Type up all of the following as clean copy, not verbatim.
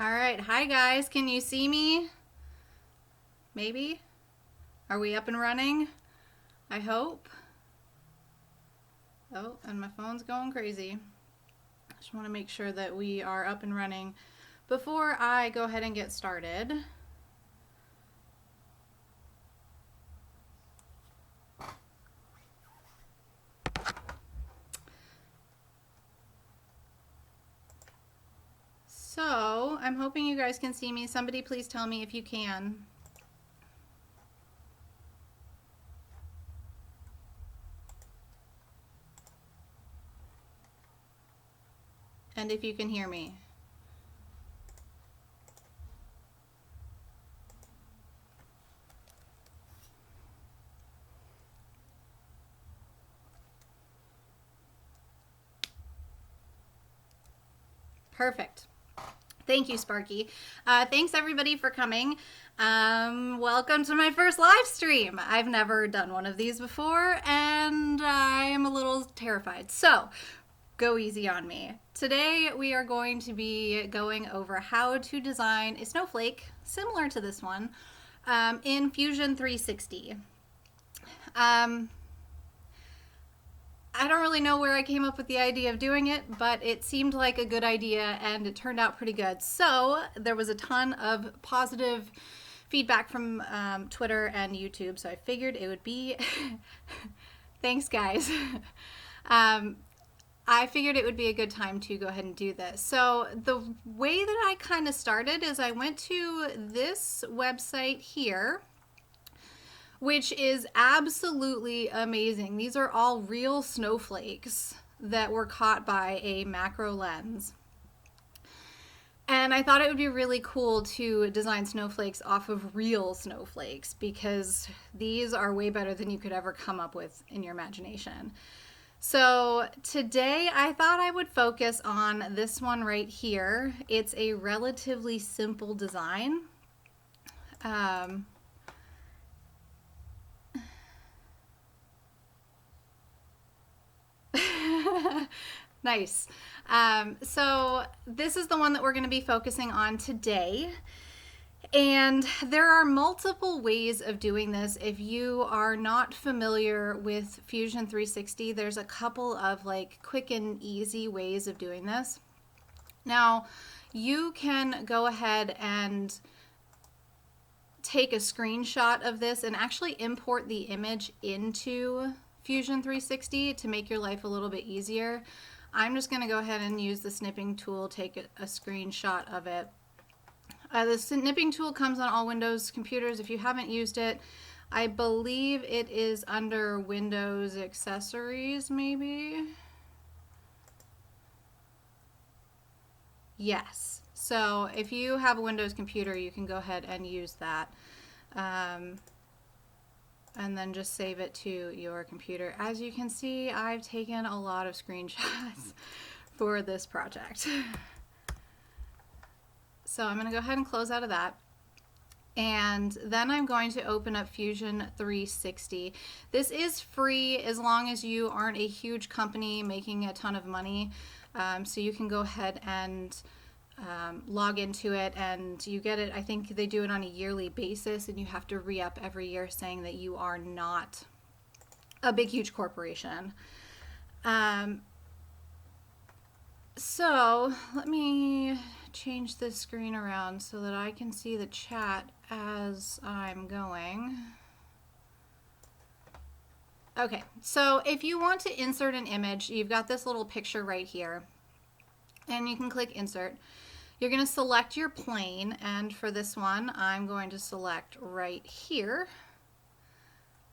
All right. Hi, guys. Can you see me? Maybe? Are we up and running? I hope. Oh, and my phone's going crazy. I just want to make sure that we are up and running before I go ahead and get started. So, I'm hoping you guys can see me. Somebody please tell me if you can. And if you can hear me. Perfect. Thank you, Sparky. Thanks everybody for coming. Welcome to my first live stream. I've never done one of these before and I am a little terrified. So go easy on me. Today we are going to be going over how to design a snowflake similar to this one in Fusion 360. I don't really know where I came up with the idea of doing it, but it seemed like a good idea and it turned out pretty good. So there was a ton of positive feedback from Twitter and YouTube, so I figured it would be thanks guys. I figured it would be a good time to go ahead and do this. So the way that I kind of started is I went to this website here, which is absolutely amazing. These are all real snowflakes that were caught by a macro lens. And I thought it would be really cool to design snowflakes off of real snowflakes because these are way better than you could ever come up with in your imagination. So today I thought I would focus on this one right here. It's a relatively simple design. Nice. So this is the one that we're going to be focusing on today. And there are multiple ways of doing this. If you are not familiar with Fusion 360, there's a couple of like quick and easy ways of doing this. Now, you can go ahead and take a screenshot of this and actually import the image into Fusion 360 to make your life a little bit easier. I'm just going to go ahead and use the snipping tool, take a screenshot of it. The snipping tool comes on all Windows computers. If you haven't used it, I believe it is under Windows Accessories, maybe? Yes. So if you have a Windows computer, you can go ahead and use that. And then just save it to your computer. As you can see, I've taken a lot of screenshots for this project. So I'm going to go ahead and close out of that. And then I'm going to open up Fusion 360. This is free as long as you aren't a huge company making a ton of money. So you can go ahead and log into it and you get it. I think they do it on a yearly basis and you have to re-up every year saying that you are not a big huge corporation. So let me change this screen around so that I can see the chat as I'm going. Okay, so if you want to insert an image, you've got this little picture right here and you can click insert. You're going to select your plane, and for this one I'm going to select right here,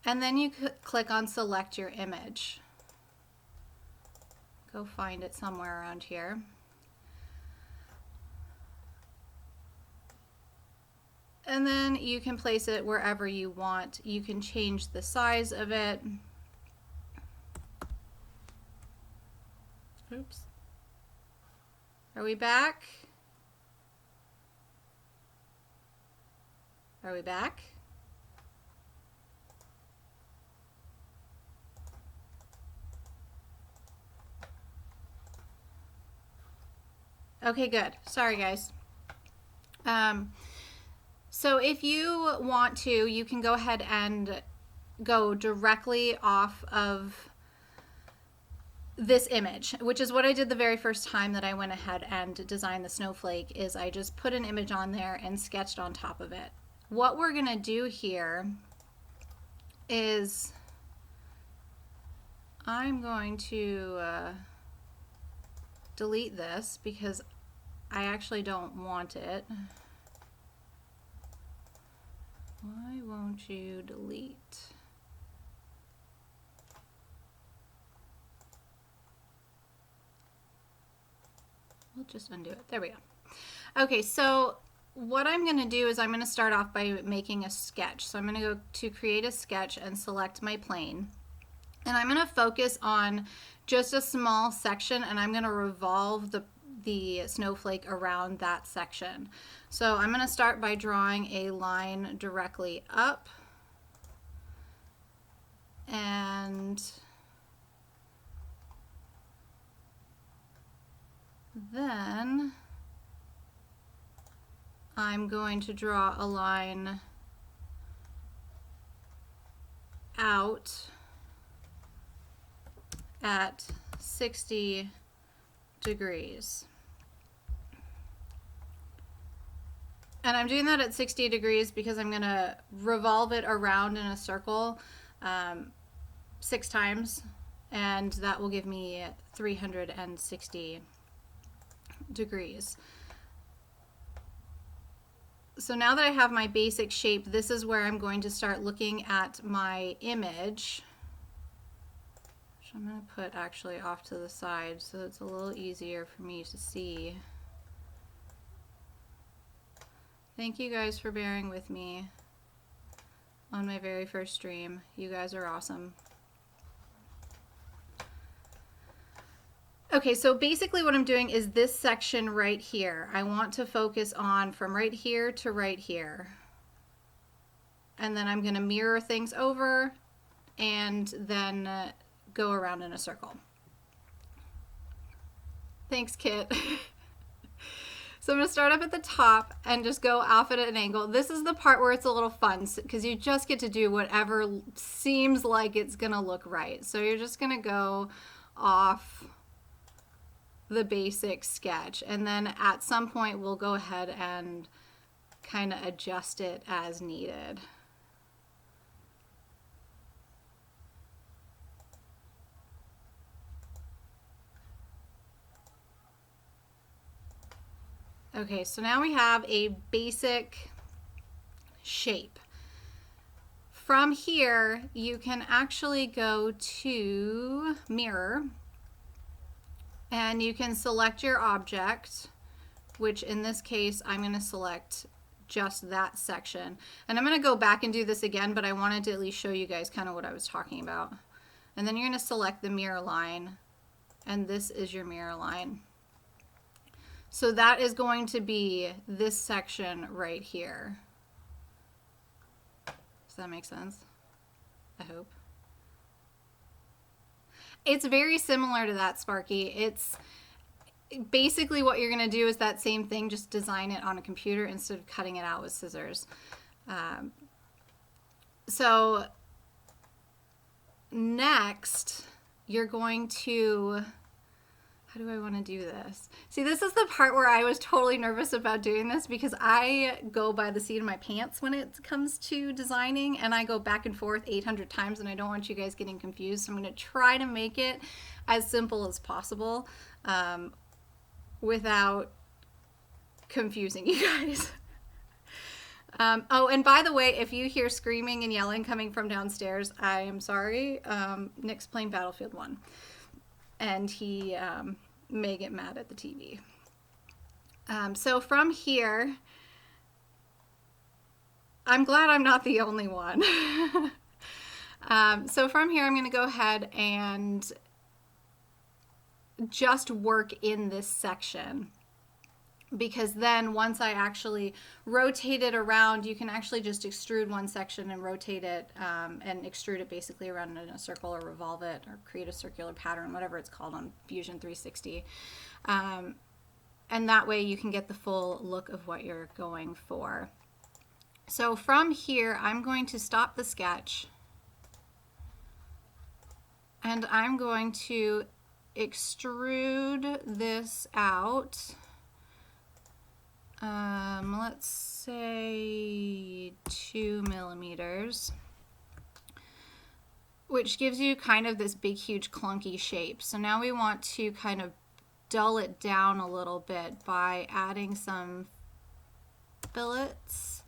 and then you click on select your image. Go find it somewhere around here. And then you can place it wherever you want. You can change the size of it. Oops. Are we back? Are we back? Okay, good. Sorry, guys. So if you want to, you can go ahead and go directly off of this image, which is what I did the very first time that I went ahead and designed the snowflake. Is I just put an image on there and sketched on top of it. What we're gonna do here is I'm going to delete this because I actually don't want it. Why won't you delete? We'll just undo it. There we go. Okay, so what I'm going to do is I'm going to start off by making a sketch. So I'm going to go to create a sketch and select my plane. And I'm going to focus on just a small section, and I'm going to revolve the snowflake around that section. So I'm going to start by drawing a line directly up, and then I'm going to draw a line out at 60 degrees. And I'm doing that at 60 degrees because I'm going to revolve it around in a circle 6 times, and that will give me 360 degrees. So now that I have my basic shape, this is where I'm going to start looking at my image, which I'm going to put actually off to the side so it's a little easier for me to see. Thank you guys for bearing with me on my very first stream. You guys are awesome. Okay, so basically what I'm doing is this section right here. I want to focus on from right here to right here. And then I'm going to mirror things over and then go around in a circle. Thanks, Kit. So I'm going to start up at the top and just go off at an angle. This is the part where it's a little fun because you just get to do whatever seems like it's going to look right. So you're just going to go off the basic sketch, and then at some point we'll go ahead and kind of adjust it as needed. Okay, so now we have a basic shape. From here, you can actually go to mirror, and you can select your object, which in this case, I'm going to select just that section. And I'm going to go back and do this again, but I wanted to at least show you guys kind of what I was talking about. And then you're going to select the mirror line, and this is your mirror line. So that is going to be this section right here. Does that make sense? I hope. It's very similar to that, Sparky. It's basically what you're going to do is that same thing, just design it on a computer instead of cutting it out with scissors. So next, you're going to... How do I want to do this? See, this is the part where I was totally nervous about doing this because I go by the seat of my pants when it comes to designing, and I go back and forth 800 times, and I don't want you guys getting confused. So I'm going to try to make it as simple as possible without confusing you guys. Oh, and by the way, if you hear screaming and yelling coming from downstairs, I am sorry. Nick's playing Battlefield 1. And he may get mad at the TV. So from here, I'm glad I'm not the only one. So from here, I'm going to go ahead and just work in this section, because then once I actually rotate it around, you can actually just extrude one section and rotate it and extrude it basically around in a circle, or revolve it, or create a circular pattern, whatever it's called on Fusion360. and that way you can get the full look of what you're going for. So from here, I'm going to stop the sketch and I'm going to extrude this out. Let's say 2 millimeters, which gives you kind of this big, huge, clunky shape. So now we want to kind of dull it down a little bit by adding some fillets.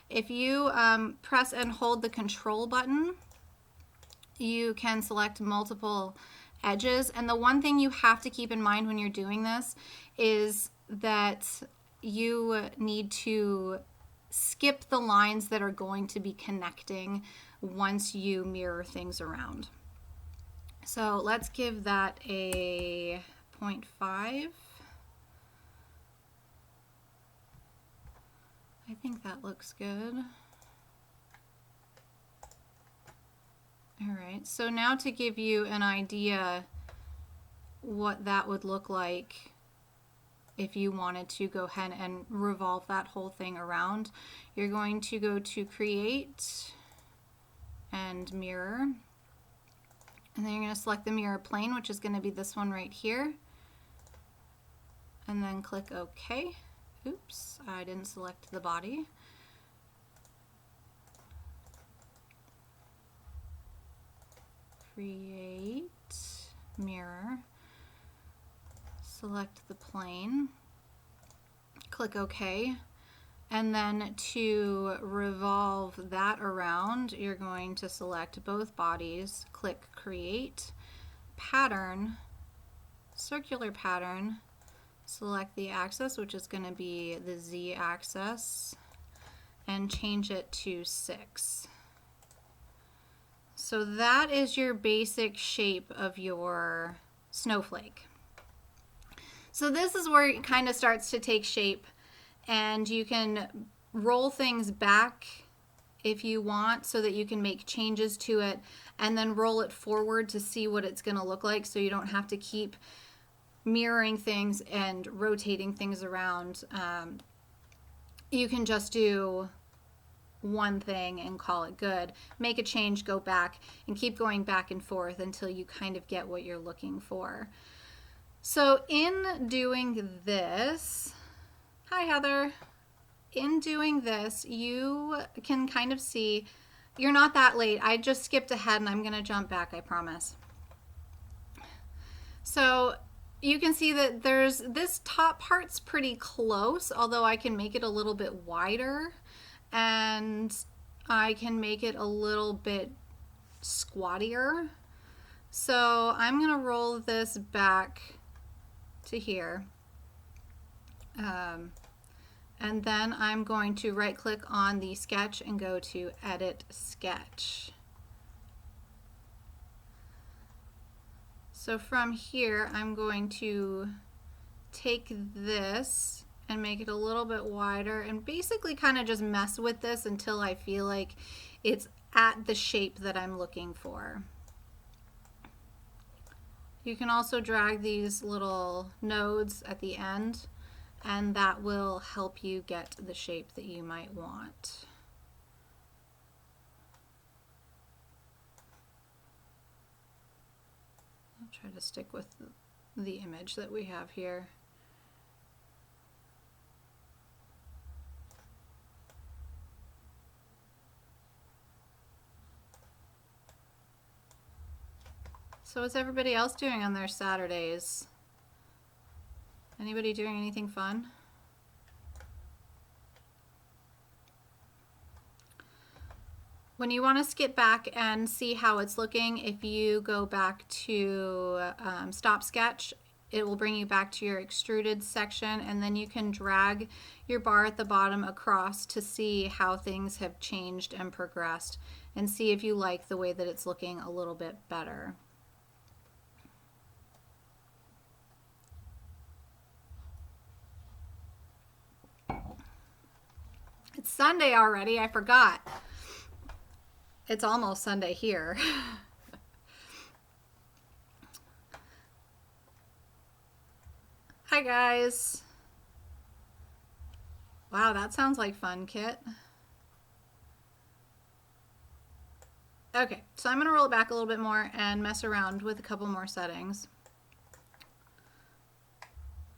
If you press and hold the control button, you can select multiple edges. And the one thing you have to keep in mind when you're doing this is that you need to skip the lines that are going to be connecting once you mirror things around. So let's give that a 0.5. I think that looks good. All right, so now to give you an idea what that would look like if you wanted to go ahead and revolve that whole thing around, you're going to go to Create and Mirror. And then you're going to select the mirror plane, which is going to be this one right here. And then click OK. Oops, I didn't select the body. Create, mirror, select the plane, click OK. And then to revolve that around, you're going to select both bodies, click Create, Pattern, Circular Pattern, select the axis, which is going to be the Z axis, and change it to 6. So that is your basic shape of your snowflake. So this is where it kind of starts to take shape, and you can roll things back if you want so that you can make changes to it, and then roll it forward to see what it's going to look like, so you don't have to keep mirroring things and rotating things around. You can just do one thing and call it good. Make a change, go back, and keep going back and forth until you kind of get what you're looking for. So in doing this, hi Heather, in doing this, you can kind of see, you're not that late. I just skipped ahead and I'm going to jump back, I promise. So you can see that there's this top part's pretty close, although I can make it a little bit wider and I can make it a little bit squattier. So I'm going to roll this back to here. And then I'm going to right click on the sketch and go to Edit Sketch. So from here, I'm going to take this and make it a little bit wider and basically kind of just mess with this until I feel like it's at the shape that I'm looking for. You can also drag these little nodes at the end, and that will help you get the shape that you might want. I'll try to stick with the image that we have here. So what's everybody else doing on their Saturdays? Anybody doing anything fun? When you want to skip back and see how it's looking, if you go back to Stop Sketch, it will bring you back to your extruded section, and then you can drag your bar at the bottom across to see how things have changed and progressed, and see if you like the way that it's looking a little bit better. It's Sunday already, I forgot. It's almost Sunday here. Hi guys. Wow, that sounds like fun, Kit. Okay, so I'm going to roll it back a little bit more and mess around with a couple more settings.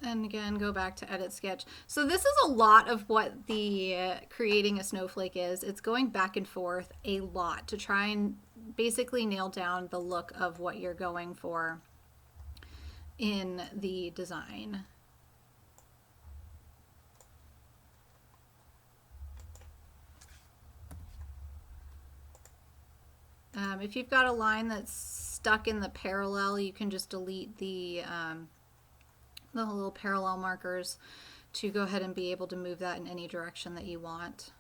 And again, go back to edit sketch. So this is a lot of what the creating a snowflake is. It's going back and forth a lot to try and basically nail down the look of what you're going for in the design. If you've got a line that's stuck in the parallel, you can just delete the little parallel markers to go ahead and be able to move that in any direction that you want.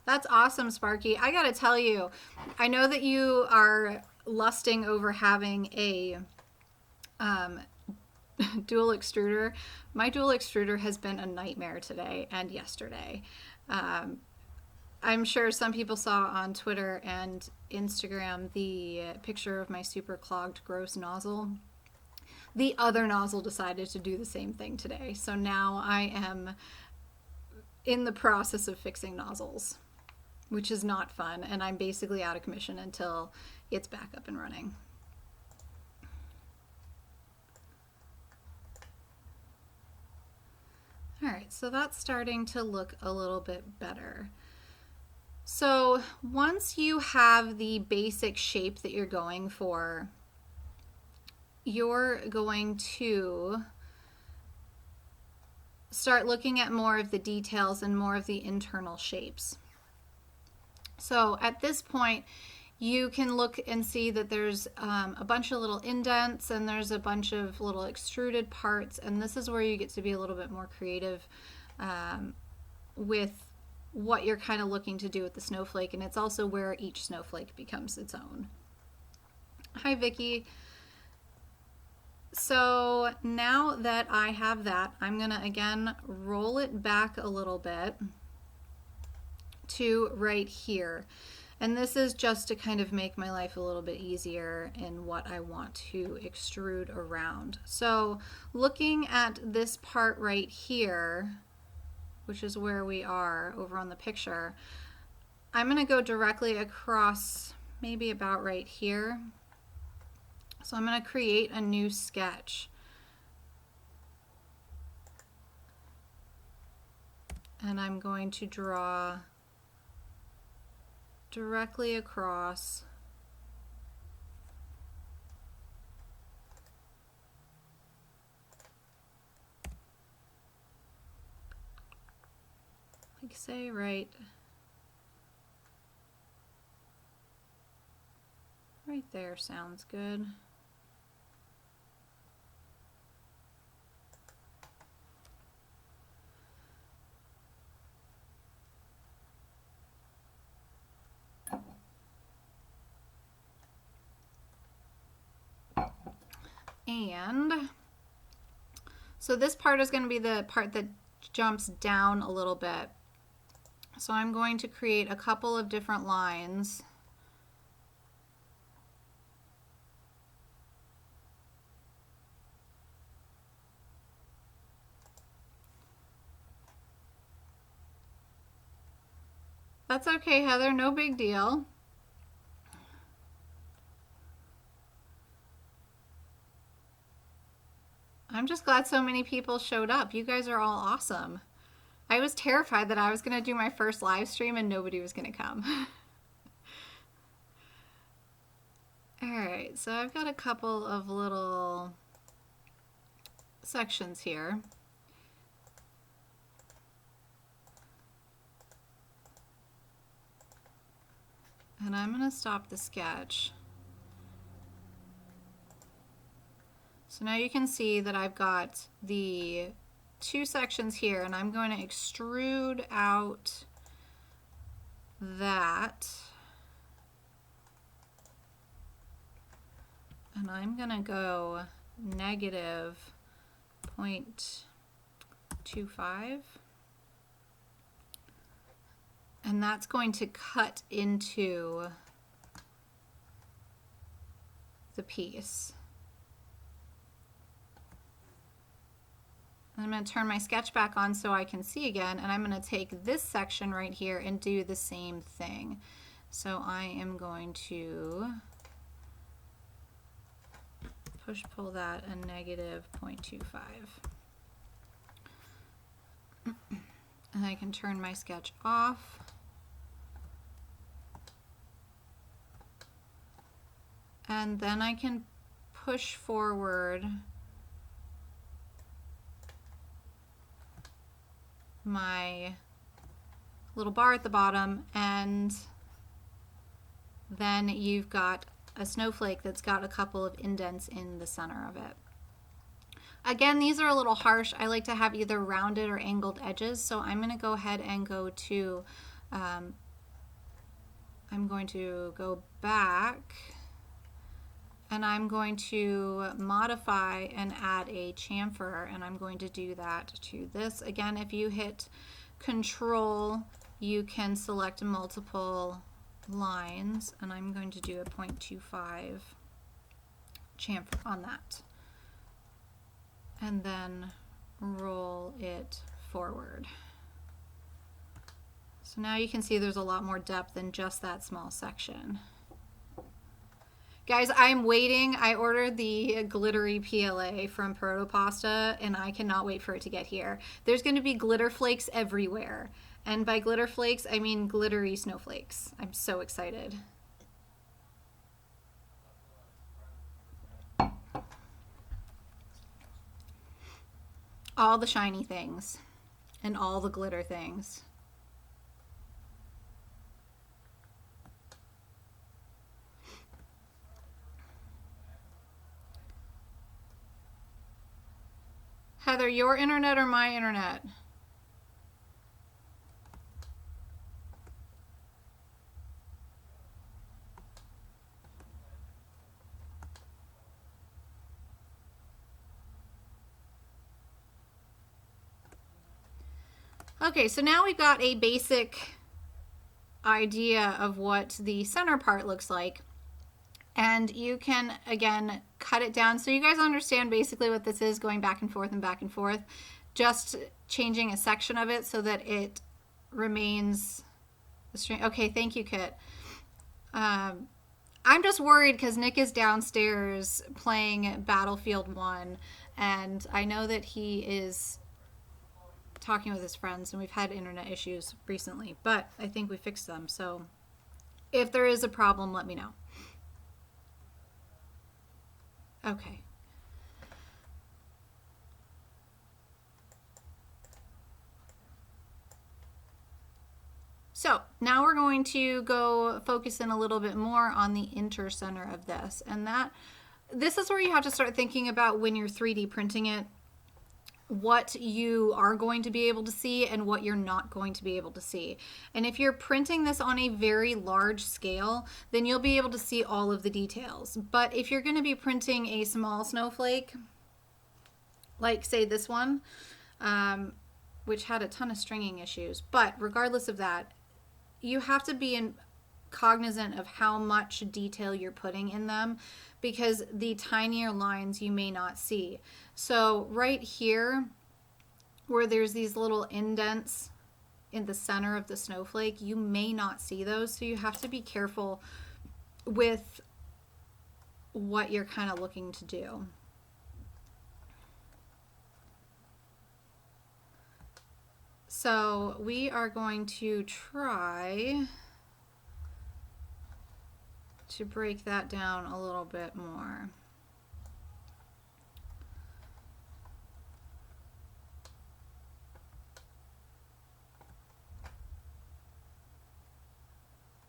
That's awesome, Sparky. I gotta tell you, I know that you are lusting over having a dual extruder. My dual extruder has been a nightmare today and yesterday. I'm sure some people saw on Twitter and Instagram the picture of my super clogged gross nozzle. The other nozzle decided to do the same thing today. So now I am in the process of fixing nozzles, which is not fun. And I'm basically out of commission until it's back up and running. All right, so that's starting to look a little bit better. So once you have the basic shape that you're going for, you're going to start looking at more of the details and more of the internal shapes. So at this point, you can look and see that there's a bunch of little indents and there's a bunch of little extruded parts, and this is where you get to be a little bit more creative with what you're kind of looking to do with the snowflake, and it's also where each snowflake becomes its own. Hi, Vicki. So now that I have that, I'm gonna again roll it back a little bit to right here. And this is just to kind of make my life a little bit easier in what I want to extrude around. So looking at this part right here, which is where we are over on the picture, I'm going to go directly across maybe about right here. So I'm going to create a new sketch. And I'm going to draw directly across like say right there sounds good. And so this part is going to be the part that jumps down a little bit. So I'm going to create a couple of different lines. That's okay, Heather, no big deal. I'm just glad so many people showed up. You guys are all awesome. I was terrified that I was going to do my first live stream and nobody was going to come. All right, so I've got a couple of little sections here. And I'm going to stop the sketch. So now you can see that I've got the two sections here, and I'm going to extrude out that. And I'm going to go negative 0.25. And that's going to cut into the piece. I'm going to turn my sketch back on so I can see again, and I'm going to take this section right here and do the same thing. So I am going to push-pull that a negative 0.25. And I can turn my sketch off. And then I can push forward my little bar at the bottom, and then you've got a snowflake that's got a couple of indents in the center of it. Again, these are a little harsh. I like to have either rounded or angled edges, so I'm going to go ahead and go to, I'm going to go back, and I'm going to modify and add a chamfer, and I'm going to do that to this. Again, if you hit Control, you can select multiple lines, and I'm going to do a 0.25 chamfer on that. And then roll it forward. So now you can see there's a lot more depth than just that small section. Guys, I'm waiting. I ordered the glittery PLA from Protopasta, and I cannot wait for it to get here. There's going to be glitter flakes everywhere. And by glitter flakes, I mean glittery snowflakes. I'm so excited. All the shiny things and all the glitter things. Heather, your internet or my internet? Okay, so now we've got a basic idea of what the center part looks like. And you can, again, cut it down so you guys understand basically what this is, going back and forth and back and forth. Just changing a section of it so that it remains the string. Okay, thank you, Kit. I'm just worried because Nick is downstairs playing Battlefield 1, and I know that he is talking with his friends, and we've had internet issues recently, but I think we fixed them. So if there is a problem, let me know. Okay. So now we're going to go focus in a little bit more on the intercenter of this. And this is where you have to start thinking about, when you're 3D printing it, what you are going to be able to see and what you're not going to be able to see. And if you're printing this on a very large scale, then you'll be able to see all of the details. But if you're going to be printing a small snowflake, like say this one, which had a ton of stringing issues, but regardless of that, you have to be cognizant of how much detail you're putting in them, because the tinier lines you may not see. So right here, where there's these little indents in the center of the snowflake, you may not see those. So you have to be careful with what you're kind of looking to do. So we are going to try to break that down a little bit more.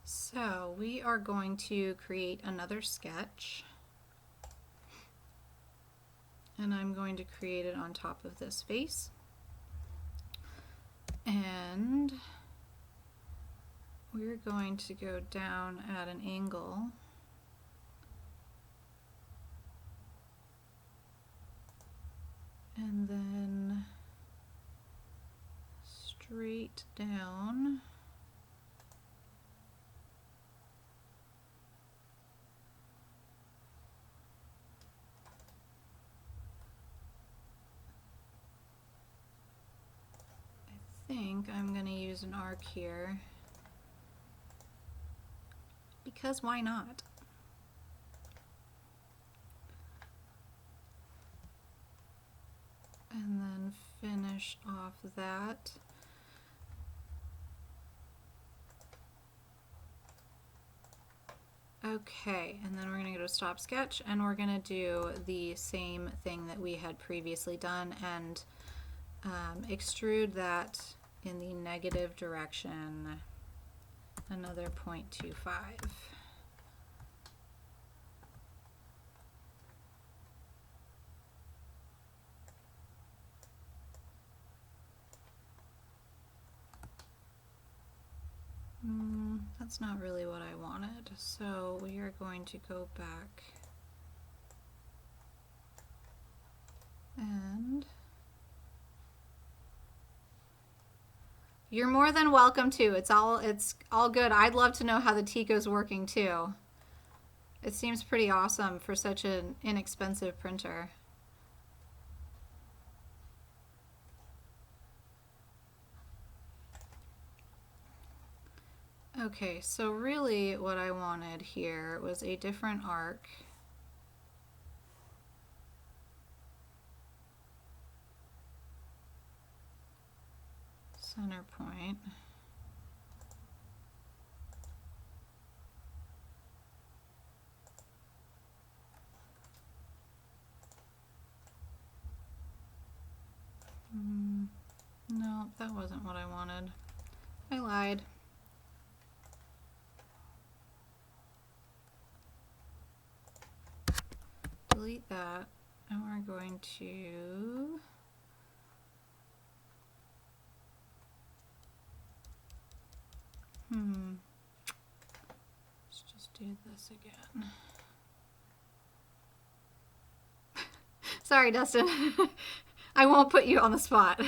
So we are going to create another sketch, and I'm going to create it on top of this face, and we're going to go down at an angle and then straight down. think I'm going to use an arc here. Because why not? And then finish off that. Okay, and then we're going to go to stop sketch and we're going to do the same thing that we had previously done and extrude that in the negative direction, another 0.25. That's not really what I wanted, so we are going to go back and you're more than welcome to. It's all good. I'd love to know how the Tico's working too. It seems pretty awesome for such an inexpensive printer. Okay, so really what I wanted here was a different arc. Center point. No, that wasn't what I wanted. I lied. Delete that, and we're going to let's just do this again. Sorry, Dustin. I won't put you on the spot.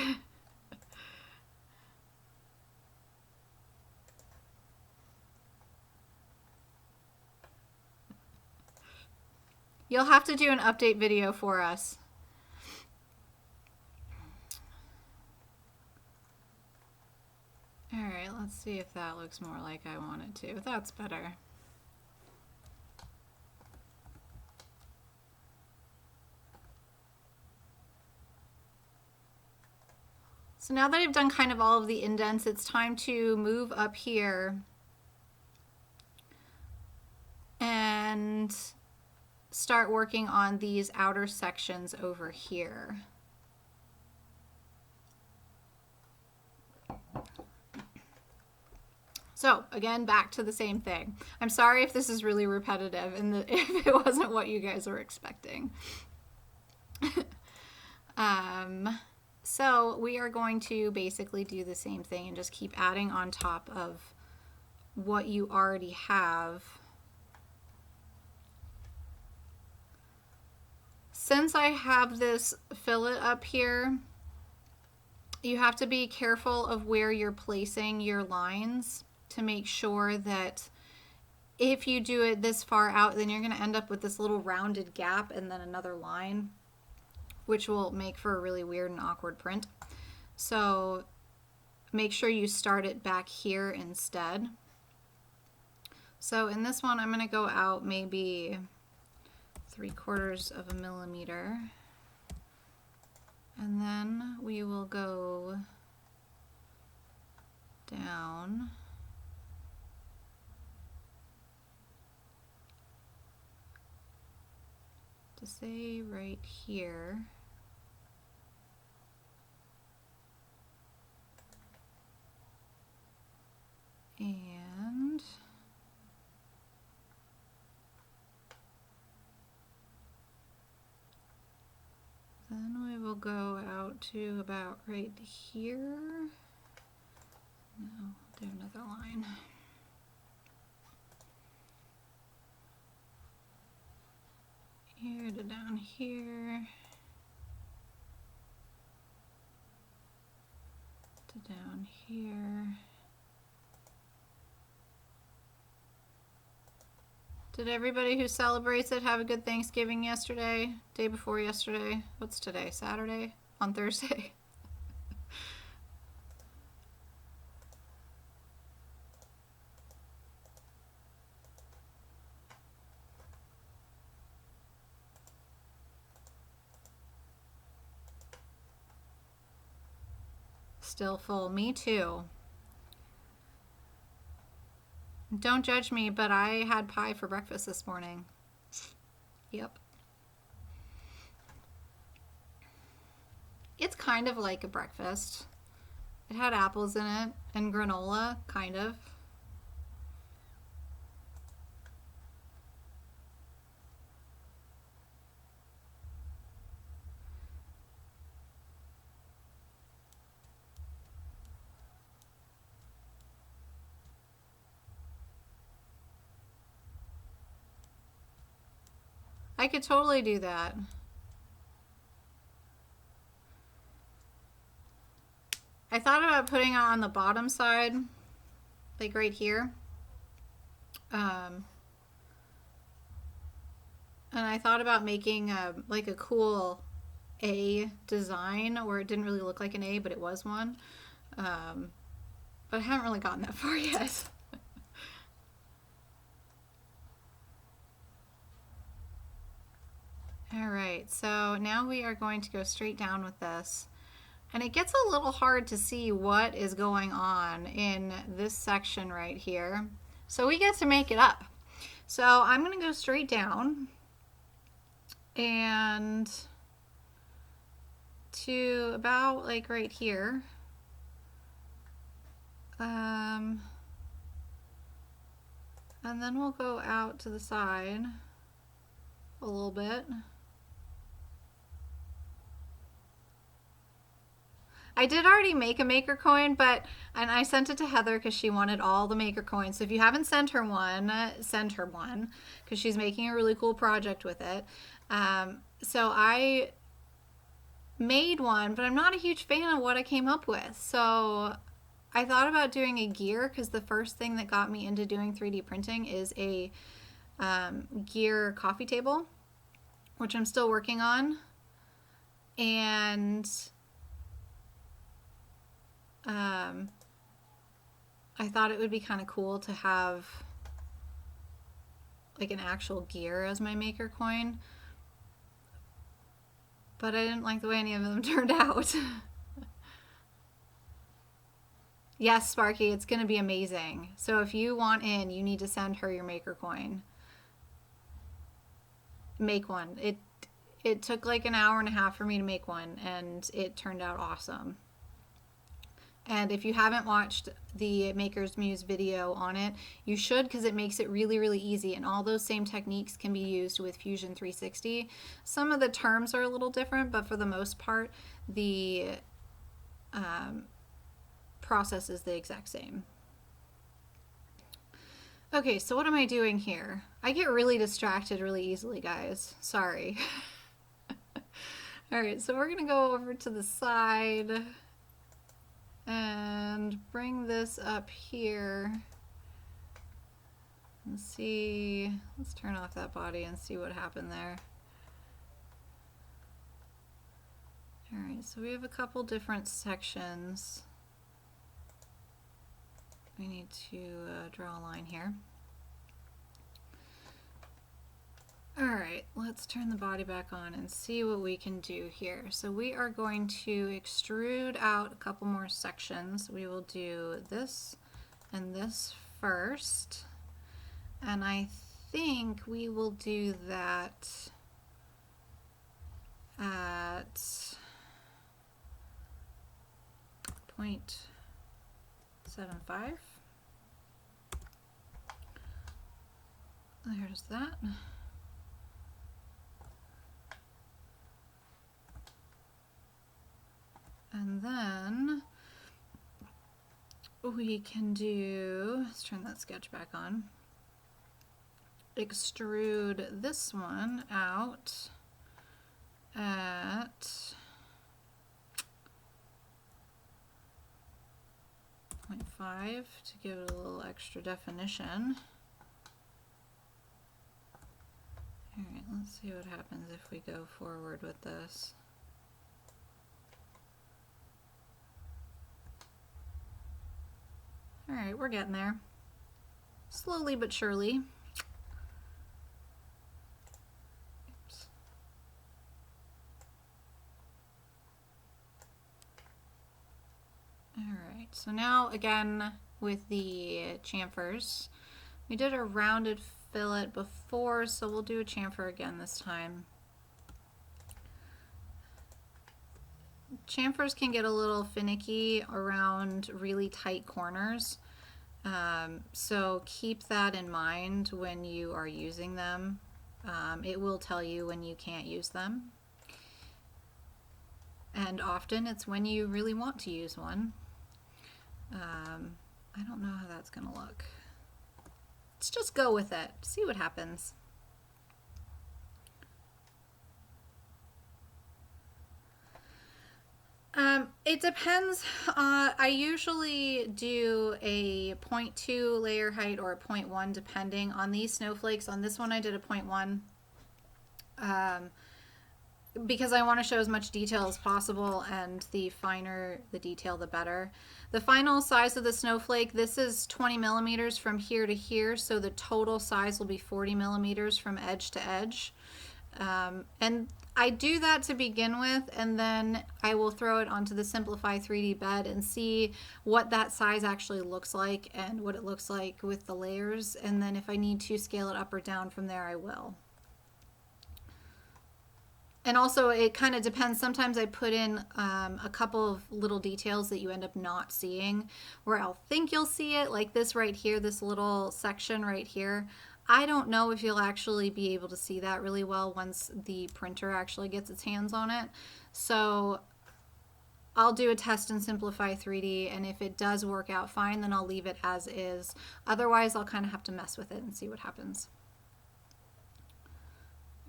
You'll have to do an update video for us. All right, let's see if that looks more like I want it to. That's better. So now that I've done kind of all of the indents, it's time to move up here and start working on these outer sections over here. So again, back to the same thing. I'm sorry if this is really repetitive and if it wasn't what you guys were expecting. So we are going to basically do the same thing and just keep adding on top of what you already have. Since I have this fillet up here, you have to be careful of where you're placing your lines to make sure that if you do it this far out, then you're going to end up with this little rounded gap and then another line, which will make for a really weird and awkward print. So make sure you start it back here instead. So in this one, I'm going to go out maybe 3/4 of a millimeter, and then we will go down to say right here. And then we will go out to about right here. No, do another line. Here to down here. To down here. Did everybody who celebrates it have a good Thanksgiving yesterday? Day before yesterday? What's today? Saturday? On Thursday? still full. Me too. Don't judge me, but I had pie for breakfast this morning. Yep. It's kind of like a breakfast. It had apples in it and granola, kind of. I could totally do that. I thought about putting it on the bottom side, like right here. And I thought about making like a cool A design where it didn't really look like an A, but it was one. But I haven't really gotten that far yet. All right, so now we are going to go straight down with this. And it gets a little hard to see what is going on in this section right here. So we get to make it up. So I'm going to go straight down and to about like right here. And then we'll go out to the side a little bit. I did already make a maker coin, and I sent it to Heather because she wanted all the maker coins. So if you haven't sent her one, send her one because she's making a really cool project with it. So I made one, but I'm not a huge fan of what I came up with. So I thought about doing a gear because the first thing that got me into doing 3D printing is a gear coffee table, which I'm still working on. And I thought it would be kind of cool to have like an actual gear as my maker coin, but I didn't like the way any of them turned out. Yes, Sparky, it's going to be amazing. So if you want in, you need to send her your maker coin. Make one. It took like an hour and a half for me to make one, and it turned out awesome. And if you haven't watched the Maker's Muse video on it, you should, because it makes it really, really easy. And all those same techniques can be used with Fusion360. Some of the terms are a little different, but for the most part, the process is the exact same. Okay, so what am I doing here? I get really distracted really easily, guys. Sorry. All right, so we're gonna go over to the side and bring this up here and see. Let's turn off that body and see what happened there. All right, so we have a couple different sections. We need to draw a line here. All right, let's turn the body back on and see what we can do here. So we are going to extrude out a couple more sections. We will do this and this first. And I think we will do that at 0.75. There's that. And then we can do, let's turn that sketch back on, extrude this one out at 0.5 to give it a little extra definition. All right, let's see what happens if we go forward with this. All right, we're getting there. Slowly but surely. Oops. So now again with the chamfers, we did a rounded fillet before, so we'll do a chamfer again this time. Chamfers can get a little finicky around really tight corners, so keep that in mind when you are using them. It will tell you when you can't use them, and often it's when you really want to use one. I don't know how that's gonna look. Let's just go with it, see what happens. It depends. I usually do a 0.2 layer height or a 0.1 depending on these snowflakes. On this one I did a 0.1 because I want to show as much detail as possible, and the finer the detail the better. The final size of the snowflake, this is 20 millimeters from here to here, so the total size will be 40 millimeters from edge to edge. And I do that to begin with, and then I will throw it onto the Simplify 3D bed and see what that size actually looks like and what it looks like with the layers, and then if I need to scale it up or down from there, I will. And also it kind of depends. Sometimes I put in a couple of little details that you end up not seeing, where I'll think you'll see it, like this right here, this little section right here. I don't know if you'll actually be able to see that really well once the printer actually gets its hands on it. So I'll do a test in Simplify 3D, and if it does work out fine, then I'll leave it as is. Otherwise, I'll kind of have to mess with it and see what happens.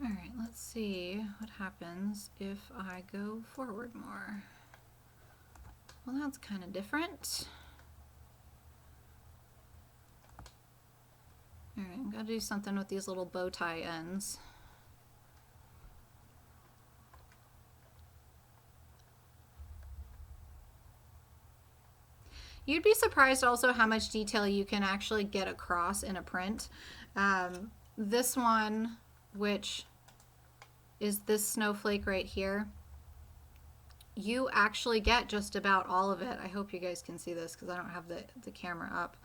All right, let's see what happens if I go forward more. Well, that's kind of different. All right, I've got to do something with these little bow tie ends. You'd be surprised also how much detail you can actually get across in a print. This one, which is this snowflake right here, you actually get just about all of it. I hope you guys can see this because I don't have the camera up.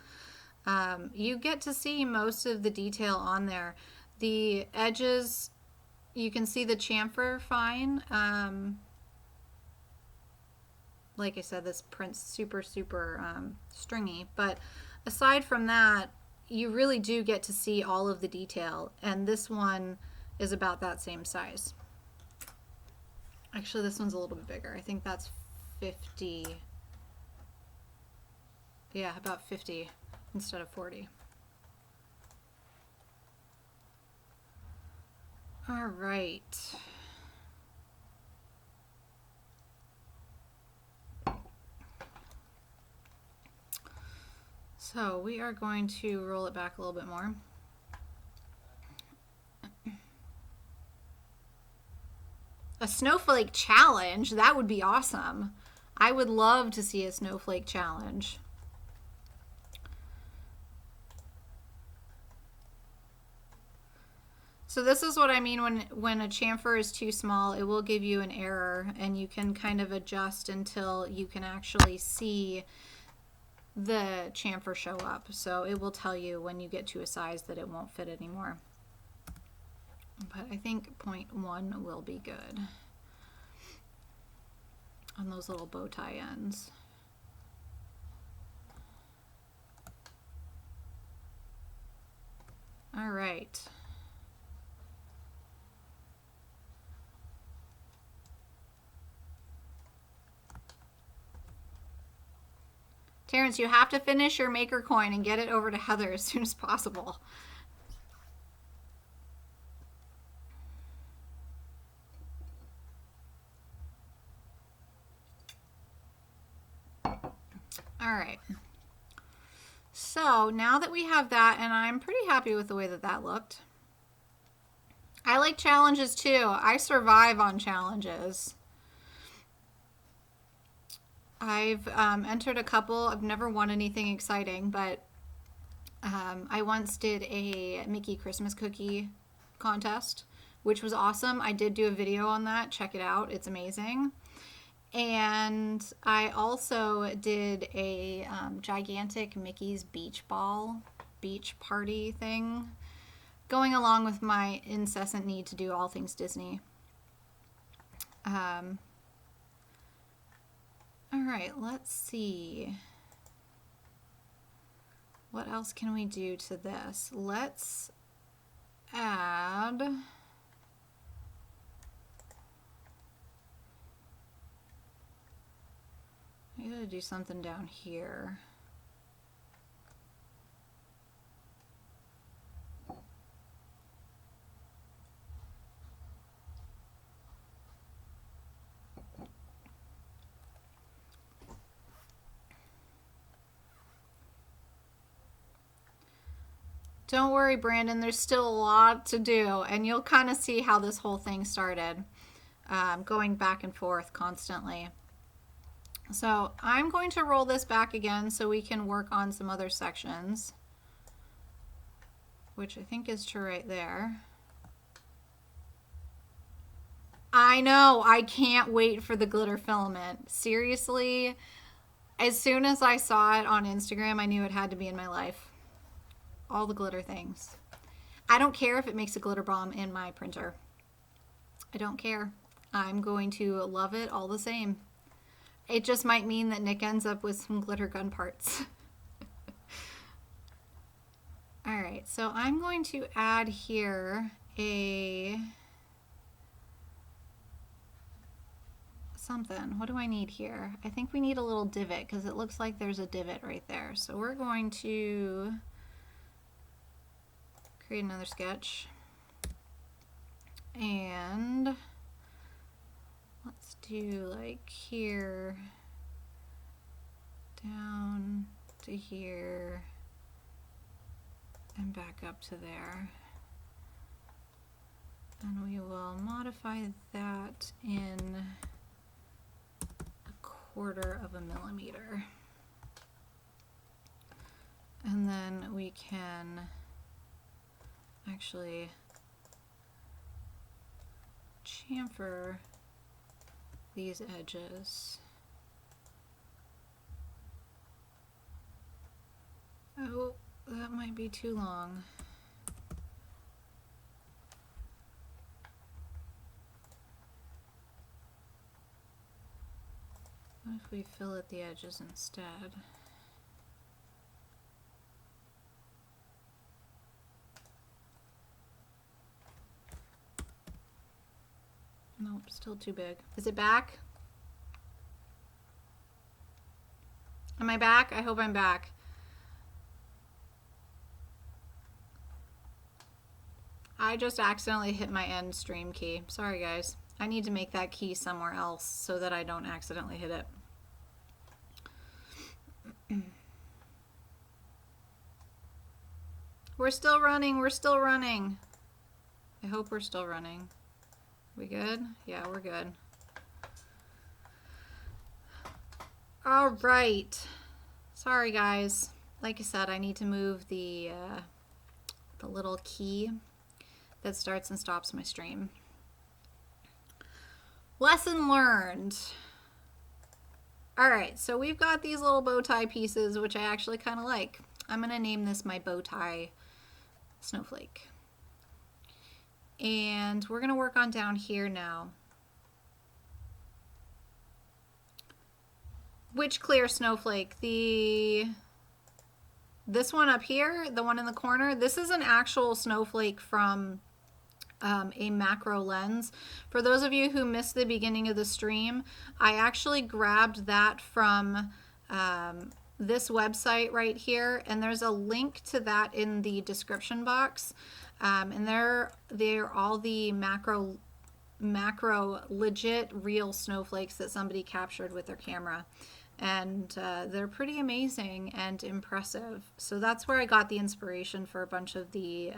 You get to see most of the detail on there. The edges, you can see the chamfer fine. Like I said, this print's super stringy, but aside from that, you really do get to see all of the detail, and this one is about that same size. Actually, this one's a little bit bigger. I think that's 50. Yeah, about 50 instead of 40. All right. So we are going to roll it back a little bit more. A snowflake challenge, that would be awesome. I would love to see a snowflake challenge. So this is what I mean when a chamfer is too small, it will give you an error, and you can kind of adjust until you can actually see the chamfer show up. So it will tell you when you get to a size that it won't fit anymore. But I think 0.1 will be good on those little bow tie ends. All right. Terrence, you have to finish your maker coin and get it over to Heather as soon as possible. All right. So now that we have that, and I'm pretty happy with the way that that looked. I like challenges too. I survive on challenges. I've entered a couple. I've never won anything exciting, but I once did a Mickey Christmas cookie contest, which was awesome. I did do a video on that. Check it out. It's amazing. And I also did a gigantic Mickey's beach party thing, going along with my incessant need to do all things Disney. All right, let's see. What else can we do to this? Let's add... I gotta do something down here. Don't worry, Brandon, there's still a lot to do, and you'll kind of see how this whole thing started, going back and forth constantly. So I'm going to roll this back again so we can work on some other sections, which I think is to right there. I know, I can't wait for the glitter filament. Seriously, as soon as I saw it on Instagram, I knew it had to be in my life. All the glitter things. I don't care if it makes a glitter bomb in my printer. I don't care. I'm going to love it all the same. It just might mean that Nick ends up with some glitter gun parts. All right, so I'm going to add here a something. What do I need here? I think we need a little divot because it looks like there's a divot right there. So we're going to create another sketch. And let's do like here, down to here, and back up to there. And we will modify that in 1/4 of a millimeter. And then we can actually chamfer these edges. Oh, that might be too long. What if we fillet the edges instead? Nope, still too big. Is it back? Am I back? I hope I'm back. I just accidentally hit my end stream key. Sorry guys. I need to make that key somewhere else so that I don't accidentally hit it. We're still running. We're still running. I hope we're still running. We good? Yeah, we're good. All right. Sorry, guys. Like I said, I need to move the little key that starts and stops my stream. Lesson learned. All right, so we've got these little bow tie pieces, which I actually kind of like. I'm going to name this my bow tie snowflake. And we're going to work on down here now. Which clear snowflake? This one up here, the one in the corner, this is an actual snowflake from a macro lens. For those of you who missed the beginning of the stream, I actually grabbed that from this website right here, and there's a link to that in the description box. And they're all the macro legit real snowflakes that somebody captured with their camera, and they're pretty amazing and impressive. So that's where I got the inspiration for a bunch of the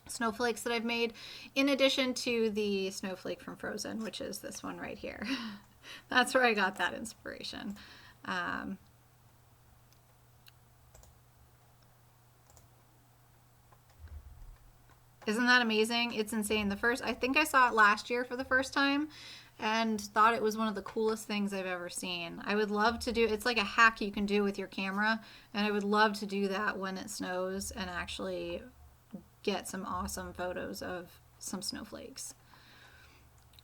snowflakes that I've made, in addition to the snowflake from Frozen, which is this one right here. That's where I got that inspiration. Isn't that amazing? It's insane. I think I saw it last year for the first time, and thought it was one of the coolest things I've ever seen. I would love to do, it's like a hack you can do with your camera, and I would love to do that when it snows and actually get some awesome photos of some snowflakes.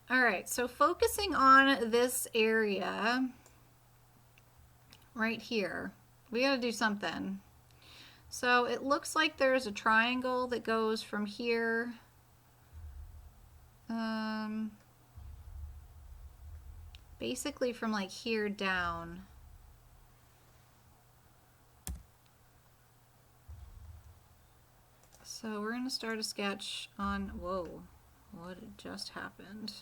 All right, so focusing on this area right here, we got to do something. So it looks like there's a triangle that goes from here basically from like here down. So we're going to start a sketch on, whoa, what had just happened?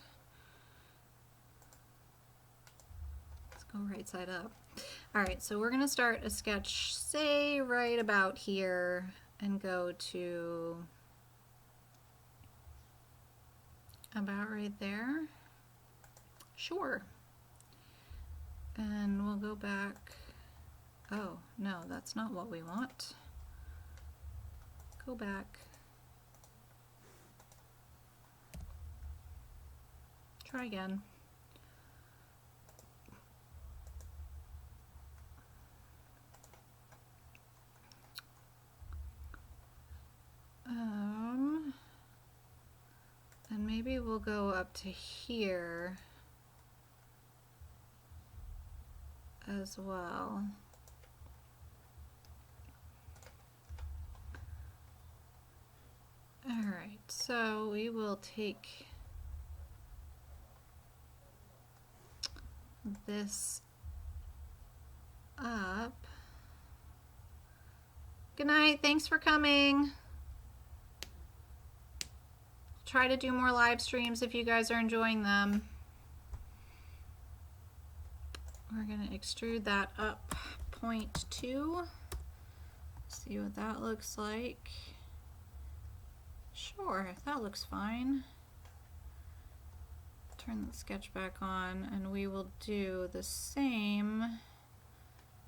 Let's go right side up. All right, so we're going to start a sketch, say right about here, and go to about right there. Sure. And we'll go back. Oh, no, that's not what we want. Go back. Try again. And maybe we'll go up to here as well. All right, so we will take this up. Good night, thanks for coming. Try to do more live streams if you guys are enjoying them. We're going to extrude that up 0.2. See what that looks like. Sure, that looks fine. Turn the sketch back on and we will do the same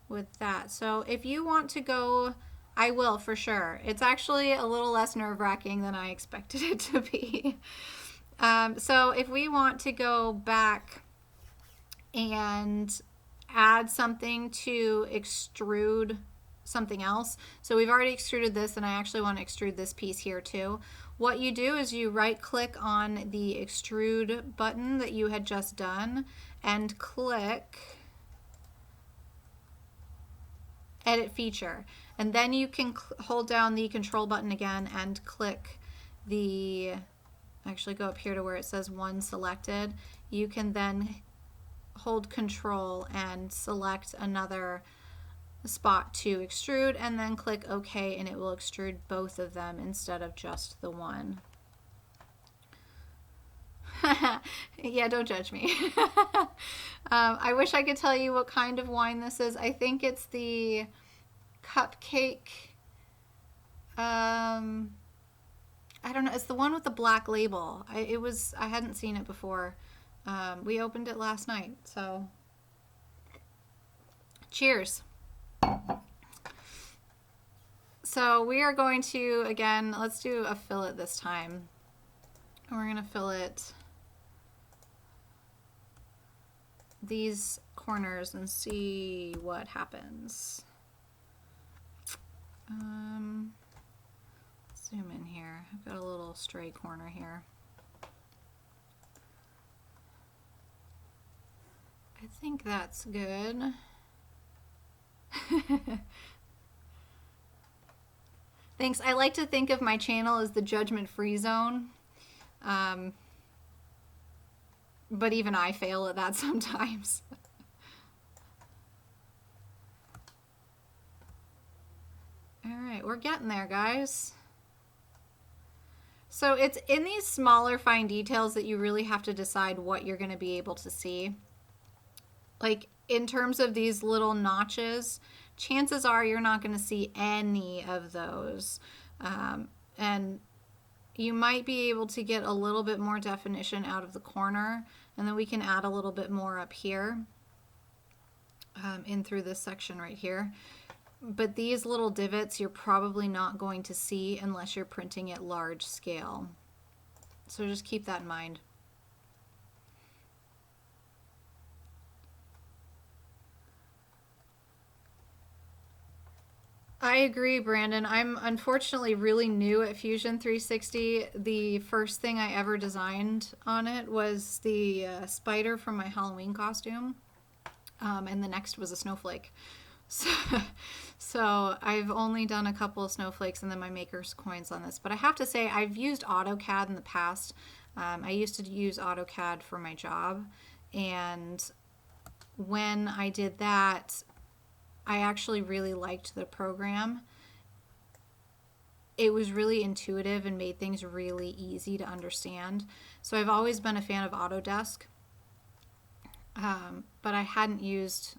with that. So if you want to go, I will for sure. It's actually a little less nerve-wracking than I expected it to be. So if we want to go back and add something to extrude something else. So we've already extruded this, and I actually want to extrude this piece here too. What you do is you right click on the extrude button that you had just done and click edit feature, and then you can hold down the control button again and click the, actually go up here to where it says one selected. You can then hold control and select another spot to extrude and then click OK, and it will extrude both of them instead of just the one. Yeah, don't judge me. I wish I could tell you what kind of wine this is. I think it's the cupcake. I don't know. It's the one with the black label. I hadn't seen it before. We opened it last night, so cheers. So we are going to, again, let's do a fillet this time. We're going to fillet these corners and see what happens. Zoom in here. I've got a little stray corner here. I think that's good. Thanks. I like to think of my channel as the judgment-free zone. But even I fail at that sometimes. All right, we're getting there, guys. So it's in these smaller fine details that you really have to decide what you're going to be able to see. Like in terms of these little notches, chances are you're not going to see any of those. And you might be able to get a little bit more definition out of the corner, and then we can add a little bit more up here in through this section right here. But these little divots you're probably not going to see unless you're printing at large scale. So just keep that in mind. I agree, Brandon. I'm unfortunately really new at Fusion 360. The first thing I ever designed on it was the spider from my Halloween costume, and the next was a snowflake. So, so I've only done a couple of snowflakes and then my maker's coins on this. But I have to say, I've used AutoCAD in the past. I used to use AutoCAD for my job, and when I did that, I actually really liked the program. It was really intuitive and made things really easy to understand. So I've always been a fan of Autodesk, but I hadn't used,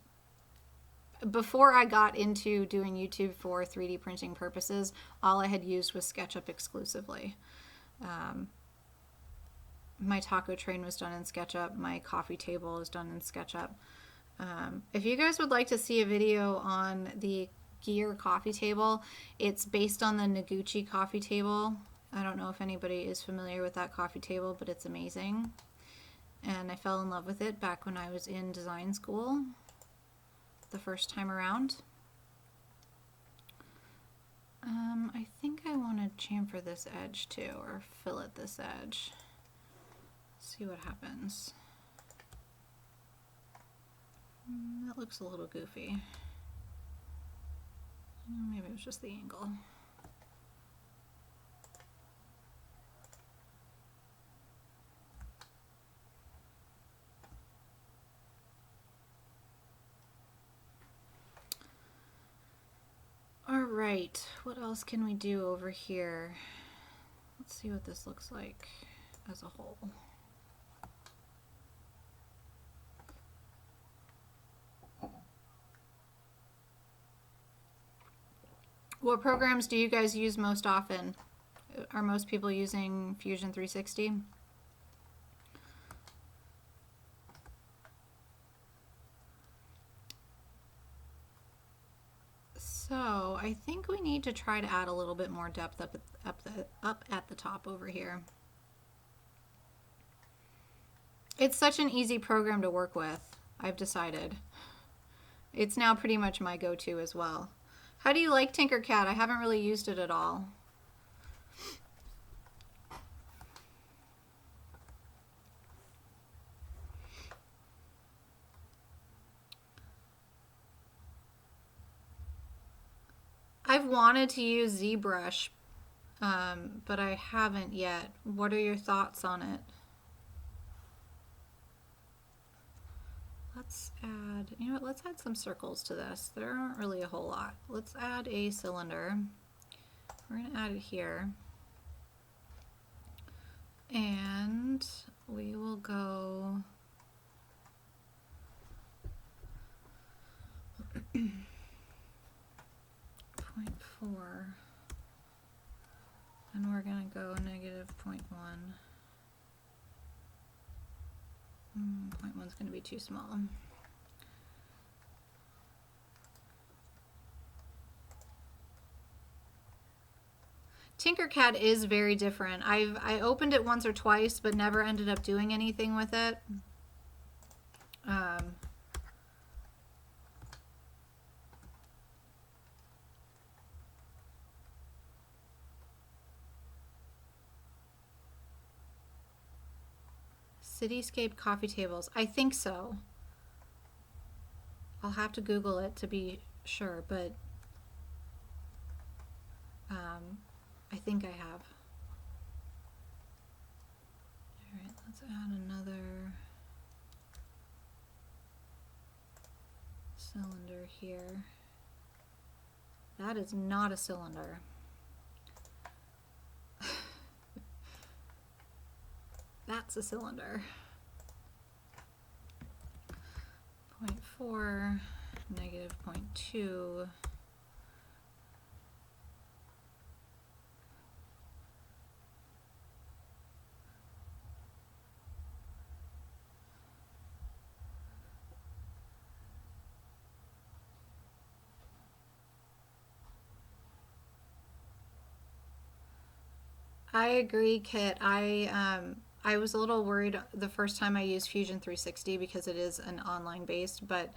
before I got into doing YouTube for 3D printing purposes, all I had used was SketchUp exclusively. My taco train was done in SketchUp. My coffee table is done in SketchUp. If you guys would like to see a video on the Gear coffee table, it's based on the Noguchi coffee table. I don't know if anybody is familiar with that coffee table, but it's amazing. And I fell in love with it back when I was in design school the first time around. I think I want to chamfer this edge too, or fillet this edge. See what happens. That looks a little goofy. Maybe it was just the angle. All right, what else can we do over here? Let's see what this looks like as a whole. What programs do you guys use most often? Are most people using Fusion 360? So I think we need to try to add a little bit more depth up at the top over here. It's such an easy program to work with, I've decided. It's now pretty much my go-to as well. How do you like Tinkercad? I haven't really used it at all. I've wanted to use ZBrush, but I haven't yet. What are your thoughts on it? Let's add, you know what, let's add some circles to this. There aren't really a whole lot. Let's add a cylinder. We're going to add it here. And we will go .4, and we're going to go -0.1. 0.1 is going to be too small. Tinkercad is very different. I opened it once or twice, but never ended up doing anything with it. Cityscape coffee tables. I think so. I'll have to Google it to be sure, but I think I have. All right, let's add another cylinder here. That is not a cylinder. That's a cylinder. 0.4, -0.2. I agree, Kit. I was a little worried the first time I used Fusion 360 because it is an online based, but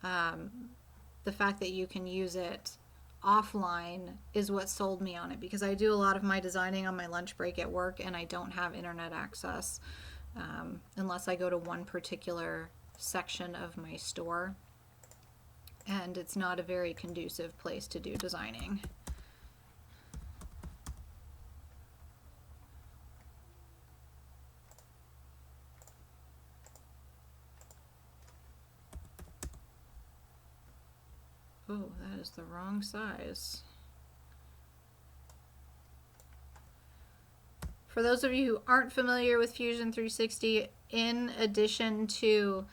the fact that you can use it offline is what sold me on it, because I do a lot of my designing on my lunch break at work and I don't have internet access unless I go to one particular section of my store, and it's not a very conducive place to do designing. Oh, that is the wrong size. For those of you who aren't familiar with Fusion 360, in addition to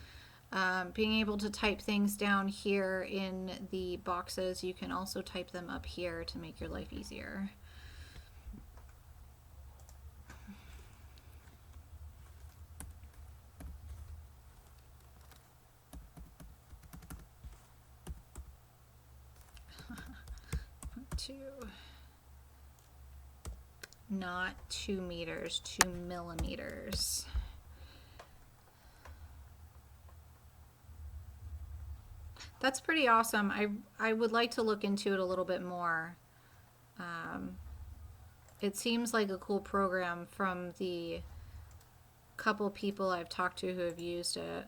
being able to type things down here in the boxes, you can also type them up here to make your life easier. Not 2 meters, 2 millimeters. That's pretty awesome. I would like to look into it a little bit more. It seems like a cool program from the couple people I've talked to who have used it.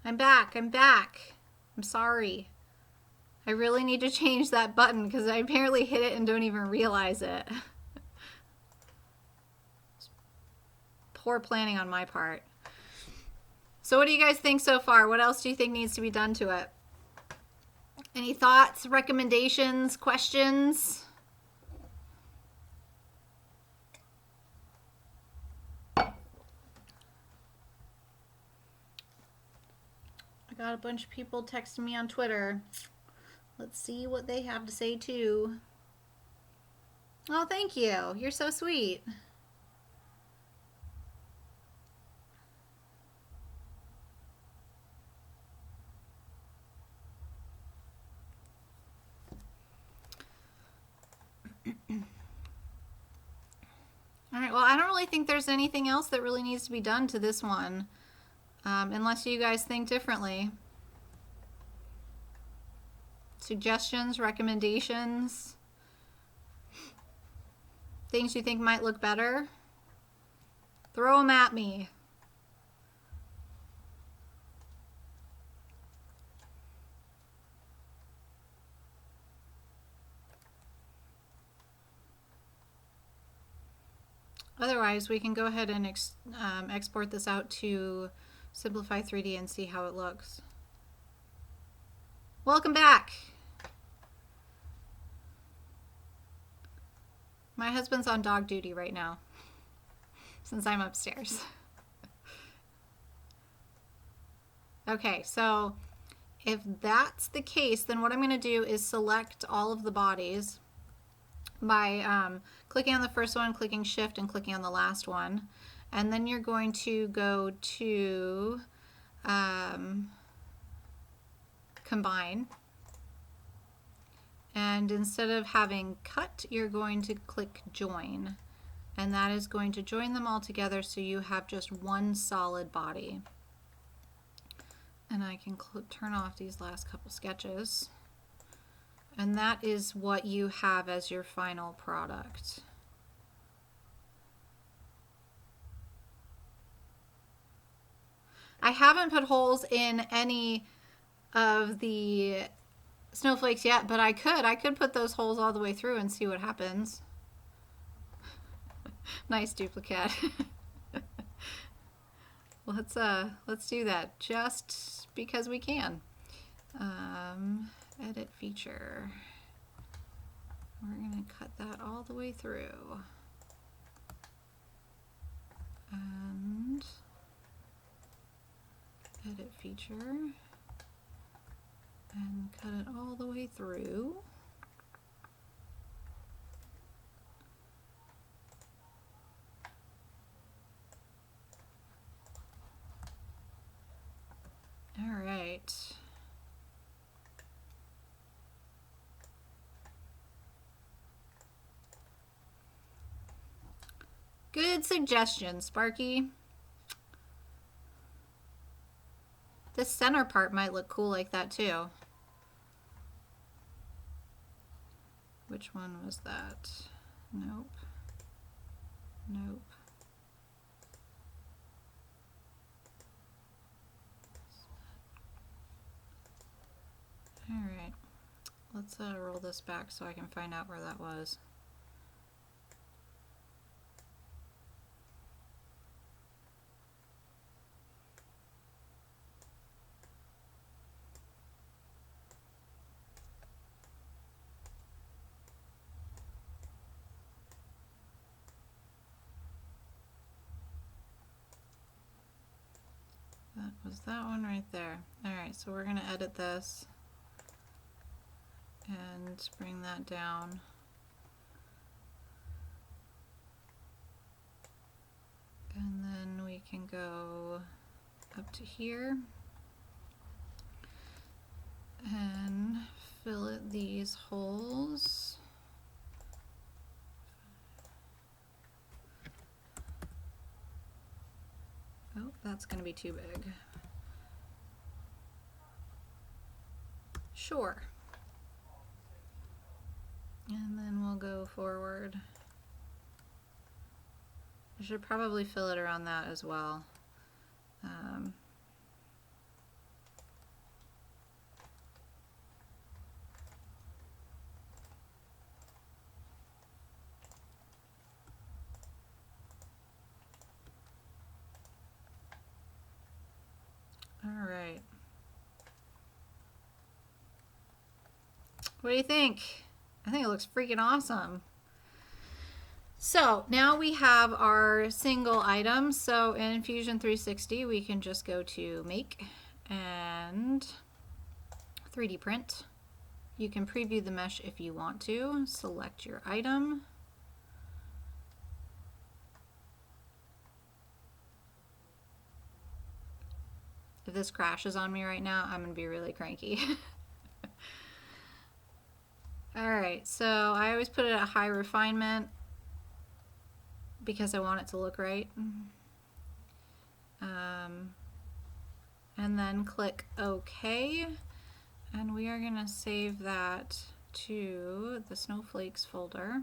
I'm back. I'm back. I'm sorry. I really need to change that button because I apparently hit it and don't even realize it. Poor planning on my part. So what do you guys think so far? What else do you think needs to be done to it? Any thoughts, recommendations, questions? Got a bunch of people texting me on Twitter. Let's see what they have to say too. Oh, thank you. You're so sweet. All right, well, I don't really think there's anything else that really needs to be done to this one. Unless you guys think differently. Suggestions, recommendations, things you think might look better, throw them at me. Otherwise, we can go ahead and export this out to Simplify 3D and see how it looks. Welcome back. My husband's on dog duty right now since I'm upstairs. Okay, so if that's the case, then what I'm going to do is select all of the bodies by clicking on the first one, clicking shift, and clicking on the last one. And then you're going to go to combine. And instead of having cut, you're going to click join. And that is going to join them all together so you have just one solid body. And I can turn off these last couple sketches. And that is what you have as your final product. I haven't put holes in any of the snowflakes yet, but I could put those holes all the way through and see what happens. Nice duplicate. Let's do that just because we can. Edit feature. We're going to cut that all the way through. And edit feature. And cut it all the way through. All right. Good suggestion, Sparky. This center part might look cool like that too. Which one was that? Nope. Nope. All right. Let's roll this back so I can find out where that was. That was that one right there. All right, so we're gonna edit this and bring that down. And then we can go up to here and fill it these holes. Oh, that's going to be too big. Sure. And then we'll go forward. I should probably fill it around that as well. All right. What do you think? I think it looks freaking awesome. So now we have our single item. So in Fusion360, we can just go to Make and 3D Print. You can preview the mesh if you want to. Select your item. If this crashes on me right now, I'm gonna be really cranky. All right, so I always put it at high refinement because I want it to look right. And then click OK. And we are gonna save that to the Snowflakes folder.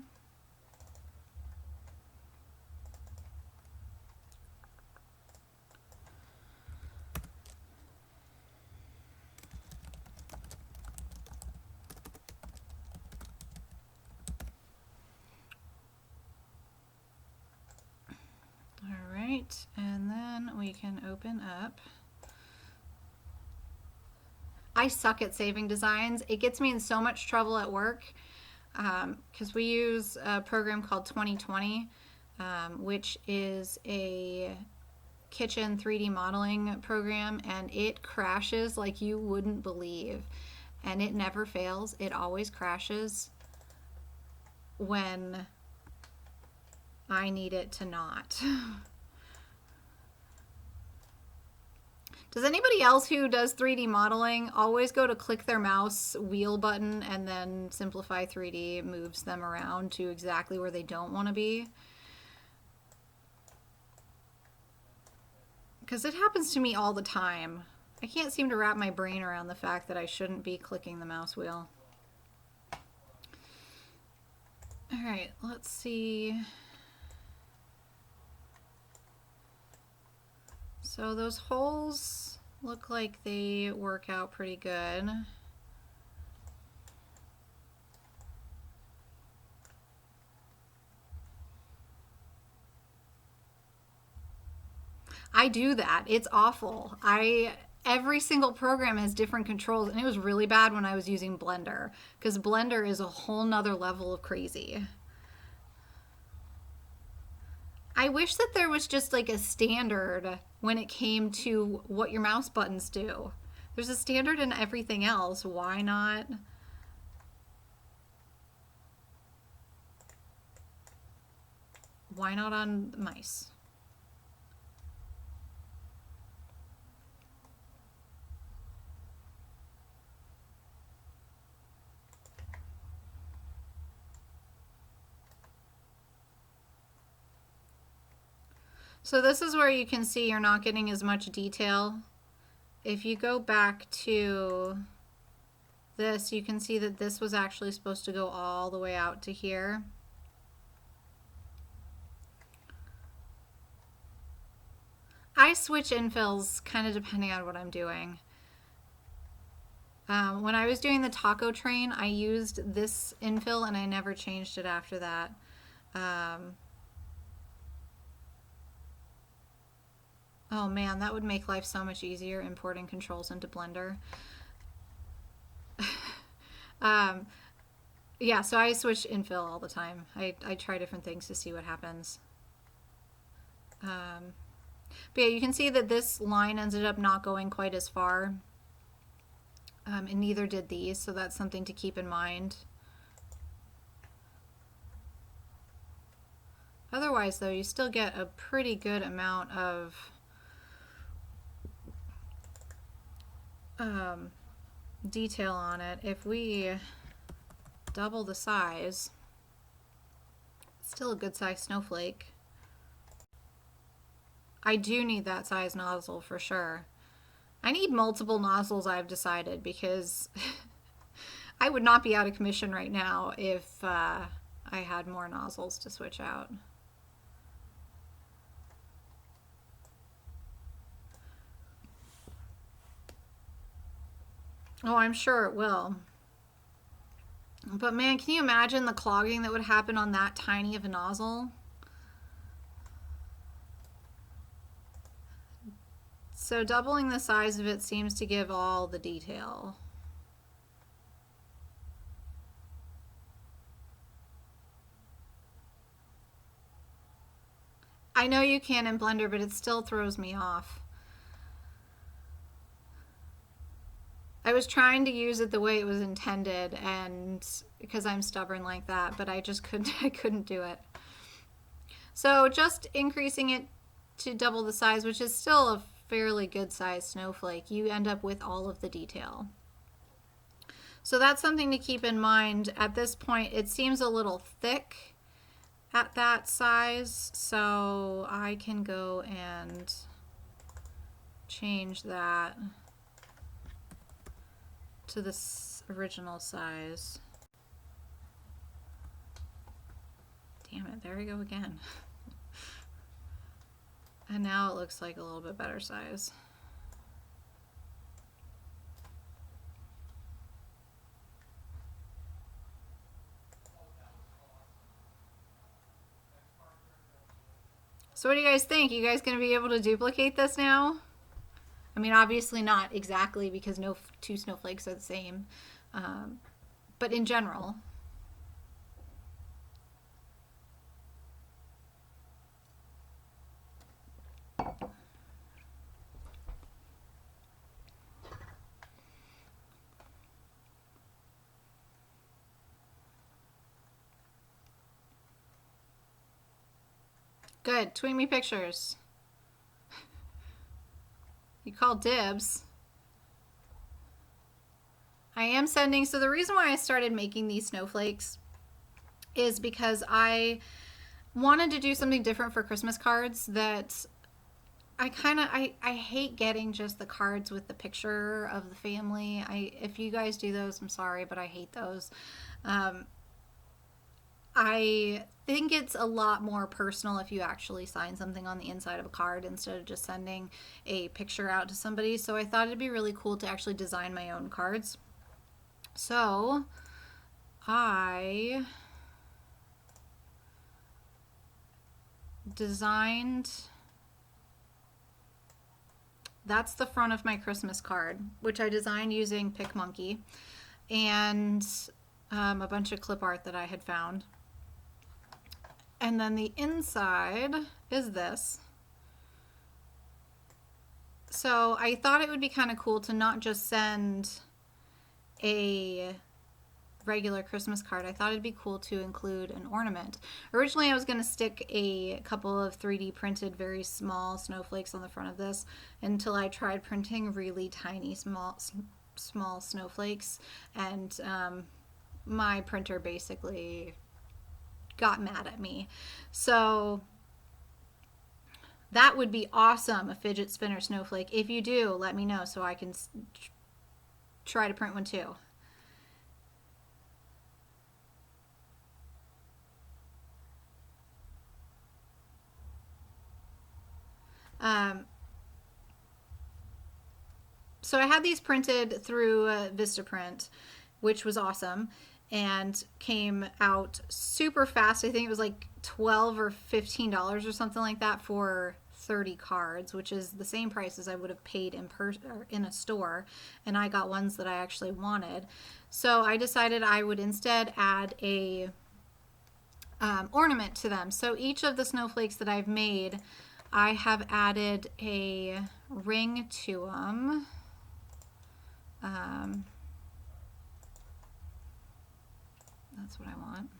And then we can open up. I suck at saving designs. It gets me in so much trouble at work because we use a program called 2020, which is a kitchen 3D modeling program, and it crashes like you wouldn't believe. And it never fails. It always crashes when I need it to not. Does anybody else who does 3D modeling always go to click their mouse wheel button and then Simplify 3D moves them around to exactly where they don't want to be? Because it happens to me all the time. I can't seem to wrap my brain around the fact that I shouldn't be clicking the mouse wheel. All right, let's see. So those holes look like they work out pretty good. I do that. It's awful. Every single program has different controls, and it was really bad when I was using Blender, because Blender is a whole nother level of crazy. I wish that there was just like a standard when it came to what your mouse buttons do. There's a standard in everything else. Why not? Why not on mice? So this is where you can see you're not getting as much detail. If you go back to this, you can see that this was actually supposed to go all the way out to here. I switch infills kind of depending on what I'm doing. When I was doing the taco train, I used this infill and I never changed it after that. Oh man, that would make life so much easier, importing controls into Blender. Yeah, so I switch infill all the time. I try different things to see what happens. But yeah, you can see that this line ended up not going quite as far. And neither did these, so that's something to keep in mind. Otherwise, though, you still get a pretty good amount of detail on it. If we double the size, it's still a good size snowflake. I do need that size nozzle for sure. I need multiple nozzles, I've decided, because I would not be out of commission right now if I had more nozzles to switch out. Oh, I'm sure it will. But man, can you imagine the clogging that would happen on that tiny of a nozzle? So doubling the size of it seems to give all the detail. I know you can in Blender, but it still throws me off. I was trying to use it the way it was intended, and because I'm stubborn like that, but I just couldn't, I couldn't do it. So just increasing it to double the size, which is still a fairly good size snowflake, you end up with all of the detail. So that's something to keep in mind. At this point, it seems a little thick at that size, so I can go and change that to this original size. Damn it, there we go again. And now it looks like a little bit better size. So what do you guys think? You guys gonna be able to duplicate this now? I mean, obviously not exactly, because no two snowflakes are the same, but in general. Good. Tweet me pictures. You called dibs. I am sending, so the reason why I started making these snowflakes is because I wanted to do something different for Christmas cards. That I hate getting just the cards with the picture of the family. If you guys do those, I'm sorry, but I hate those. I think it's a lot more personal if you actually sign something on the inside of a card instead of just sending a picture out to somebody. So I thought it'd be really cool to actually design my own cards. So I designed, that's the front of my Christmas card, which I designed using PicMonkey and a bunch of clip art that I had found. And then the inside is this. So I thought it would be kind of cool to not just send a regular Christmas card. I thought it'd be cool to include an ornament. Originally I was going to stick a couple of 3D printed very small snowflakes on the front of this, until I tried printing really tiny small snowflakes, and my printer basically got mad at me. So That would be awesome, a fidget spinner snowflake. If you do, let me know so I can try to print one too. So I had these printed through Vistaprint, which was awesome, and came out super fast. I think it was like $12 or $15 or something like that for 30 cards, which is the same price as I would have paid in a store, and I got ones that I actually wanted. So I decided I would instead add a ornament to them. So each of the snowflakes that I've made, I have added a ring to them. That's what I want.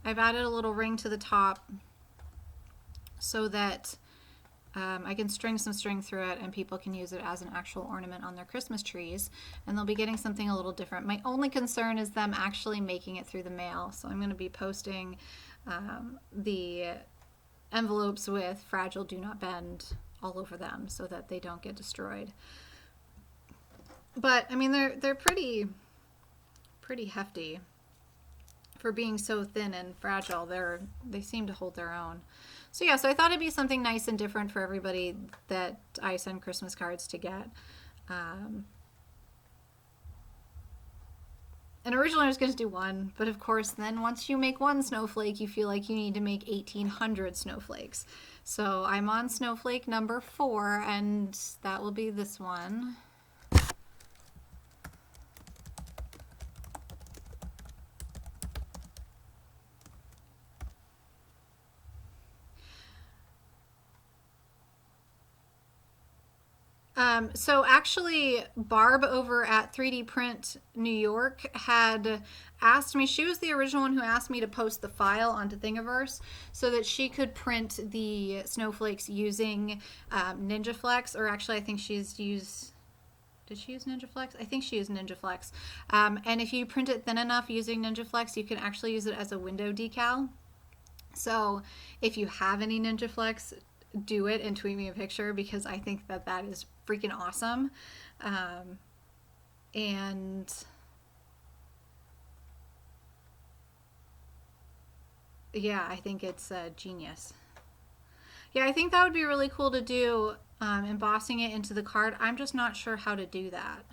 I've added a little ring to the top so that I can string some string through it and people can use it as an actual ornament on their Christmas trees, and they'll be getting something a little different. My only concern is them actually making it through the mail, so I'm going to be posting the envelopes with Fragile Do Not Bend all over them so that they don't get destroyed. But I mean, they're pretty hefty for being so thin and fragile. They seem to hold their own. So yeah, so I thought it'd be something nice and different for everybody that I send Christmas cards to get. And originally I was going to do one, but of course then once you make one snowflake, you feel like you need to make 1,800 snowflakes. So I'm on snowflake number 4, and that will be this one. So actually, Barb over at 3D Print New York had asked me, she was the original one who asked me to post the file onto Thingiverse so that she could print the snowflakes using NinjaFlex, or actually I think she's used, did she use NinjaFlex? I think she used NinjaFlex. And if you print it thin enough using NinjaFlex, you can actually use it as a window decal. So if you have any NinjaFlex, do it and tweet me a picture, because I think that that is freaking awesome. And yeah, I think it's genius. Yeah, I think that would be really cool to do, embossing it into the card. I'm just not sure how to do that.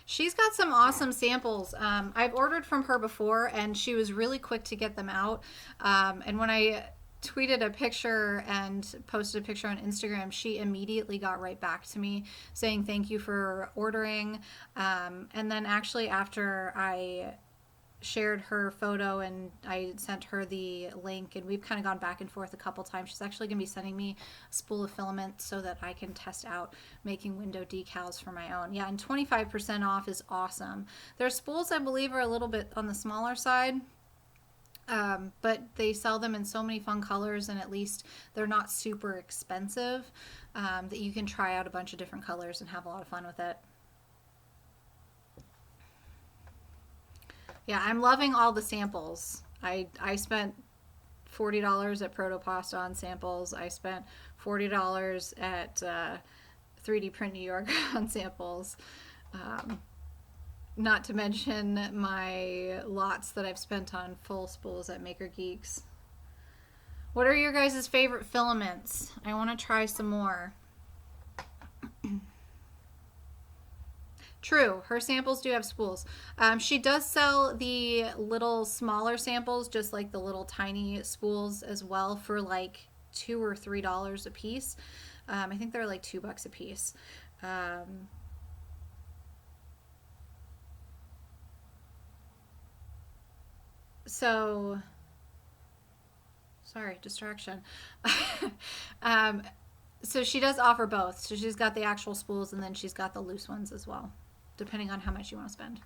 She's got some awesome samples. I've ordered from her before, and she was really quick to get them out. And when I tweeted a picture and posted a picture on Instagram, she immediately got right back to me saying thank you for ordering. And then actually after I shared her photo and I sent her the link, and we've kind of gone back and forth a couple times. She's actually going to be sending me a spool of filament so that I can test out making window decals for my own. Yeah, and 25% off is awesome. Their spools, I believe, are a little bit on the smaller side, but they sell them in so many fun colors, and at least they're not super expensive, that you can try out a bunch of different colors and have a lot of fun with it. Yeah, I'm loving all the samples. I spent $40 at Protopasta on samples. I spent $40 at 3D Print New York on samples. Not to mention my lots that I've spent on full spools at Maker Geeks. What are your guys' favorite filaments? I want to try some more. True, her samples do have spools. She does sell the little smaller samples, just like the little tiny spools as well, for like $2 or $3 a piece. I think they're like $2 a piece. So, sorry, distraction. So she does offer both. So she's got the actual spools, and then she's got the loose ones as well, depending on how much you want to spend.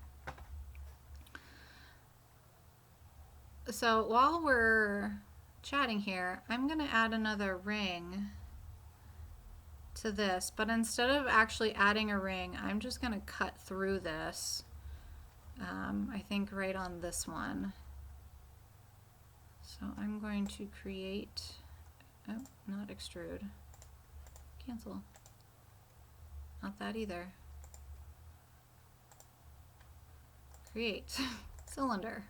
So while we're chatting here, I'm going to add another ring to this, but instead of actually adding a ring, I'm just going to cut through this. I think right on this one. So I'm going to create, oh, not extrude, cancel. Not that either. Create cylinder.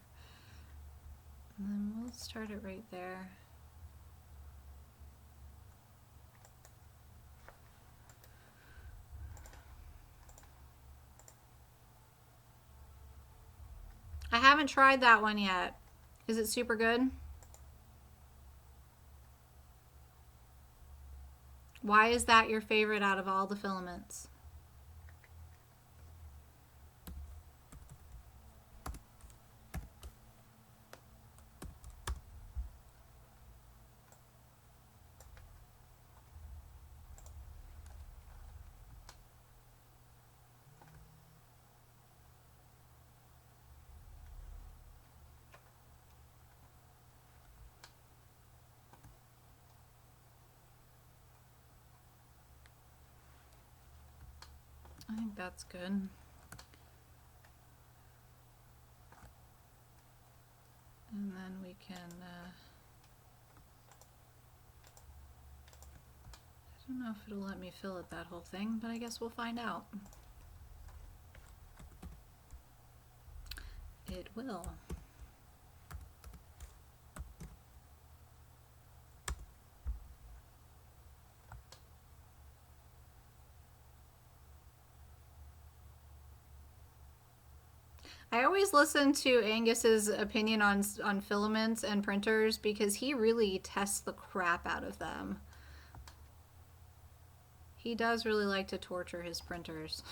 And then we'll start it right there. I haven't tried that one yet. Is it super good? Why is that your favorite out of all the filaments? I think that's good. And then we can, I don't know if it'll let me fill it that whole thing, but I guess we'll find out. It will. I always listen to Angus's opinion on filaments and printers because he really tests the crap out of them. He does really like to torture his printers.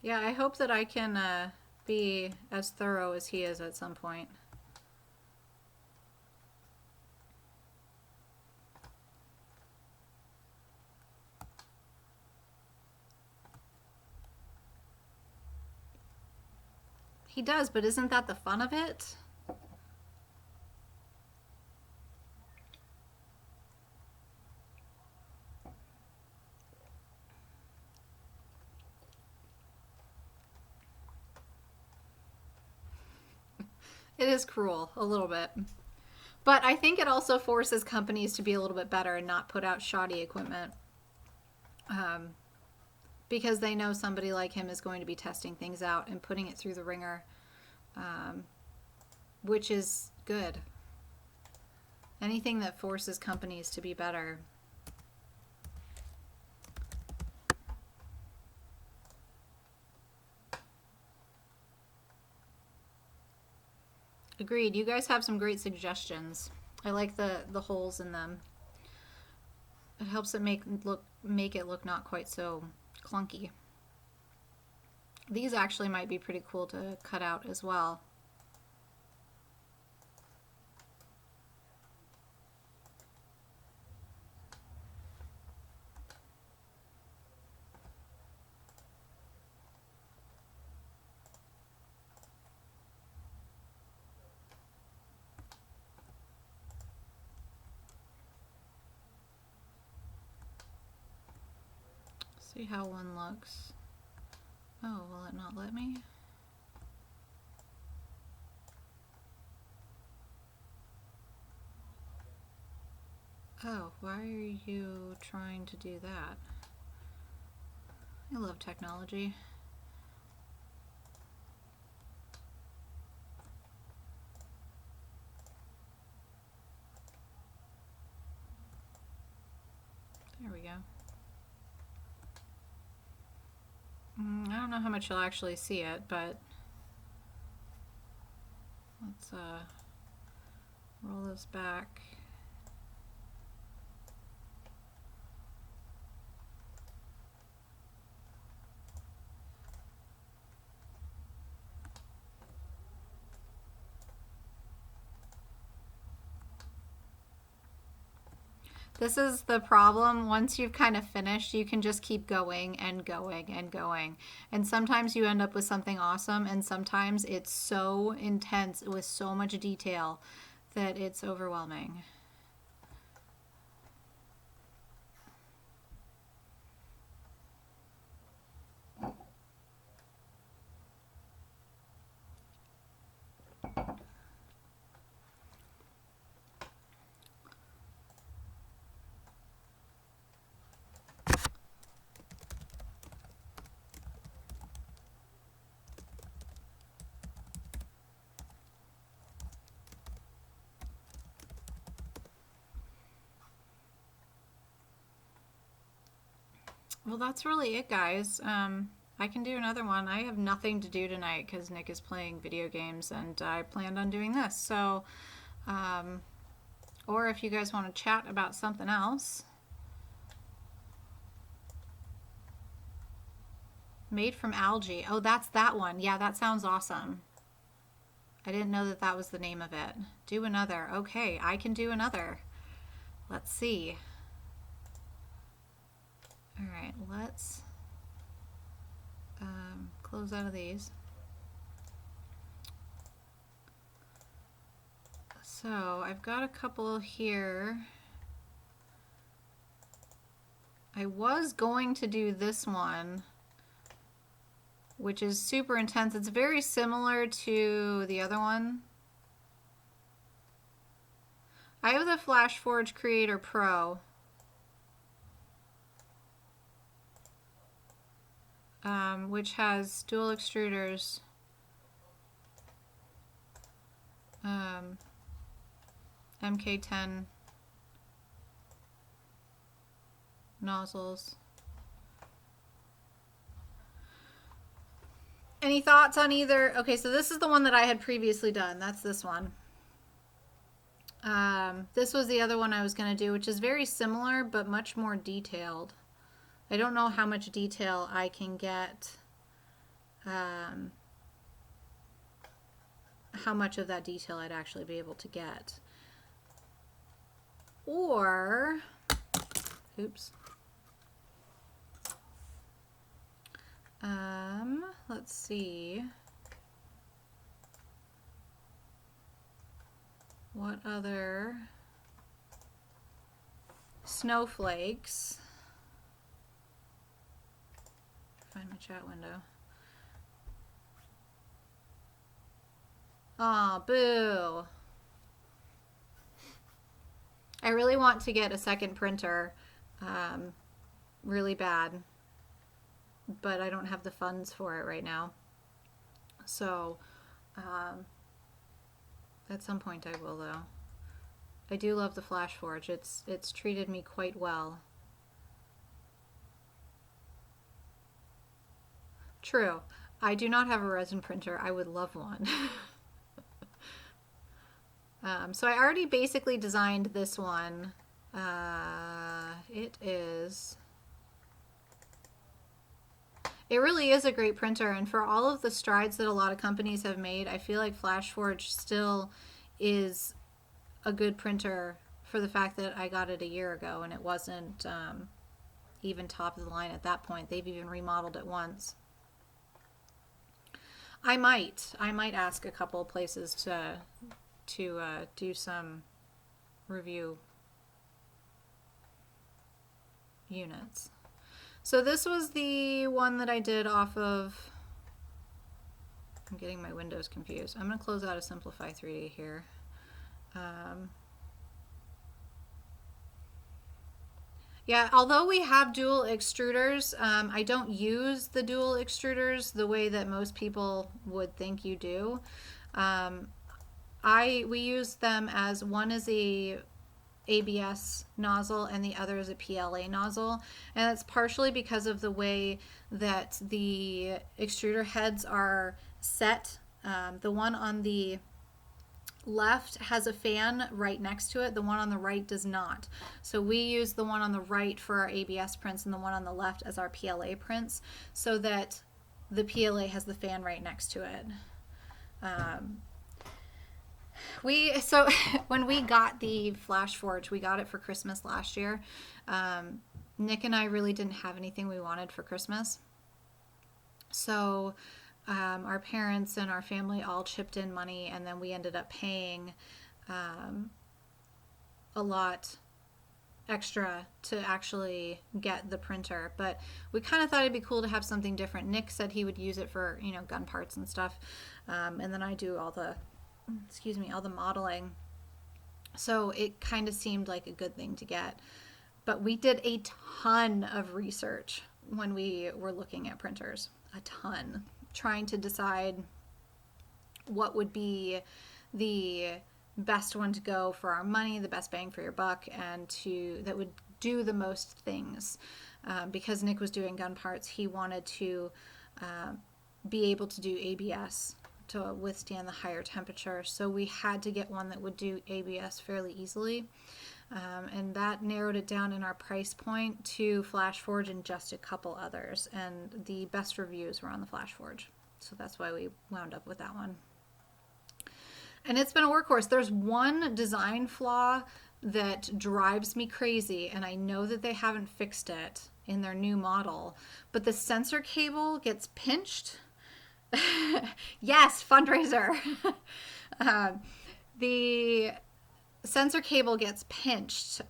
Yeah, I hope that I can be as thorough as he is at some point. He does, but isn't that the fun of it? It is cruel, a little bit. But I think it also forces companies to be a little bit better and not put out shoddy equipment. Because they know somebody like him is going to be testing things out and putting it through the ringer, which is good. Anything that forces companies to be better. Agreed. You guys have some great suggestions. I like the holes in them. It helps it make it look not quite so clunky. These actually might be pretty cool to cut out as well. See how one looks. Oh, will it not let me? Oh, why are you trying to do that? I love technology. There we go. I don't know how much you'll actually see it, but let's roll this back. This is the problem. Once you've kind of finished, you can just keep going and going and going. And sometimes you end up with something awesome, and sometimes it's so intense with so much detail that it's overwhelming. Well, that's really it, guys. I can do another one. I have nothing to do tonight because Nick is playing video games and I planned on doing this. So, or if you guys want to chat about something else. Made from algae. Oh, that's that one. Yeah, that sounds awesome. I didn't know that that was the name of it. Do another. Okay, I can do another. Let's see. All right, let's close out of these. So I've got a couple here. I was going to do this one, which is super intense. It's very similar to the other one. I have the FlashForge Creator Pro. Which has dual extruders. MK10 nozzles. Any thoughts on either? Okay, so this is the one that I had previously done. That's this one. This was the other one I was going to do, which is very similar but much more detailed. I don't know how much detail I can get, how much of that detail I'd actually be able to get. Or, oops. Let's see. What other snowflakes? Find my chat window. Aw, boo. I really want to get a second printer, really bad, but I don't have the funds for it right now. So, at some point I will, though. I do love the FlashForge. It's treated me quite well. True. I do not have a resin printer. I would love one. So I already basically designed this one. It really is a great printer, and for all of the strides that a lot of companies have made, I feel like FlashForge still is a good printer for the fact that I got it a year ago and it wasn't even top of the line at that point. They've even remodeled it once. I might ask a couple places to do some review units. So this was the one that I did off of, I'm getting my windows confused. I'm going to close out of Simplify 3D here. Yeah, although we have dual extruders, I don't use the dual extruders the way that most people would think you do. We use them as one is a ABS nozzle and the other is a PLA nozzle, and that's partially because of the way that the extruder heads are set. The one on the left has a fan right next to it, the one on the right does not. So we use the one on the right for our ABS prints and the one on the left as our PLA prints, so that the PLA has the fan right next to it. So when we got the Flash Forge, we got it for Christmas last year. Nick and I really didn't have anything we wanted for Christmas. So our parents and our family all chipped in money, and then we ended up paying a lot extra to actually get the printer. But we kind of thought it'd be cool to have something different. Nick said he would use it for, gun parts and stuff. And then I do all the modeling. So it kind of seemed like a good thing to get. But we did a ton of research when we were looking at printers. A ton. Trying to decide what would be the best one to go for our money, the best bang for your buck, and that would do the most things. Because Nick was doing gun parts, he wanted to be able to do ABS to withstand the higher temperature. So we had to get one that would do ABS fairly easily. And that narrowed it down in our price point to FlashForge and just a couple others. And the best reviews were on the FlashForge. So that's why we wound up with that one. And it's been a workhorse. There's one design flaw that drives me crazy, and I know that they haven't fixed it in their new model, but the sensor cable gets pinched. Yes, fundraiser. The sensor cable gets pinched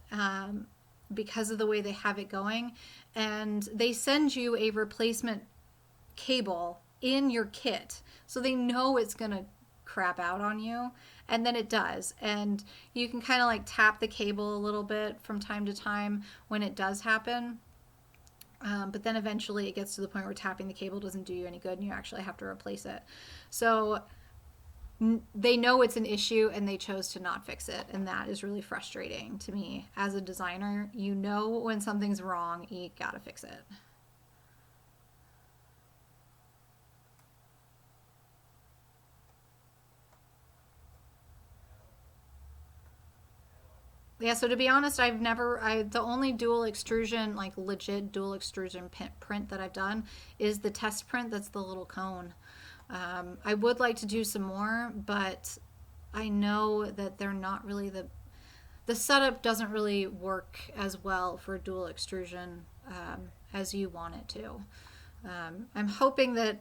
because of the way they have it going, and they send you a replacement cable in your kit, so they know it's going to crap out on you, and then it does, and you can kind of like tap the cable a little bit from time to time when it does happen, but then eventually it gets to the point where tapping the cable doesn't do you any good and you actually have to replace it. So they know it's an issue and they chose to not fix it, and that is really frustrating to me as a designer. You know when something's wrong, you gotta fix it. Yeah, so to be honest, the only dual extrusion, like legit dual extrusion print that I've done is the test print that's the little cone. I would like to do some more, but I know that they're not really the setup doesn't really work as well for dual extrusion as you want it to. I'm hoping that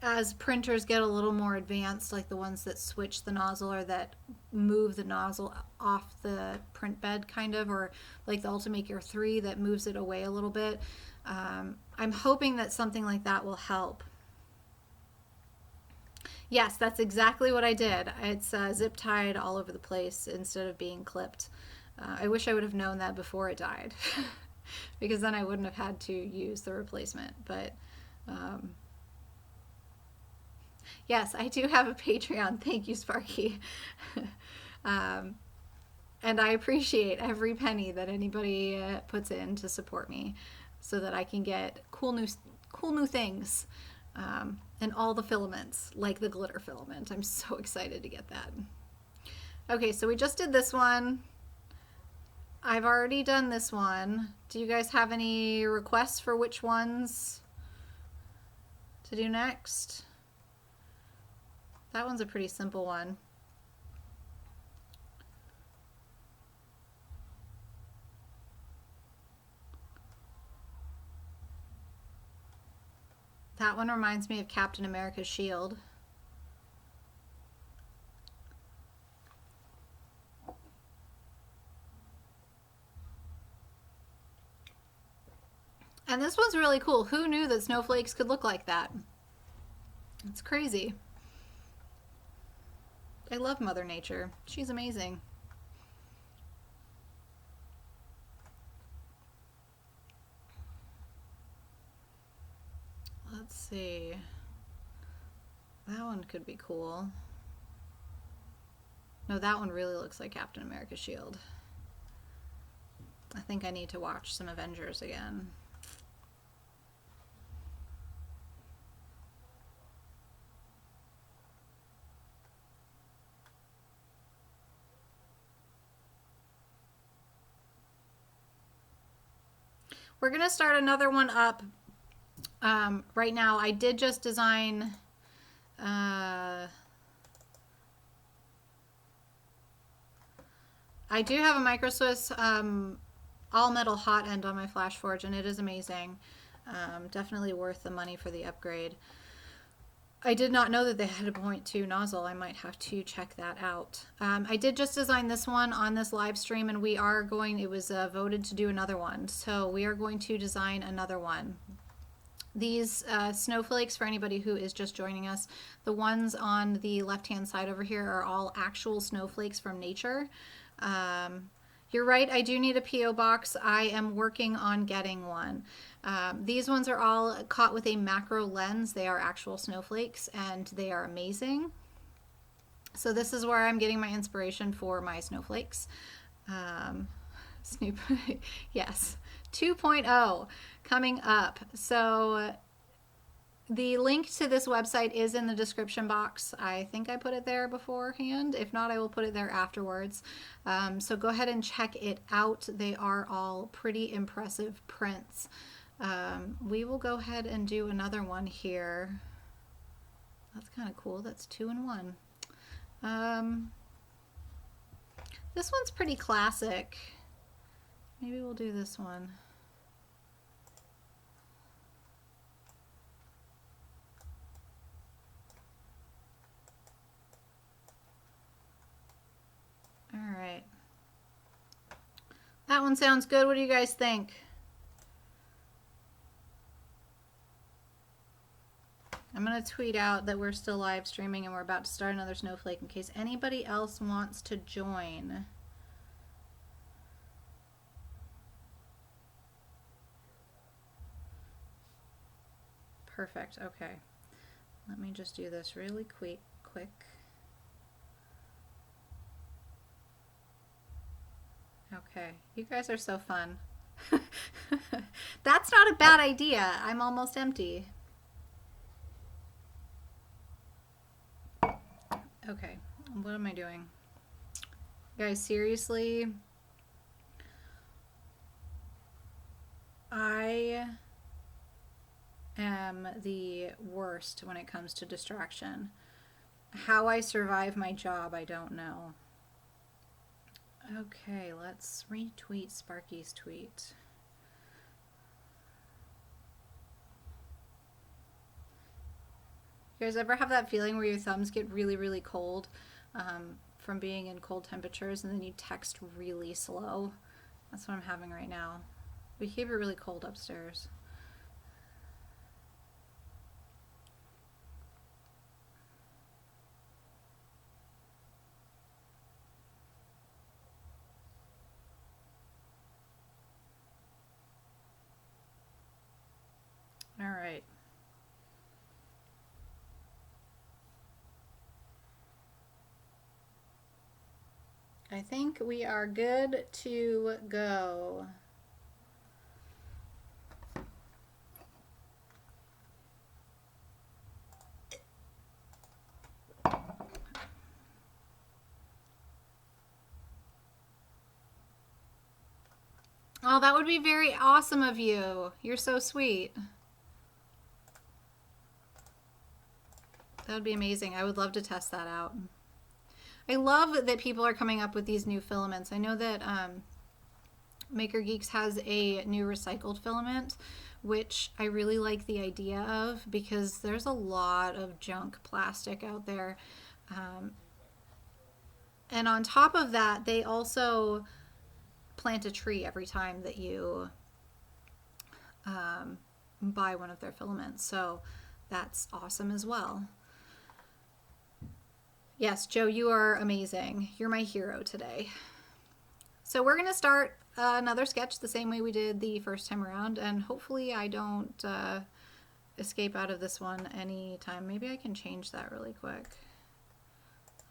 as printers get a little more advanced, like the ones that switch the nozzle or that move the nozzle off the print bed kind of, or like the Ultimaker 3 that moves it away a little bit, I'm hoping that something like that will help. Yes, that's exactly what I did. It's zip tied all over the place instead of being clipped. I wish I would have known that before it died because then I wouldn't have had to use the replacement. But yes, I do have a Patreon. Thank you, Sparky. And I appreciate every penny that anybody puts in to support me so that I can get cool new things. And all the filaments, like the glitter filament. I'm so excited to get that. Okay, so we just did this one. I've already done this one. Do you guys have any requests for which ones to do next? That one's a pretty simple one. That one reminds me of Captain America's shield. And this one's really cool. Who knew that snowflakes could look like that? It's crazy. I love Mother Nature. She's amazing. Let's see. That one could be cool. No, that one really looks like Captain America's shield. I think I need to watch some Avengers again. We're going to start another one up right now. I did just design, I I do have a Micro Swiss all metal hot end on my Flash Forge, and it is amazing. Definitely worth the money for the upgrade. I did not know that they had a 0.2 nozzle. I might have to check that out. I did just design this one on this live stream, and we are going, it was voted to do another one. So we are going to design another one. These snowflakes, for anybody who is just joining us, the ones on the left-hand side over here are all actual snowflakes from nature. You're right, I do need a P.O. box. I am working on getting one. These ones are all caught with a macro lens. They are actual snowflakes, and they are amazing. So this is where I'm getting my inspiration for my snowflakes. Snoop, yes, 2.0 coming up. So the link to this website is in the description box. I think I put it there beforehand. If not, I will put it there afterwards. So go ahead and check it out. They are all pretty impressive prints. We will go ahead and do another one here. That's kind of cool. That's 2 in 1. This one's pretty classic. Maybe we'll do this one. All right. That one sounds good. What do you guys think? I'm going to tweet out that we're still live streaming and we're about to start another snowflake in case anybody else wants to join. Perfect. Okay. Let me just do this really quick. Okay. You guys are so fun. That's not a bad idea. I'm almost empty. Okay. What am I doing? Guys, seriously? I am the worst when it comes to distraction. How I survive my job, I don't know. Okay, let's retweet Sparky's tweet. You guys ever have that feeling where your thumbs get really, really cold from being in cold temperatures and then you text really slow? That's what I'm having right now. We keep it really cold upstairs. All right. I think we are good to go. Oh, that would be very awesome of you. You're so sweet. That would be amazing. I would love to test that out. I love that people are coming up with these new filaments. I know that Maker Geeks has a new recycled filament, which I really like the idea of because there's a lot of junk plastic out there. And on top of that, they also plant a tree every time that you buy one of their filaments. So that's awesome as well. Yes, Joe, you are amazing. You're my hero today. So we're going to start another sketch the same way we did the first time around, and hopefully I don't escape out of this one anytime. Maybe I can change that really quick.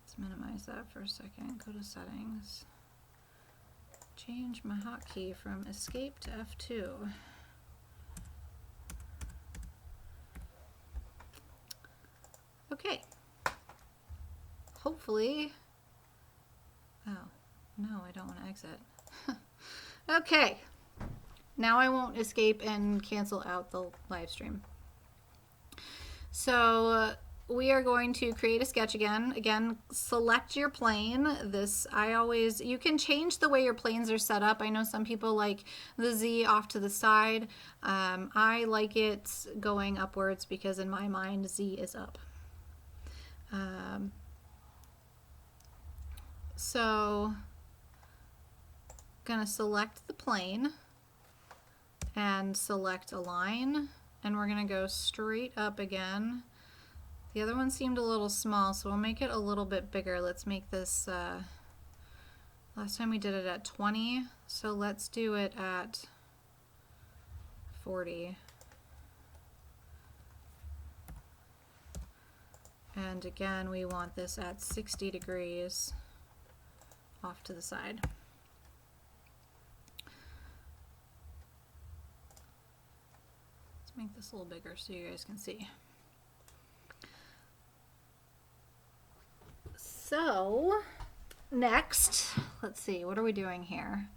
Let's minimize that for a second. Go to settings. Change my hotkey from escape to F2. Okay. Hopefully, oh, no, I don't want to exit. Okay, now I won't escape and cancel out the live stream. So we are going to create a sketch again. Again, select your plane. You can change the way your planes are set up. I know some people like the Z off to the side. I like it going upwards because in my mind, Z is up. So, gonna select the plane and select align, and we're gonna go straight up again. The other one seemed a little small, so we'll make it a little bit bigger. Let's make this, last time we did it at 20, so let's do it at 40. And again, we want this at 60 degrees off to the side. Let's make this a little bigger so you guys can see. So next, let's see, what are we doing here?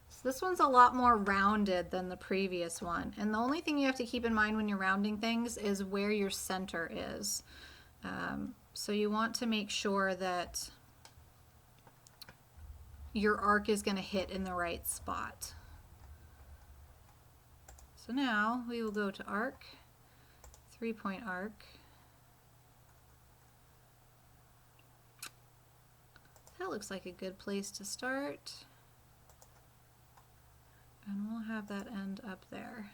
So this one's a lot more rounded than the previous one. And the only thing you have to keep in mind when you're rounding things is where your center is. So you want to make sure that your arc is going to hit in the right spot. So now we will go to arc, 3-point arc. That looks like a good place to start. And we'll have that end up there.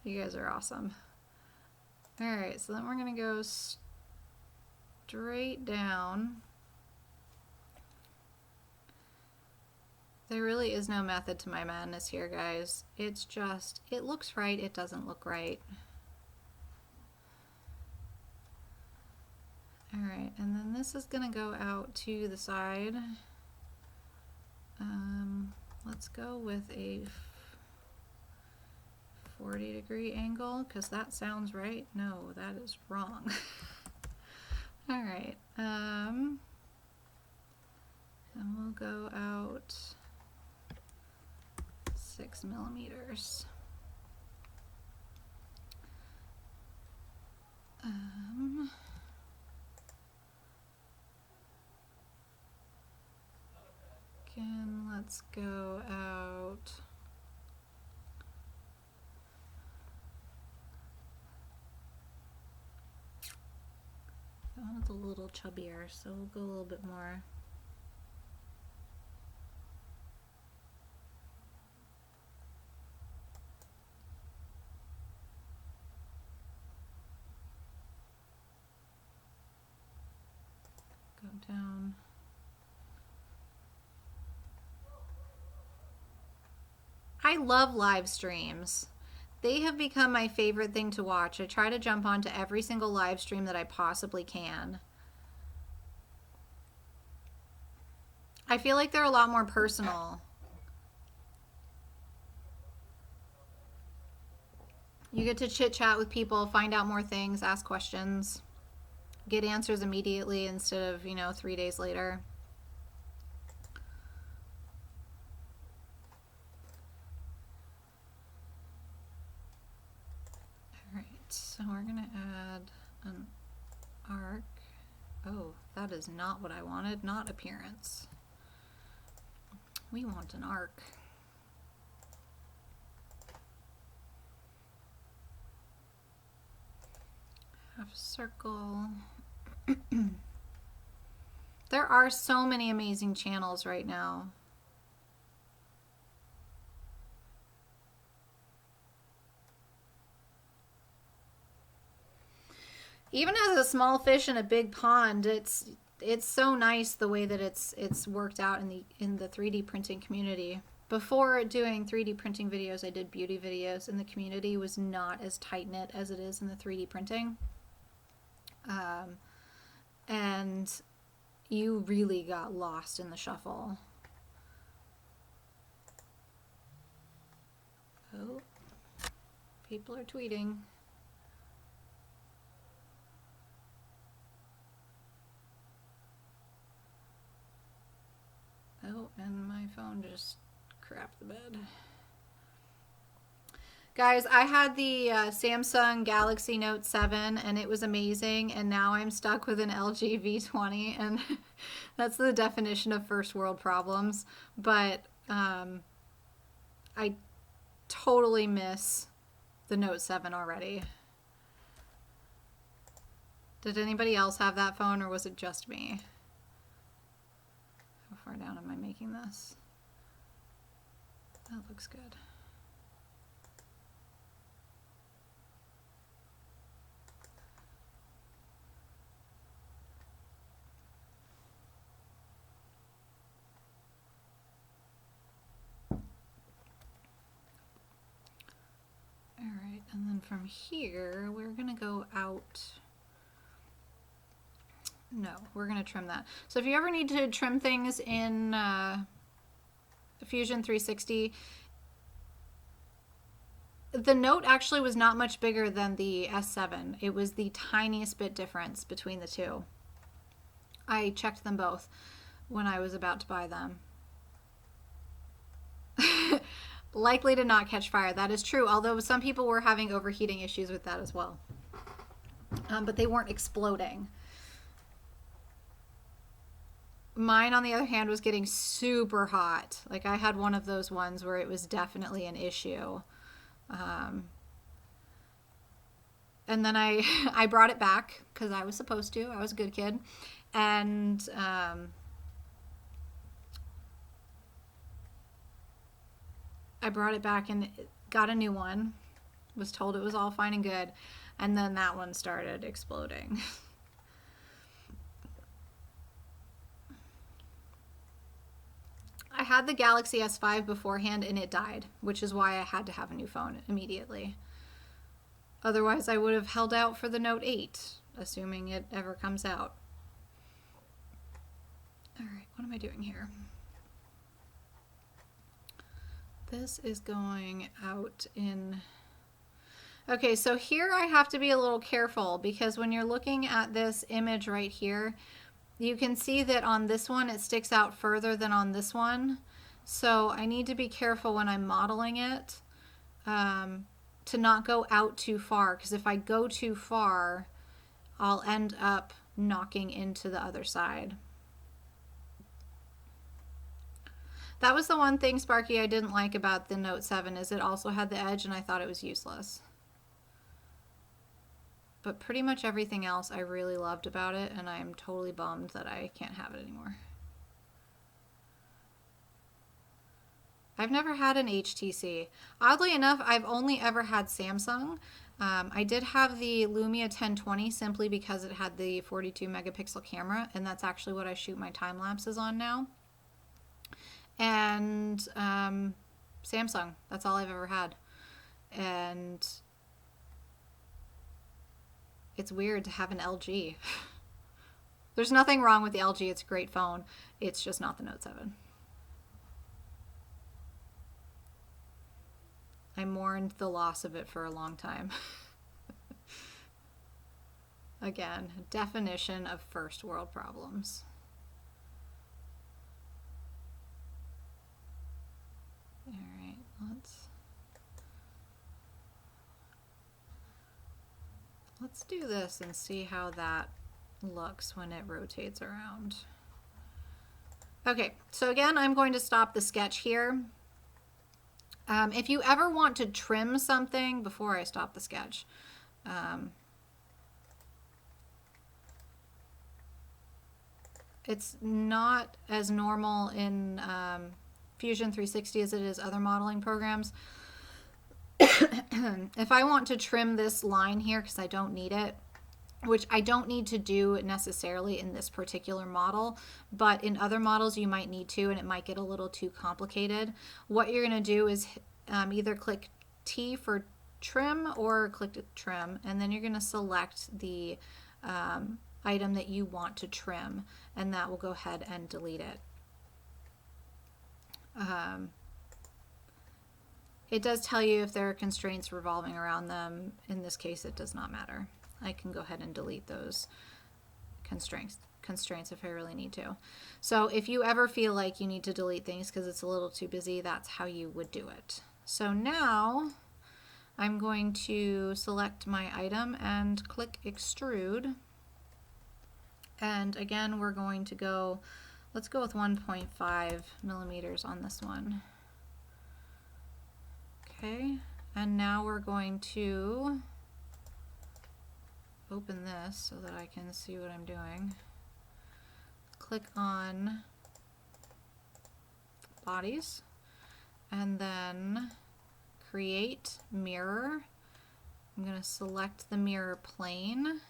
You guys are awesome. All right, so then we're gonna go straight down. There really is no method to my madness here, guys. It's just, it looks right, it doesn't look right. All right, and then this is gonna go out to the side. Let's go with a 40-degree angle, because that sounds right. No, that is wrong. All right, and we'll go out 6 millimeters. Again, let's go out. That one is a little chubbier, so we'll go a little bit more. Go down. I love live streams. They have become my favorite thing to watch. I try to jump onto every single live stream that I possibly can. I feel like they're a lot more personal. You get to chit chat with people, find out more things, ask questions, get answers immediately instead of, 3 days later. So we're going to add an arc. Oh, that is not what I wanted, not appearance. We want an arc. Half circle. There are so many amazing channels right now. Even as a small fish in a big pond, it's so nice the way that it's worked out in the 3D printing community. Before doing 3D printing videos, I did beauty videos, and the community was not as tight-knit as it is in the 3D printing. And you really got lost in the shuffle. Oh, people are tweeting. Oh, and my phone just crap the bed. Guys, I had the Samsung Galaxy Note 7 and it was amazing, and now I'm stuck with an LG V20, and that's the definition of first world problems. But I totally miss the Note 7 already. Did anybody else have that phone, or was it just me? How far down am I making this? That looks good. All right, and then from here, we're gonna go out. No, we're going to trim that. So if you ever need to trim things in Fusion360, the Note actually was not much bigger than the S7. It was the tiniest bit difference between the two. I checked them both when I was about to buy them. Likely to not catch fire. That is true, although some people were having overheating issues with that as well. But they weren't exploding. Mine, on the other hand, was getting super hot. Like, I had one of those ones where it was definitely an issue. And then I brought it back because I was supposed to. I was a good kid. And I brought it back and got a new one. Was told it was all fine and good. And then that one started exploding. I had the Galaxy S5 beforehand and it died, which is why I had to have a new phone immediately. Otherwise, I would have held out for the Note 8, assuming it ever comes out. All right, what am I doing here? This is going out in... Okay, so here I have to be a little careful because when you're looking at this image right here, you can see that on this one it sticks out further than on this one. So I need to be careful when I'm modeling it to not go out too far, because if I go too far, I'll end up knocking into the other side. That was the one thing, Sparky, I didn't like about the Note 7, is it also had the edge and I thought it was useless. But pretty much everything else I really loved about it, and I'm totally bummed that I can't have it anymore. I've never had an HTC. Oddly enough, I've only ever had Samsung. I did have the Lumia 1020 simply because it had the 42 megapixel camera, and that's actually what I shoot my time lapses on now. And Samsung, that's all I've ever had. And it's weird to have an LG. There's nothing wrong with the LG. It's a great phone. It's just not the Note 7. I mourned the loss of it for a long time. Again, definition of first world problems. All right, let's do this and see how that looks when it rotates around. Okay, so again, I'm going to stop the sketch here. If you ever want to trim something, before I stop the sketch, it's not as normal in Fusion360 as it is other modeling programs. If I want to trim this line here because I don't need it, which I don't need to do necessarily in this particular model, but in other models you might need to, and it might get a little too complicated. What you're going to do is either click T for trim or click to trim, and then you're going to select the item that you want to trim, and that will go ahead and delete it. It does tell you if there are constraints revolving around them. In this case, it does not matter. I can go ahead and delete those constraints. constraints if I really need to. So if you ever feel like you need to delete things because it's a little too busy, that's how you would do it. So now I'm going to select my item and click extrude. And again, we're going to go, let's go with 1.5 millimeters on this one. Okay, and now we're going to open this so that I can see what I'm doing. Click on bodies and then create mirror. I'm going to select the mirror plane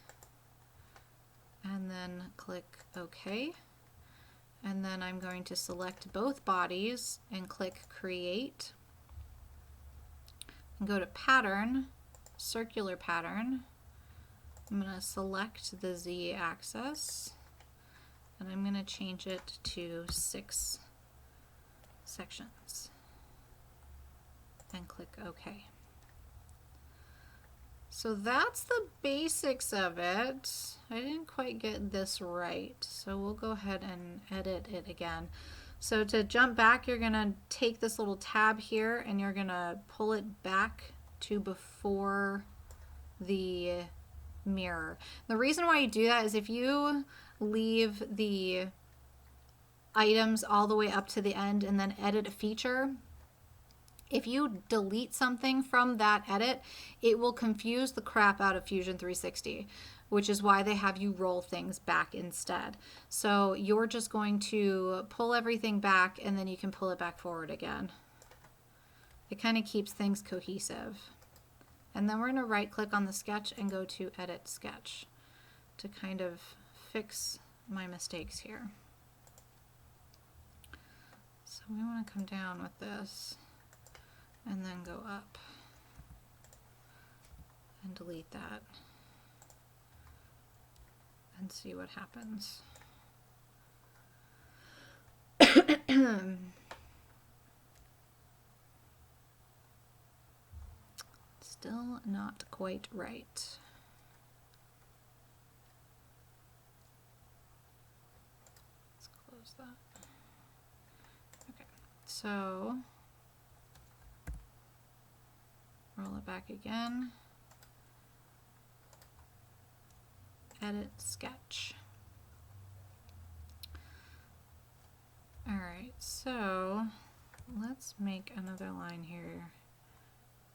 and then click OK. And then I'm going to select both bodies and click create. And go to pattern, circular pattern. I'm going to select the Z axis and I'm going to change it to 6 sections and click OK. So that's the basics of it. I didn't quite get this right, so we'll go ahead and edit it again. So to jump back, you're going to take this little tab here and you're going to pull it back to before the mirror. The reason why you do that is if you leave the items all the way up to the end and then edit a feature, if you delete something from that edit, it will confuse the crap out of Fusion360, which is why they have you roll things back instead. So you're just going to pull everything back and then you can pull it back forward again. It kind of keeps things cohesive. And then we're going to right click on the sketch and go to edit sketch to kind of fix my mistakes here. So we want to come down with this and then go up and delete that and see what happens. Still not quite right. Let's close that. Okay, so roll it back again. Edit sketch. All right, so let's make another line here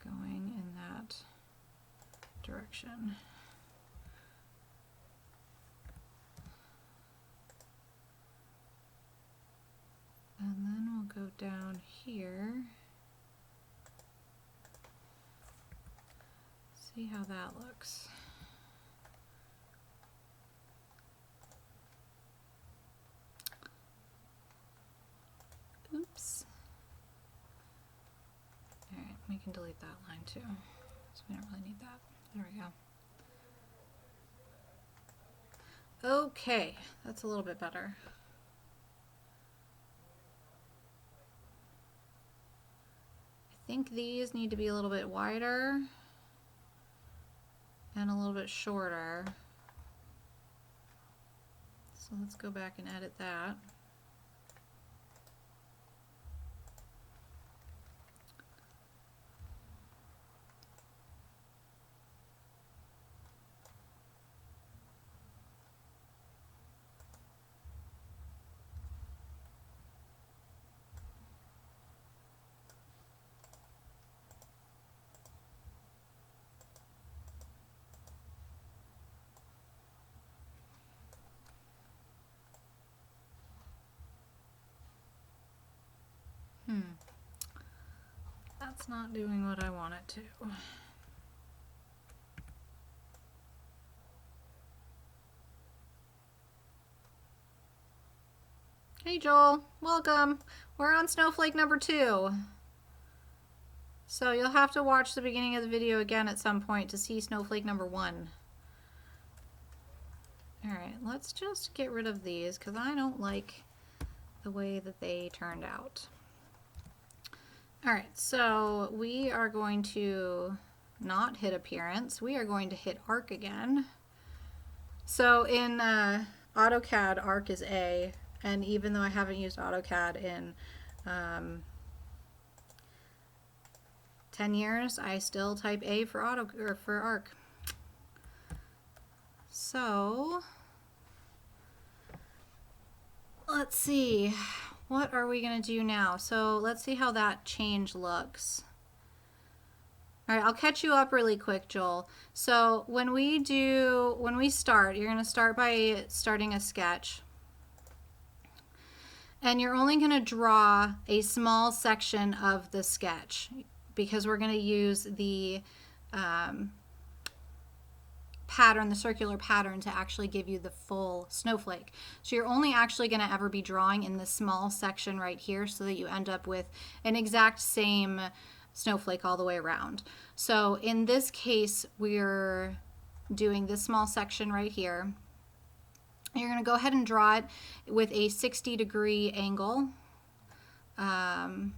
going in that direction. And then we'll go down here. See how that looks. Oops. All right, we can delete that line too, so we don't really need that. There we go. Okay, that's a little bit better. I think these need to be a little bit wider and a little bit shorter. So let's go back and edit that. That's not doing what I want it to. Hey Joel, welcome. We're on Snowflake number 2. So you'll have to watch the beginning of the video again at some point to see Snowflake number 1. Alright, let's just get rid of these because I don't like the way that they turned out. Alright, so we are going to not hit appearance. We are going to hit arc again. So in AutoCAD Arc is A, and even though I haven't used AutoCAD in 10 years, I still type A for for Arc. So let's see, what are we going to do now? So let's see how that change looks. All right, I'll catch you up really quick, Joel. So when we start, you're going to start by starting a sketch. And you're only going to draw a small section of the sketch because we're going to use the pattern, the circular pattern, to actually give you the full snowflake. So you're only actually going to ever be drawing in this small section right here so that you end up with an exact same snowflake all the way around. So in this case, we're doing this small section right here. You're going to go ahead and draw it with a 60-degree angle. And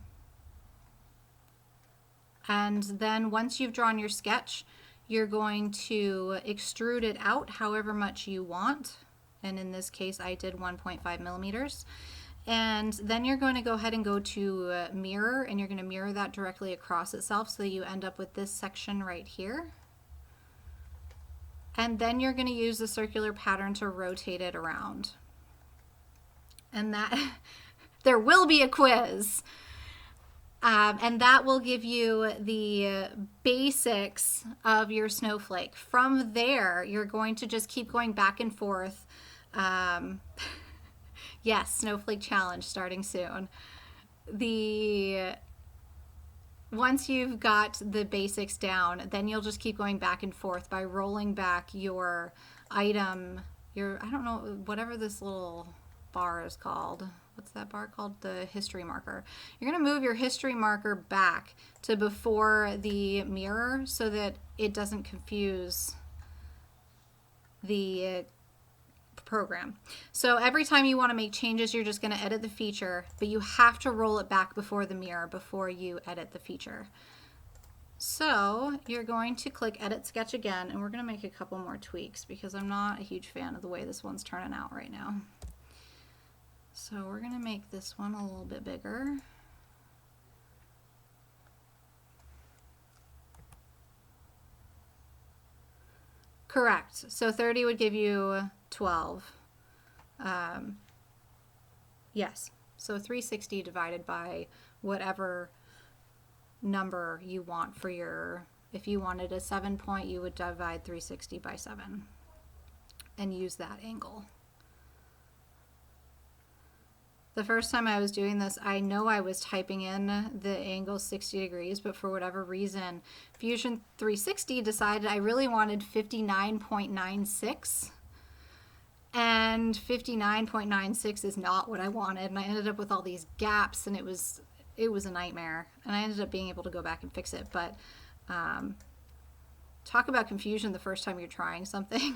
then once you've drawn your sketch, you're going to extrude it out however much you want. And in this case, I did 1.5 millimeters. And then you're going to go ahead and go to mirror, and you're going to mirror that directly across itself so that you end up with this section right here. And then you're going to use the circular pattern to rotate it around. And that there will be a quiz. And that will give you the basics of your snowflake. From there, you're going to just keep going back and forth. Yes, Snowflake Challenge starting soon. Once you've got the basics down, then you'll just keep going back and forth by rolling back your item, I don't know, whatever this little bar is called. What's that bar called? The history marker. You're going to move your history marker back to before the mirror so that it doesn't confuse the program. So every time you want to make changes, you're just going to edit the feature, but you have to roll it back before the mirror before you edit the feature. So you're going to click Edit Sketch again, and we're going to make a couple more tweaks because I'm not a huge fan of the way this one's turning out right now. So we're going to make this one a little bit bigger. Correct. So 30 would give you 12. Yes. So 360 divided by whatever number you want for your, if you wanted a 7 point, you would divide 360 by 7 and use that angle. The first time I was doing this, I know I was typing in the angle 60 degrees, but for whatever reason, Fusion360 decided I really wanted 59.96. And 59.96 is not what I wanted, and I ended up with all these gaps, and it was a nightmare. And I ended up being able to go back and fix it. But talk about confusion the first time you're trying something.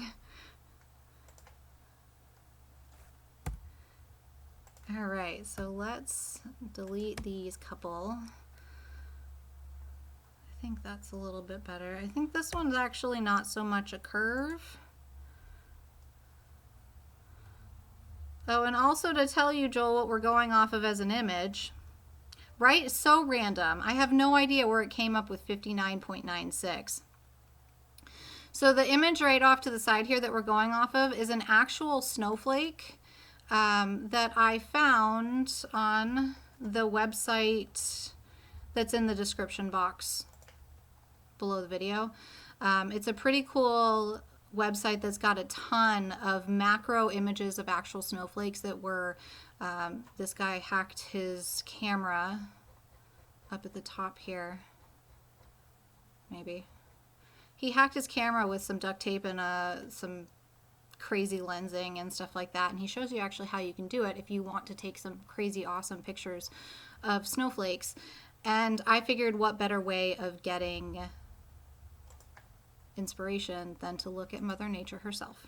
All right, so let's delete these couple. I think that's a little bit better. I think this one's actually not so much a curve. Oh, and also to tell you, Joel, what we're going off of as an image, right? It's so random. I have no idea where it came up with 59.96. So the image right off to the side here that we're going off of is an actual snowflake that I found on the website that's in the description box below the video. It's a pretty cool website that's got a ton of macro images of actual snowflakes that were, this guy hacked his camera up at the top here. Maybe. He hacked his camera with some duct tape and some crazy lensing and stuff like that, and he shows you actually how you can do it if you want to take some crazy awesome pictures of snowflakes. And I figured what better way of getting inspiration than to look at Mother Nature herself.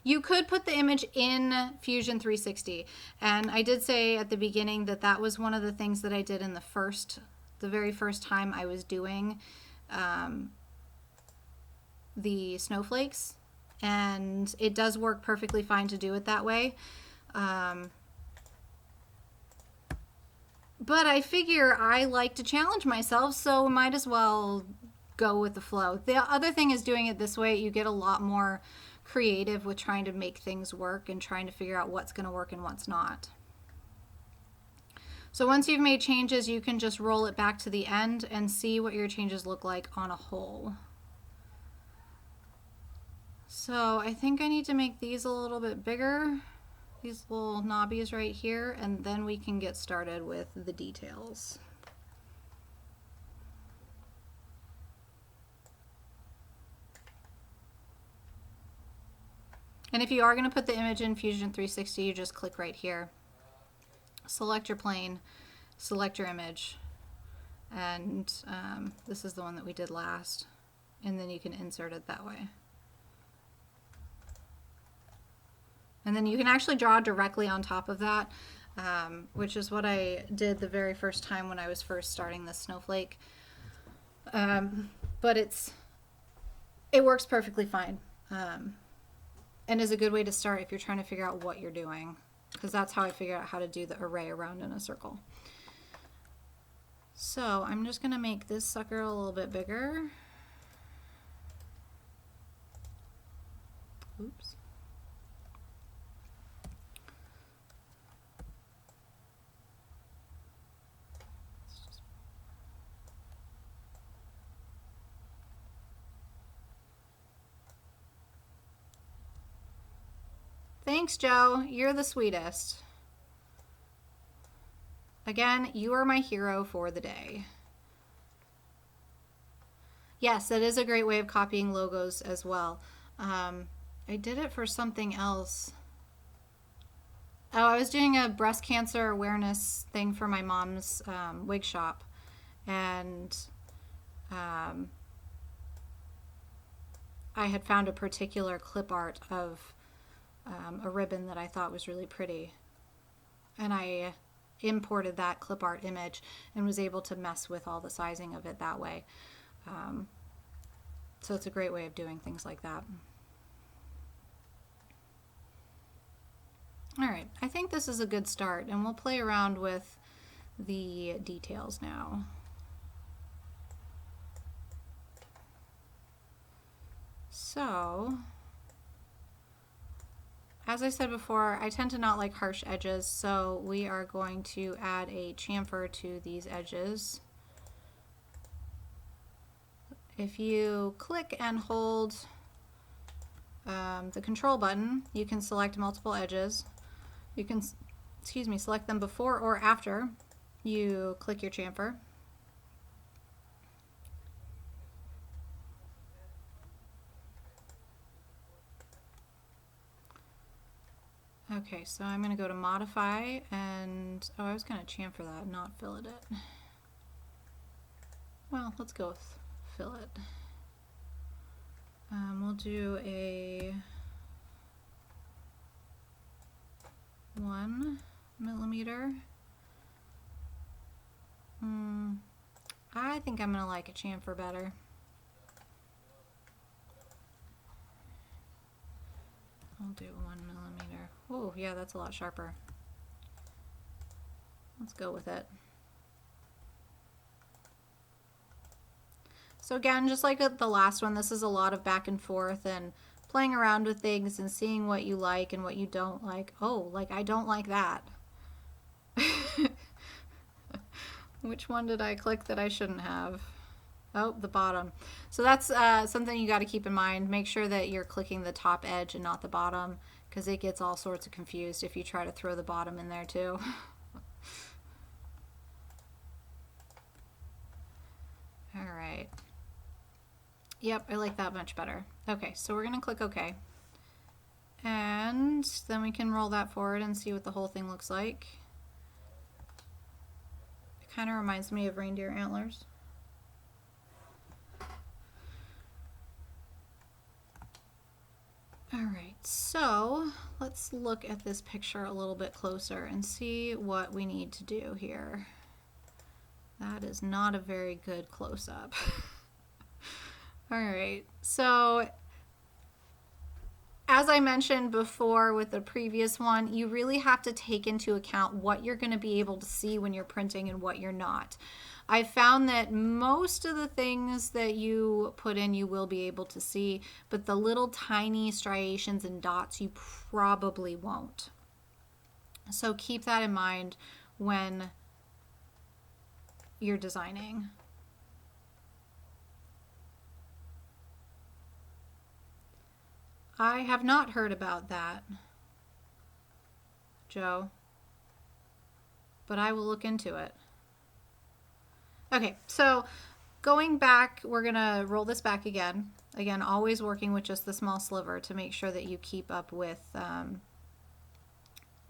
You could put the image in Fusion360, and I did say at the beginning that that was one of the things that I did in the very first time I was doing the snowflakes. and it does work perfectly fine to do it that way. But I figure I like to challenge myself, so might as well go with the flow. The other thing is doing it this way, you get a lot more creative with trying to make things work and trying to figure out what's going to work and what's not. So once you've made changes, you can just roll it back to the end and see what your changes look like on a whole. So I think I need to make these a little bit bigger, these little knobbies right here, and then we can get started with the details. And if you are going to put the image in Fusion 360, you just click right here, select your plane, select your image, and this is the one that we did last, and then you can insert it that way. And then you can actually draw directly on top of that, which is what I did the very first time when I was first starting the Snowflake. But it works perfectly fine, and is a good way to start if you're trying to figure out what you're doing, because that's how I figured out how to do the array around in a circle. So I'm just going to make this sucker a little bit bigger. Oops. Thanks, Joe. You're the sweetest. Again, you are my hero for the day. Yes, that is a great way of copying logos as well. I did it for something else. Oh, I was doing a breast cancer awareness thing for my mom's wig shop. And I had found a particular clip art of a ribbon that I thought was really pretty, and I imported that clip art image and was able to mess with all the sizing of it that way. So it's a great way of doing things like that. All right, I think this is a good start, and we'll play around with the details now. So as I said before, I tend to not like harsh edges, so we are going to add a chamfer to these edges. If you click and hold the control button, you can select multiple edges. You can, select them before or after you click your chamfer. Okay, so I'm going to go to modify, and I was going to chamfer that, not fillet it. Well, let's go with fillet. We'll do a 1 millimeter. I think I'm going to like a chamfer better. I'll do 1 millimeter. Oh, yeah, that's a lot sharper. Let's go with it. So again, just like the last one, this is a lot of back and forth and playing around with things and seeing what you like and what you don't like. Oh, like I don't like that. Which one did I click that I shouldn't have? Oh, the bottom. So that's something you got to keep in mind. Make sure that you're clicking the top edge and not the bottom, because it gets all sorts of confused if you try to throw the bottom in there too. All right. Yep, I like that much better. Okay, so we're going to click OK. And then we can roll that forward and see what the whole thing looks like. It kind of reminds me of reindeer antlers. Alright, so let's look at this picture a little bit closer and see what we need to do here. That is not a very good close-up. Alright, so as I mentioned before with the previous one, you really have to take into account what you're going to be able to see when you're printing and what you're not. I found that most of the things that you put in you will be able to see, but the little tiny striations and dots you probably won't. So keep that in mind when you're designing. I have not heard about that, Joe, but I will look into it. Okay, so going back, we're going to roll this back again. Again, always working with just the small sliver to make sure that you keep up with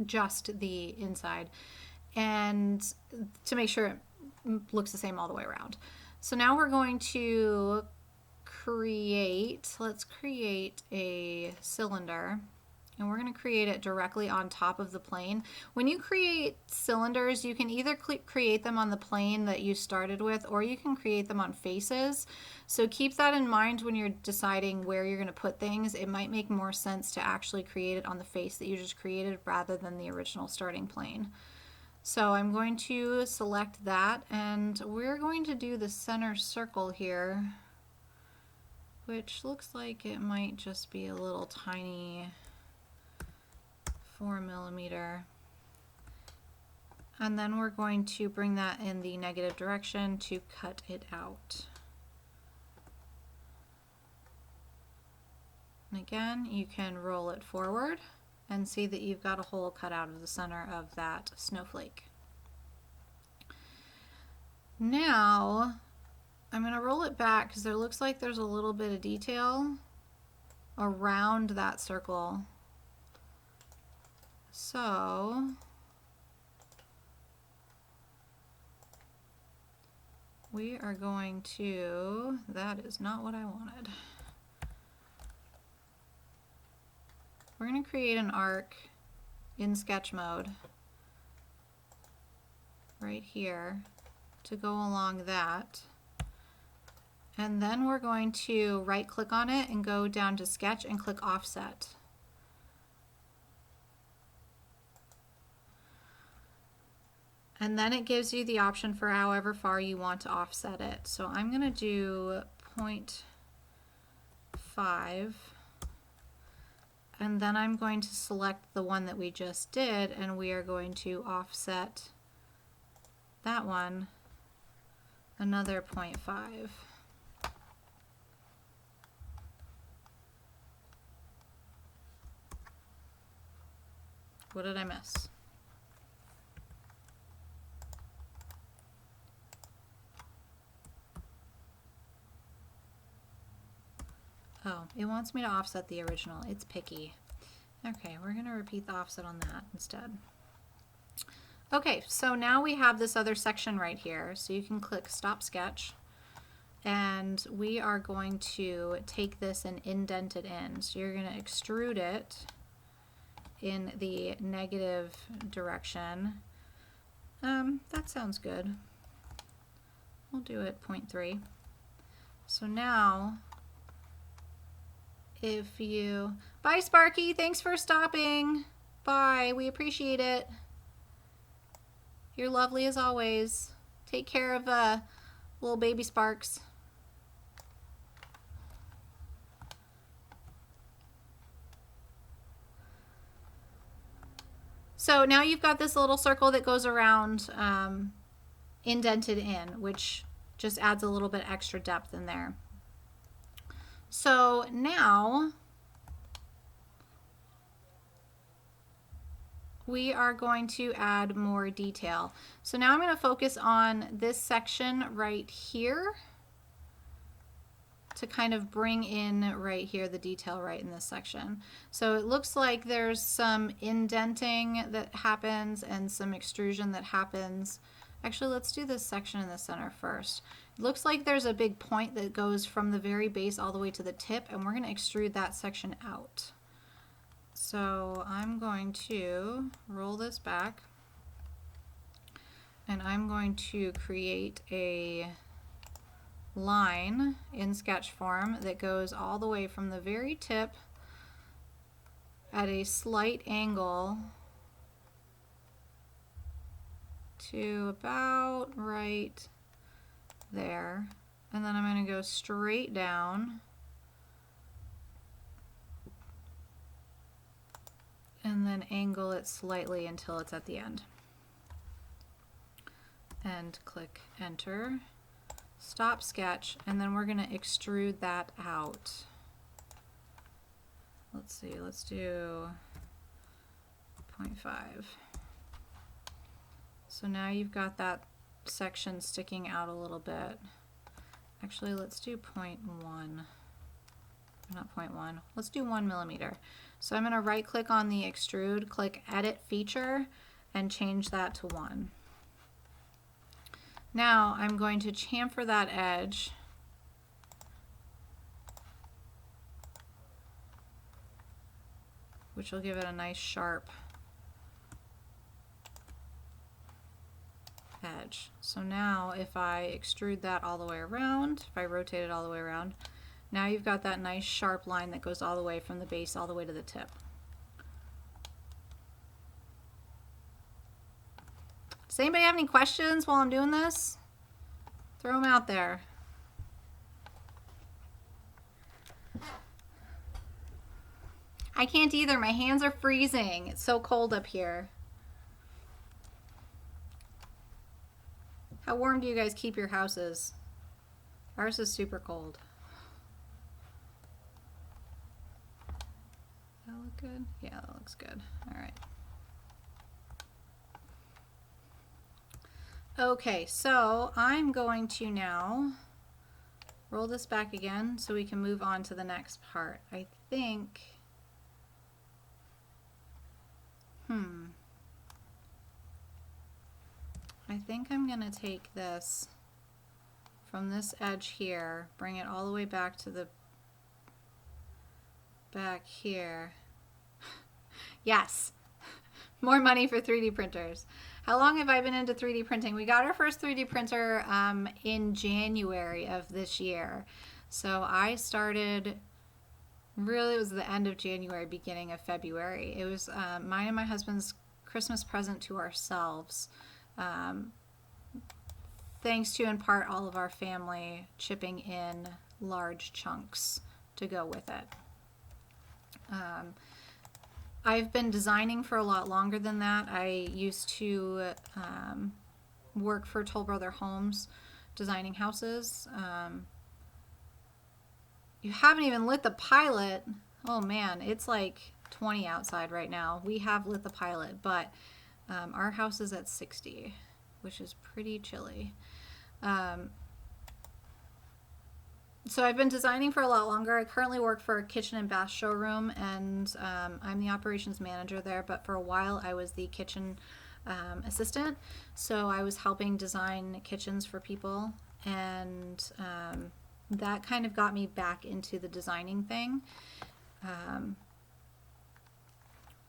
just the inside and to make sure it looks the same all the way around. So now we're going to let's create a cylinder, and we're going to create it directly on top of the plane. When you create cylinders, you can either create them on the plane that you started with, or you can create them on faces. So keep that in mind when you're deciding where you're going to put things. It might make more sense to actually create it on the face that you just created rather than the original starting plane. So I'm going to select that, and we're going to do the center circle here, which looks like it might just be a little tiny 4mm. And then we're going to bring that in the negative direction to cut it out. And again, you can roll it forward and see that you've got a hole cut out of the center of that snowflake. Now, I'm going to roll it back because there looks like there's a little bit of detail around that circle. So we are going to, that is not what I wanted. We're going to create an arc in sketch mode right here to go along that. And then we're going to right click on it and go down to sketch and click offset. And then it gives you the option for however far you want to offset it. So I'm going to do 0.5. And then I'm going to select the one that we just did, and we are going to offset that one another 0.5. What did I miss? Oh, it wants me to offset the original. It's picky. Okay, we're going to repeat the offset on that instead. Okay, so now we have this other section right here. So you can click Stop Sketch, and we are going to take this and indent it in. So you're going to extrude it in the negative direction. That sounds good. We'll do it 0.3. So now, if you, bye Sparky, thanks for stopping. Bye, we appreciate it. You're lovely as always. Take care of little baby Sparks. So now you've got this little circle that goes around indented in, which just adds a little bit extra depth in there. So now we are going to add more detail. So now I'm going to focus on this section right here to kind of bring in right here the detail right in this section. So it looks like there's some indenting that happens and some extrusion that happens. Actually, let's do this section in the center first. It looks like there's a big point that goes from the very base all the way to the tip, and we're going to extrude that section out. So I'm going to roll this back, and I'm going to create a line in sketch form that goes all the way from the very tip at a slight angle to about right there. And then I'm going to go straight down. And then angle it slightly until it's at the end. And click enter. Stop sketch, and then we're going to extrude that out. Let's see, let's do 0.5. So now you've got that section sticking out a little bit. Actually, let's do 0.1. Not 0.1. Let's do 1 millimeter. So I'm going to right click on the extrude, click edit feature, and change that to 1. Now I'm going to chamfer that edge which will give it a nice sharp edge. So now if I extrude that all the way around, if I rotate it all the way around, now you've got that nice sharp line that goes all the way from the base all the way to the tip. Does anybody have any questions while I'm doing this? Throw them out there. I can't either. My hands are freezing. It's so cold up here. How warm do you guys keep your houses? Ours is super cold. That look good? Yeah, that looks good. All right. Okay, so I'm going to now roll this back again so we can move on to the next part. I think, I think I'm going to take this from this edge here, bring it all the way back to the back here. Yes, more money for 3D printers. How long have I been into 3D printing? We got our first 3D printer in January of this year. So I started, really it was the end of January, beginning of February. It was mine and my husband's Christmas present to ourselves. Thanks to, in part, all of our family chipping in large chunks to go with it. I've been designing for a lot longer than that. I used to work for Toll Brother Homes, designing houses. You haven't even lit the pilot. Oh man, it's like 20 outside right now. We have lit the pilot, but our house is at 60, which is pretty chilly. So I've been designing for a lot longer. I currently work for a kitchen and bath showroom, and I'm the operations manager there, but for a while I was the kitchen assistant. So I was helping design kitchens for people, and that kind of got me back into the designing thing,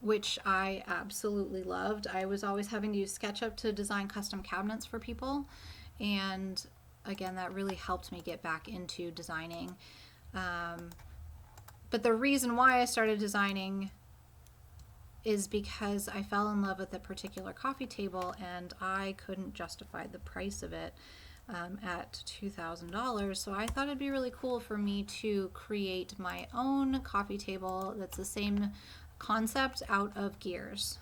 which I absolutely loved. I was always having to use SketchUp to design custom cabinets for people, and again, that really helped me get back into designing. But the reason why I started designing is because I fell in love with a particular coffee table, and I couldn't justify the price of it at $2,000. So I thought it'd be really cool for me to create my own coffee table that's the same concept out of gears.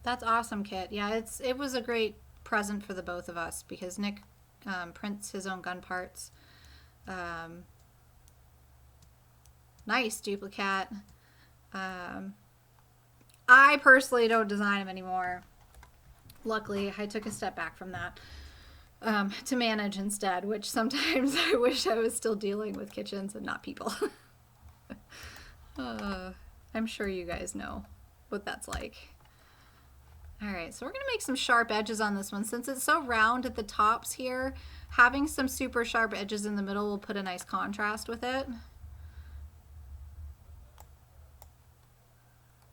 That's awesome, Kit. Yeah, it was a great present for the both of us because Nick prints his own gun parts. Nice duplicate. I personally don't design them anymore. Luckily, I took a step back from that to manage instead, which sometimes I wish I was still dealing with kitchens and not people. I'm sure you guys know what that's like. All right, so we're going to make some sharp edges on this one. Since it's so round at the tops here, having some super sharp edges in the middle will put a nice contrast with it.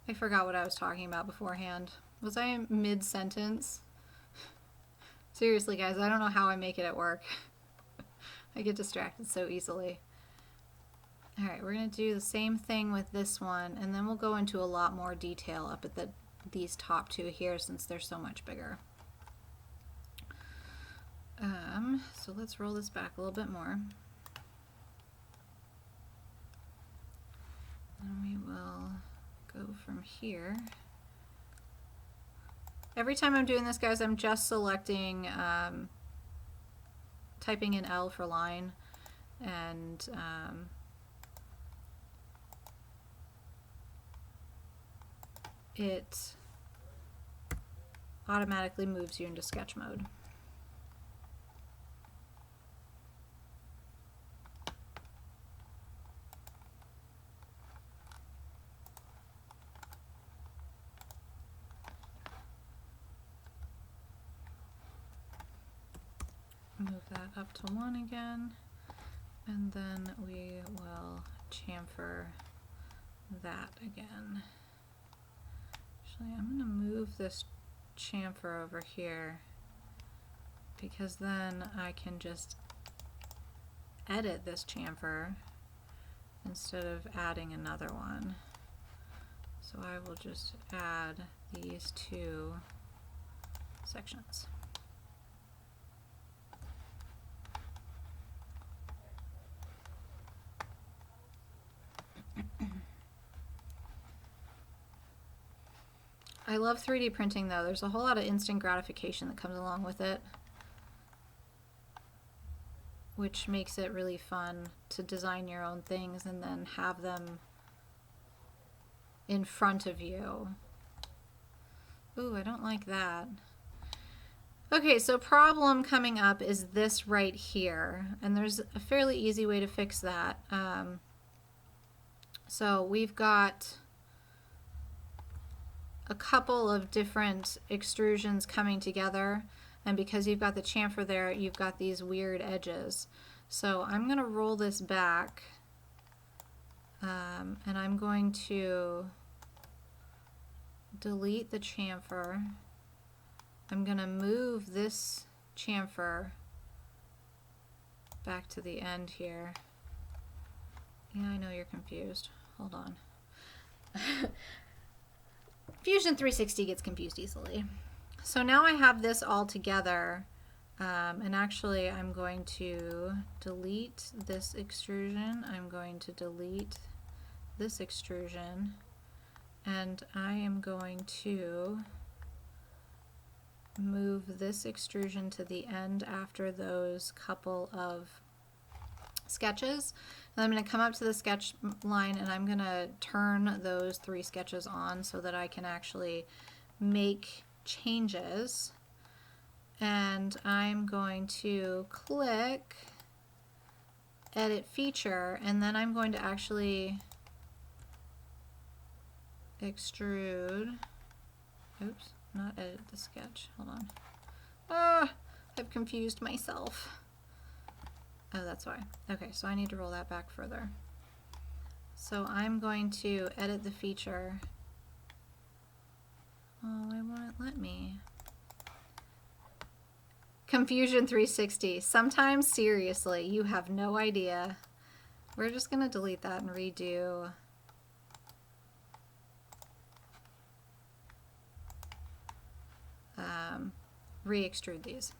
I forgot what I was talking about beforehand. Was I mid-sentence? Seriously, guys, I don't know how I make it at work. I get distracted so easily. All right, we're going to do the same thing with this one, and then we'll go into a lot more detail up at these top two here since they're so much bigger. So let's roll this back a little bit more. And we will go from here. Every time I'm doing this, guys, I'm just selecting, typing in L for line, and it automatically moves you into sketch mode. Move that up to 1 again, and then we will chamfer that again. Actually, I'm going to move this chamfer over here because then I can just edit this chamfer instead of adding another one. So I will just add these two sections. I love 3D printing though. There's a whole lot of instant gratification that comes along with it, which makes it really fun to design your own things and then have them in front of you. Ooh, I don't like that. Okay, so problem coming up is this right here, and there's a fairly easy way to fix that. So we've got a couple of different extrusions coming together, and because you've got the chamfer there, you've got these weird edges. So I'm going to roll this back, and I'm going to delete the chamfer. I'm going to move this chamfer back to the end here. Yeah, I know you're confused. Hold on. Fusion360 gets confused easily. So now I have this all together, and actually I'm going to delete this extrusion. I'm going to delete this extrusion, and I am going to move this extrusion to the end after those couple of sketches. And I'm going to come up to the sketch line, and I'm going to turn those 3 sketches on so that I can actually make changes. And I'm going to click edit feature, and then I'm going to actually extrude. Oops, not edit the sketch. Hold on. Ah, I've confused myself. Oh, that's why. Okay, so I need to roll that back further. So I'm going to edit the feature. Oh, it won't let me. Fusion360. Sometimes, seriously, you have no idea. We're just going to delete that and redo. Re-extrude these.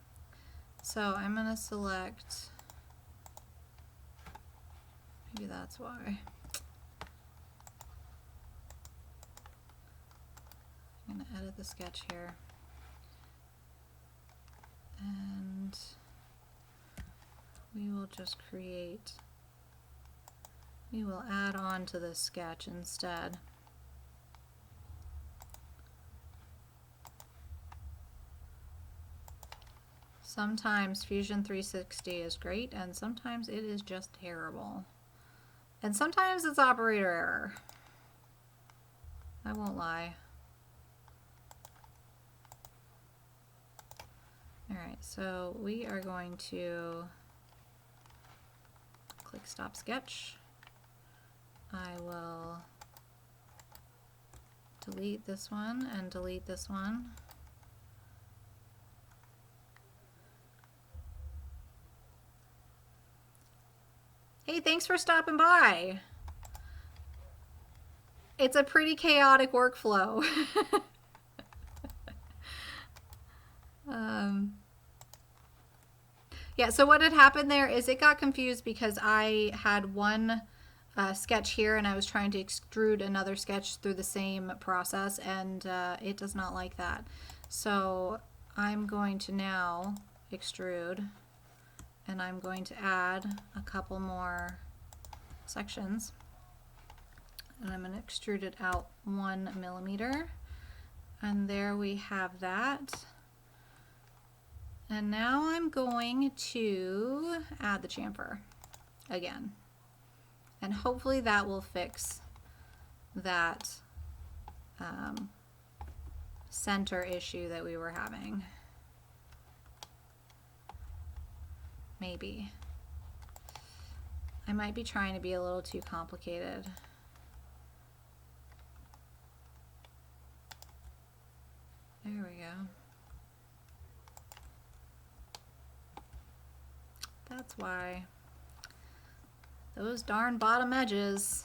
So I'm going to select, maybe that's why. I'm going to edit the sketch here. And we will just create, we will add on to this sketch instead. Sometimes Fusion360 is great, and sometimes it is just terrible. And sometimes it's operator error. I won't lie. Alright, so we are going to click Stop Sketch. I will delete this one and delete this one. Hey, thanks for stopping by. It's a pretty chaotic workflow. Yeah, so what had happened there is it got confused because I had one sketch here and I was trying to extrude another sketch through the same process, and it does not like that. So I'm going to now extrude, and I'm going to add a couple more sections, and I'm going to extrude it out 1 millimeter, and there we have that. And now I'm going to add the chamfer again, and hopefully that will fix that center issue that we were having. Maybe. I might be trying to be a little too complicated. There we go. That's why. Those darn bottom edges.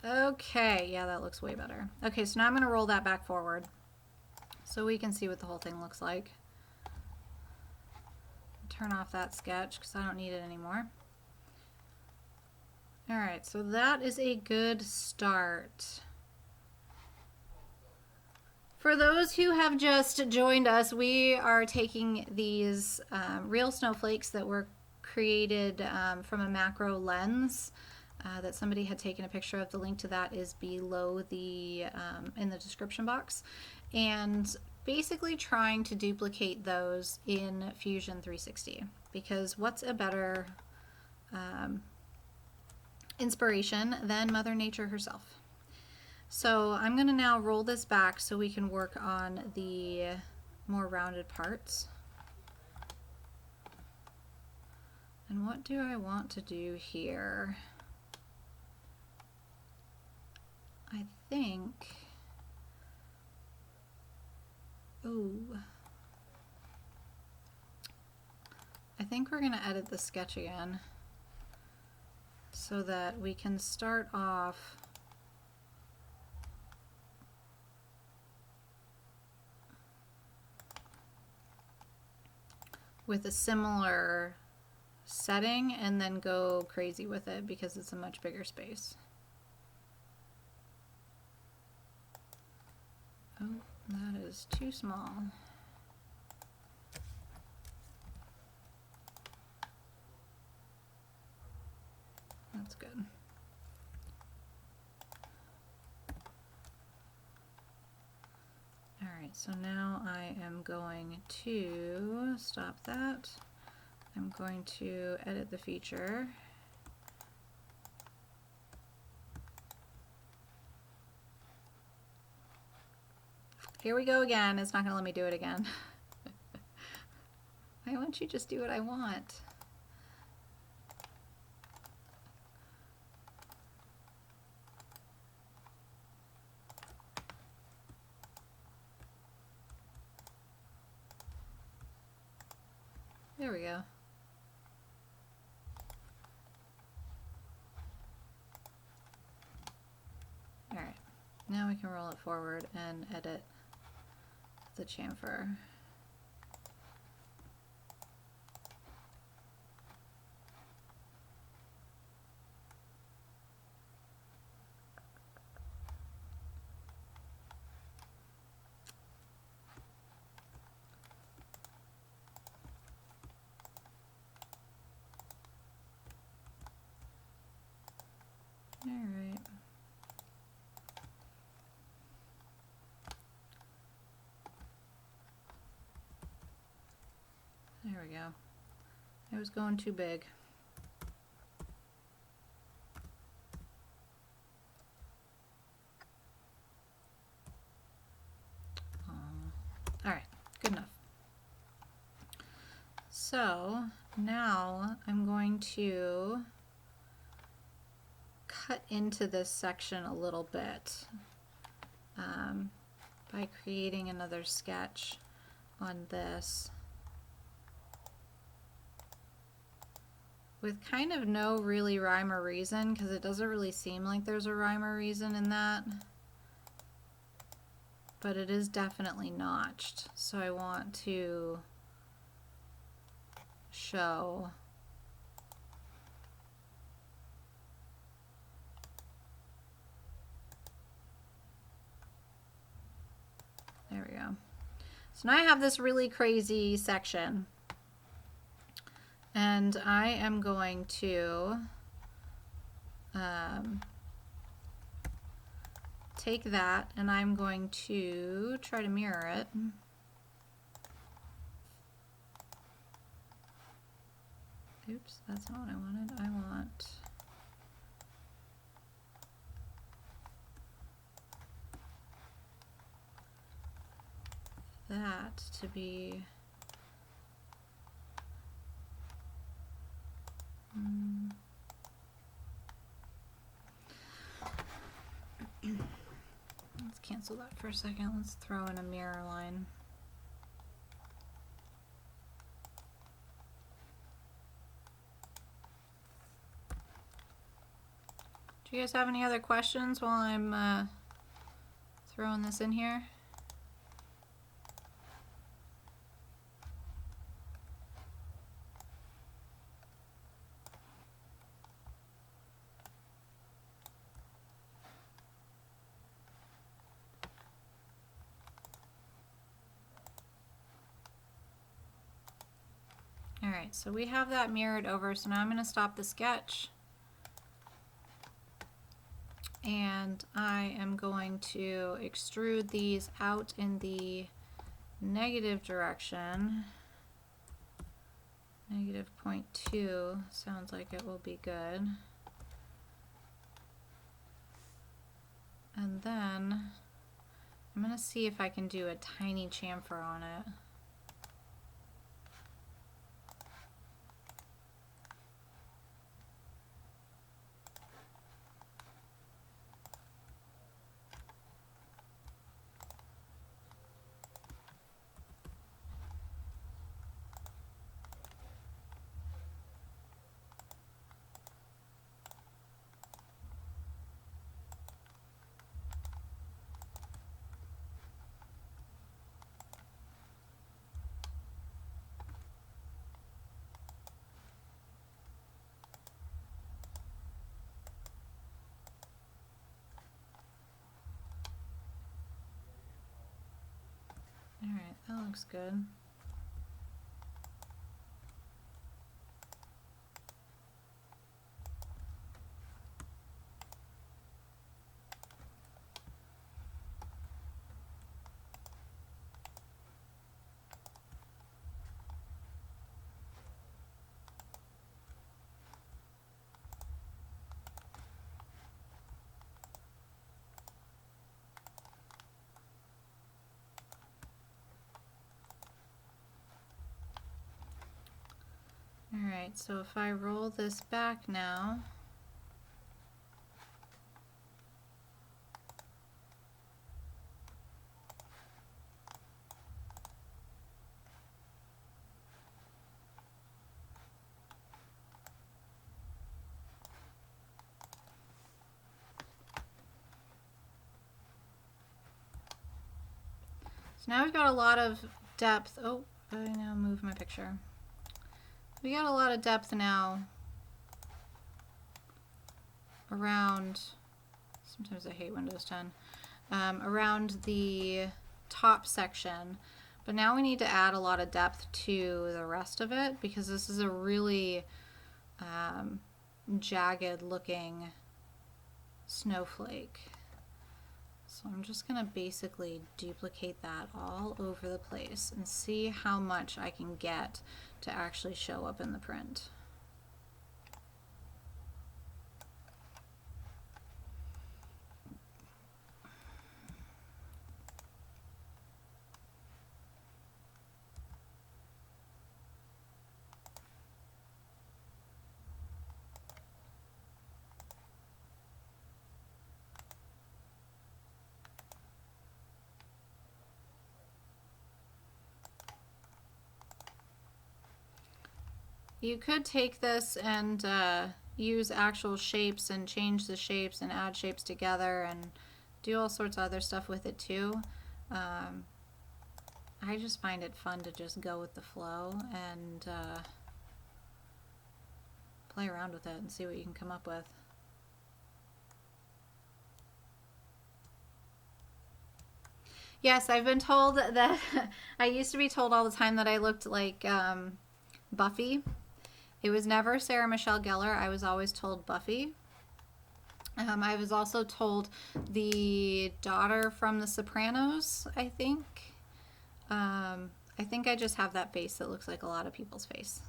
Okay, yeah, that looks way better. Okay, so now I'm going to roll that back forward so we can see what the whole thing looks like. Turn off that sketch because I don't need it anymore. Alright, so that is a good start. For those who have just joined us, we are taking these real snowflakes that were created from a macro lens that somebody had taken a picture of. The link to that is below the in the description box, and basically trying to duplicate those in Fusion360, because what's a better inspiration than Mother Nature herself? So I'm going to now roll this back so we can work on the more rounded parts. And what do I want to do here? I think, I think we're going to edit the sketch again so that we can start off with a similar setting and then go crazy with it because it's a much bigger space. Oh, that is too small. That's good. All right, so now I am going to stop that. I'm going to edit the feature. Here we go again. It's not going to let me do it again. Why won't you just do what I want? There we go. All right, now we can roll it forward and edit the chamfer. All right. There we go. It was going too big. All right, good enough. So now I'm going to cut into this section a little bit. by creating another sketch on this with kind of no really rhyme or reason, because it doesn't really seem like there's a rhyme or reason in that. But it is definitely notched, so I want to show there we go. So now I have this really crazy section, and I am going to take that and I'm going to try to mirror it. Oops, that's not what I wanted. I want that to be let's cancel that for a second. Let's throw in a mirror line. Do you guys have any other questions while I'm throwing this in here? All right, so we have that mirrored over, so now I'm going to stop the sketch. And I am going to extrude these out in the negative direction. Negative 0.2 sounds like it will be good. And then I'm going to see if I can do a tiny chamfer on it. All right, that looks good. Alright, so if I roll this back now, so now we've got a lot of depth. Oh, I now move my picture. We got a lot of depth now around, sometimes I hate Windows 10, around the top section. But now we need to add a lot of depth to the rest of it because this is a really jagged looking snowflake. So I'm just going to basically duplicate that all over the place and see how much I can get to actually show up in the print. You could take this and use actual shapes and change the shapes and add shapes together and do all sorts of other stuff with it too. I just find it fun to just go with the flow and play around with it and see what you can come up with. Yes, I've been told that I used to be told all the time that I looked like Buffy. It was never Sarah Michelle Gellar. I was always told Buffy. I was also told the daughter from The Sopranos, I think. I think I just have that face that looks like a lot of people's face.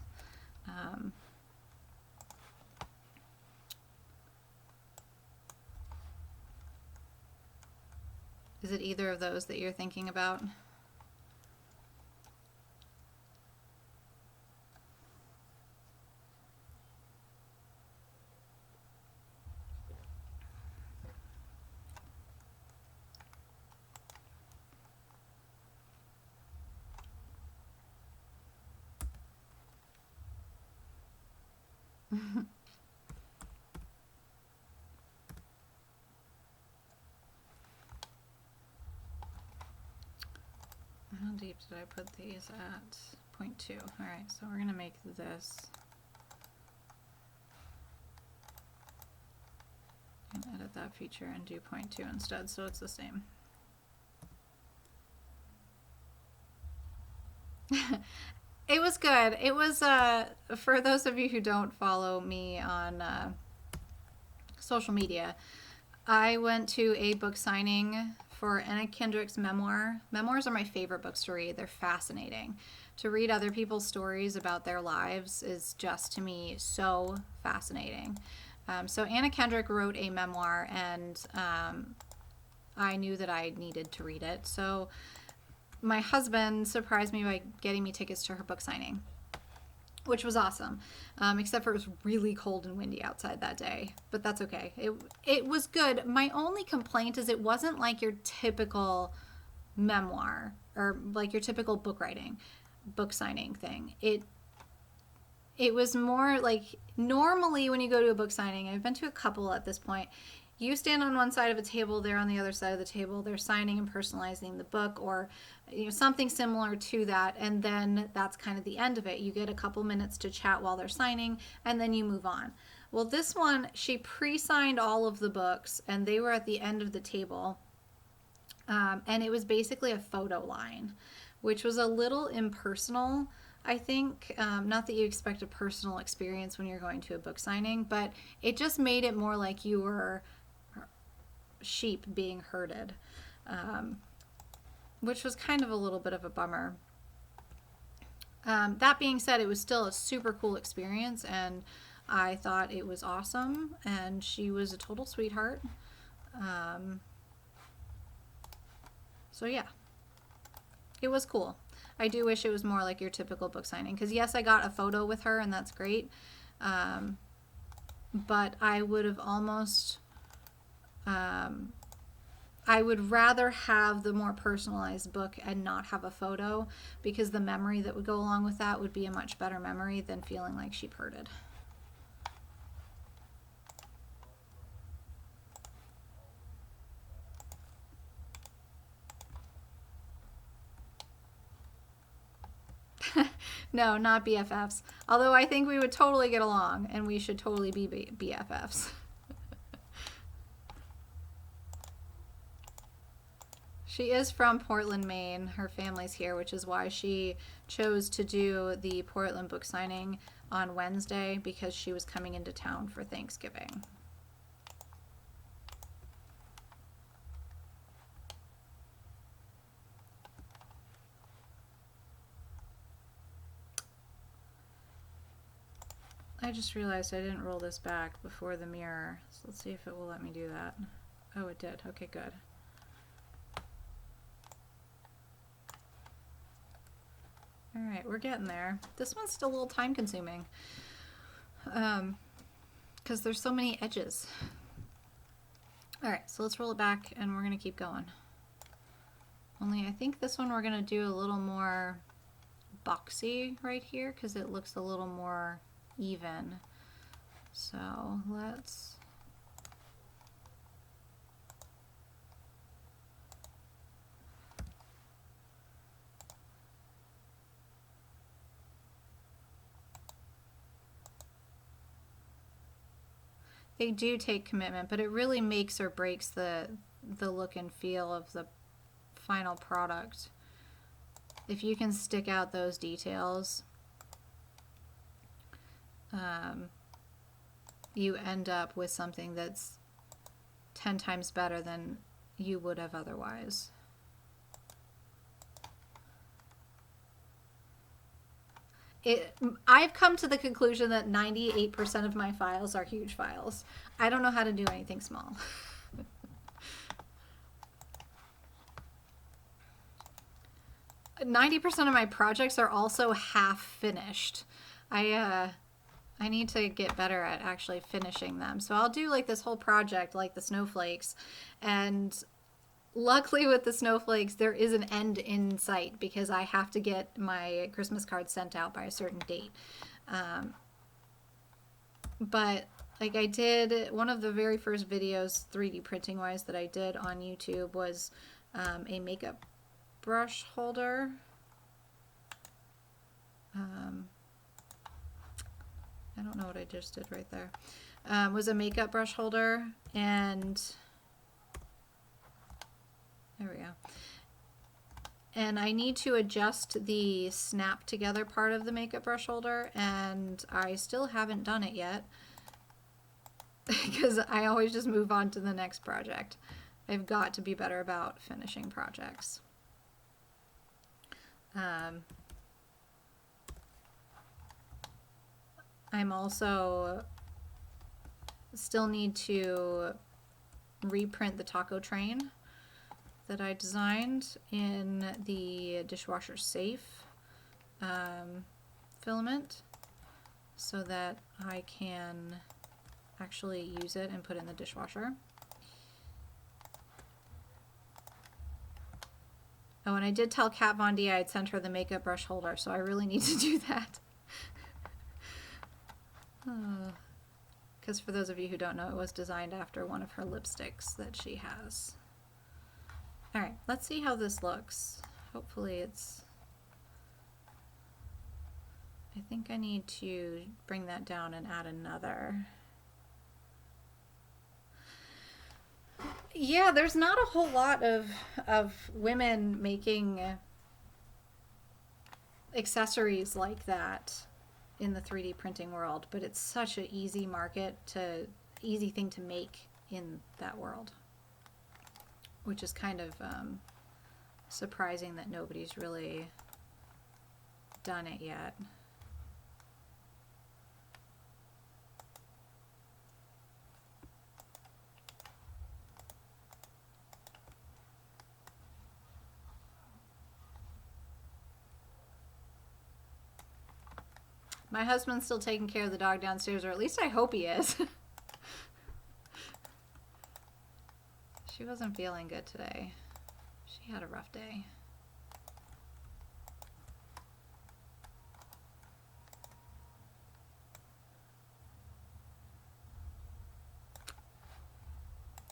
Is it either of those that you're thinking about? How deep did I put these at? 0.2. Alright, so we're going to make this and edit that feature and do 0.2 instead, so it's the same. It was good. It was, for those of you who don't follow me on social media, I went to a book signing for Anna Kendrick's memoir. Memoirs are my favorite books to read. They're fascinating. To read other people's stories about their lives is just, to me, so fascinating. So Anna Kendrick wrote a memoir, and I knew that I needed to read it. So my husband surprised me by getting me tickets to her book signing, which was awesome, except for it was really cold and windy outside that day, but that's okay. It was good. My only complaint is it wasn't like your typical memoir or like your typical book signing thing. It was more like, normally when you go to a book signing, I've been to a couple at this point, you stand on one side of a table, they're on the other side of the table, they're signing and personalizing the book, or something similar to that, and then that's kind of the end of it. You get a couple minutes to chat while they're signing, and then you move on. Well, this one, she pre-signed all of the books, and they were at the end of the table, and it was basically a photo line, which was a little impersonal, I think. Not that you expect a personal experience when you're going to a book signing, but it just made it more like you were sheep being herded, which was kind of a little bit of a bummer. That being said, it was still a super cool experience, and I thought it was awesome, and she was a total sweetheart. So yeah, it was cool. I do wish it was more like your typical book signing, because yes, I got a photo with her, and that's great, but I would have almost I would rather have the more personalized book and not have a photo, because the memory that would go along with that would be a much better memory than feeling like sheep herded. No, not BFFs. Although I think we would totally get along, and we should totally be BFFs. She is from Portland, Maine. Her family's here, which is why she chose to do the Portland book signing on Wednesday, because she was coming into town for Thanksgiving. I just realized I didn't roll this back before the mirror, so let's see if it will let me do that. Oh, it did. Okay, good. Alright, we're getting there. This one's still a little time consuming, because there's so many edges. Alright, so let's roll it back, and we're going to keep going. Only I think this one we're going to do a little more boxy right here because it looks a little more even. So let's they do take commitment, but it really makes or breaks the look and feel of the final product. If you can stick out those details, you end up with something that's 10 times better than you would have otherwise. I've come to the conclusion that 98% of my files are huge files. I don't know how to do anything small. 90% of my projects are also half finished. I need to get better at actually finishing them. So I'll do like this whole project like the snowflakes, and luckily with the snowflakes there is an end in sight because I have to get my Christmas cards sent out by a certain date. But like I did, one of the very first videos 3D printing wise that I did on YouTube was a makeup brush holder. I don't know what I just did right there. Was a makeup brush holder, and there we go. And I need to adjust the snap together part of the makeup brush holder, and I still haven't done it yet because I always just move on to the next project. I've got to be better about finishing projects. I'm also still need to reprint the taco train that I designed in the dishwasher safe filament so that I can actually use it and put it in the dishwasher. Oh, and I did tell Kat Von D I'd sent her the makeup brush holder, so I really need to do that. Because for those of you who don't know, it was designed after one of her lipsticks that she has. Alright, let's see how this looks. Hopefully it's... I think I need to bring that down and add another. Yeah, there's not a whole lot of women making accessories like that in the 3D printing world, but it's such an easy easy thing to make in that world, which is kind of surprising that nobody's really done it yet. My husband's still taking care of the dog downstairs, or at least I hope he is. She wasn't feeling good today. She had a rough day.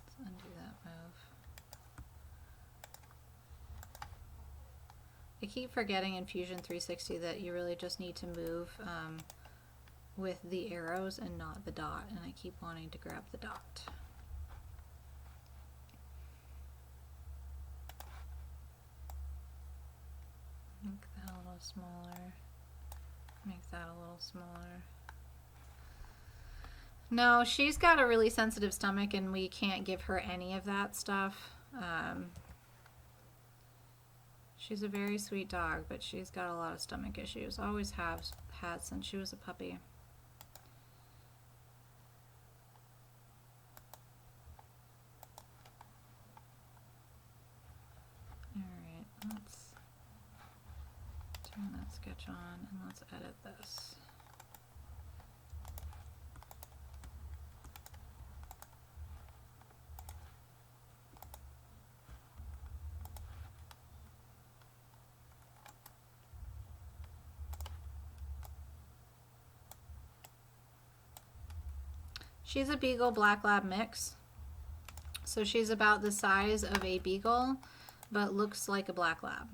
Let's undo that move. I keep forgetting in Fusion360 that you really just need to move with the arrows and not the dot, and I keep wanting to grab the dot. Make that a little smaller. Make that a little smaller. No, she's got a really sensitive stomach and we can't give her any of that stuff. She's a very sweet dog, but she's got a lot of stomach issues. Always had since she was a puppy. Alright, let's turn that sketch on and let's edit this. She's a Beagle Black Lab mix. So she's about the size of a Beagle, but looks like a Black Lab.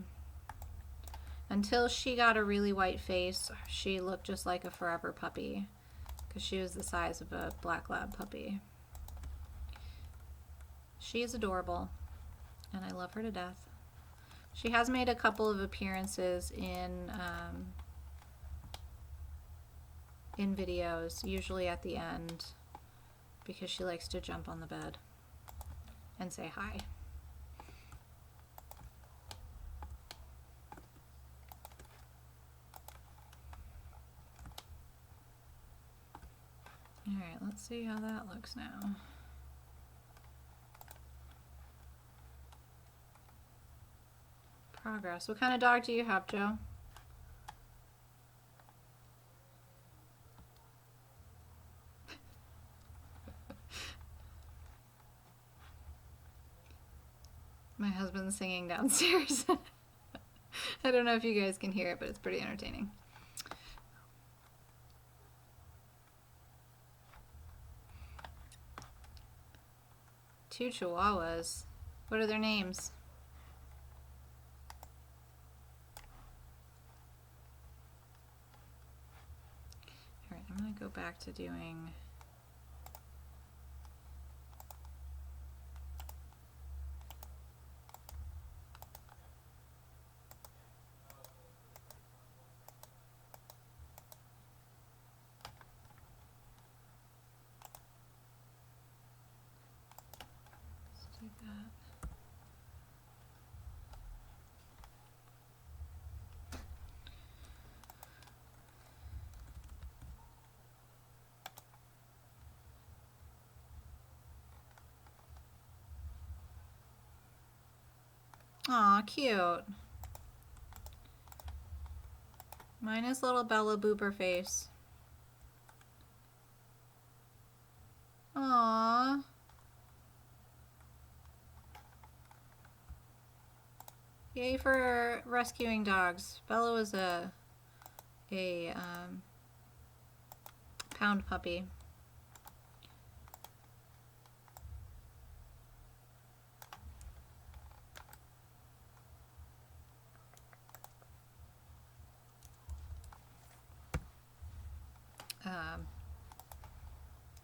Until she got a really white face, she looked just like a forever puppy because she was the size of a Black Lab puppy. She is adorable, and I love her to death. She has made a couple of appearances in videos, usually at the end, because she likes to jump on the bed and say hi. All right, let's see how that looks now. Progress. What kind of dog do you have, Joe? My husband's singing downstairs. I don't know if you guys can hear it, but it's pretty entertaining. Two Chihuahuas. What are their names? All right, I'm going to go back to doing... that. Aw, cute. Mine is little Bella Booper face. Aw. Yay for rescuing dogs. Bella was a pound puppy.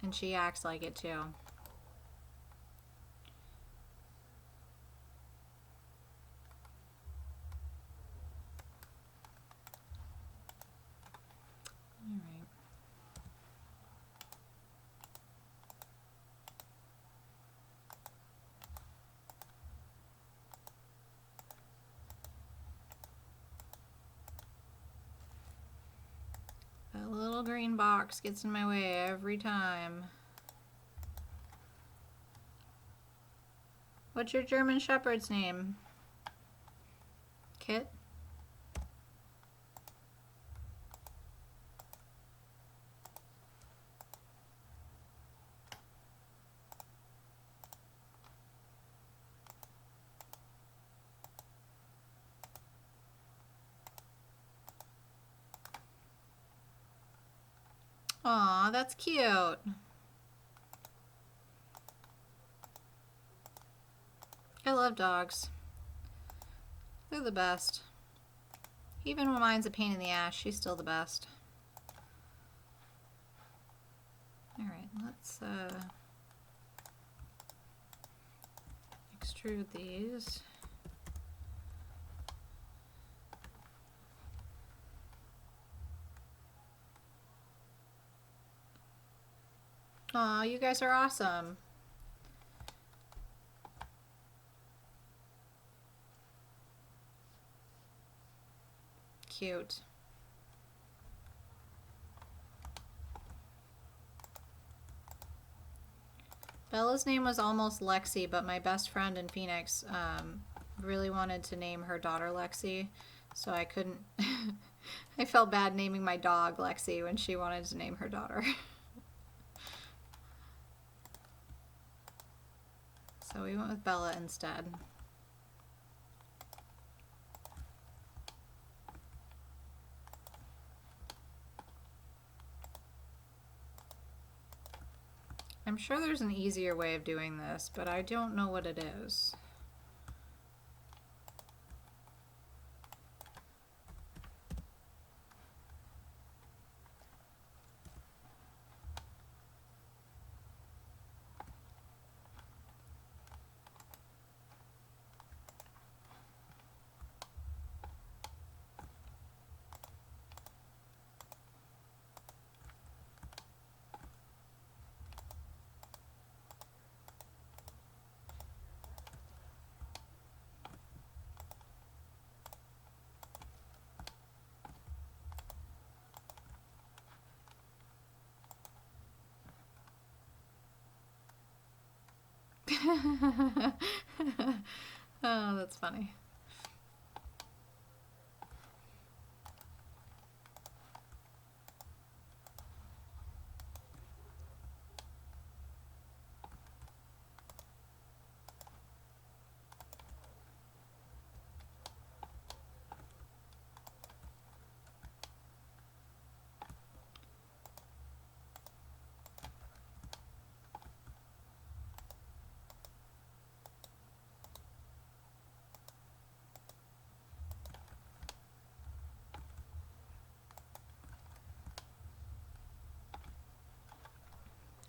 And she acts like it too. That little green box gets in my way every time. What's your German Shepherd's name? Kit? Aw, that's cute. I love dogs. They're the best. Even when mine's a pain in the ass, she's still the best. Alright, let's extrude these. Aw, you guys are awesome. Cute. Bella's name was almost Lexi, but my best friend in Phoenix really wanted to name her daughter Lexi, so I couldn't. I felt bad naming my dog Lexi when she wanted to name her daughter. So we went with Bella instead. I'm sure there's an easier way of doing this, but I don't know what it is. Oh, that's funny.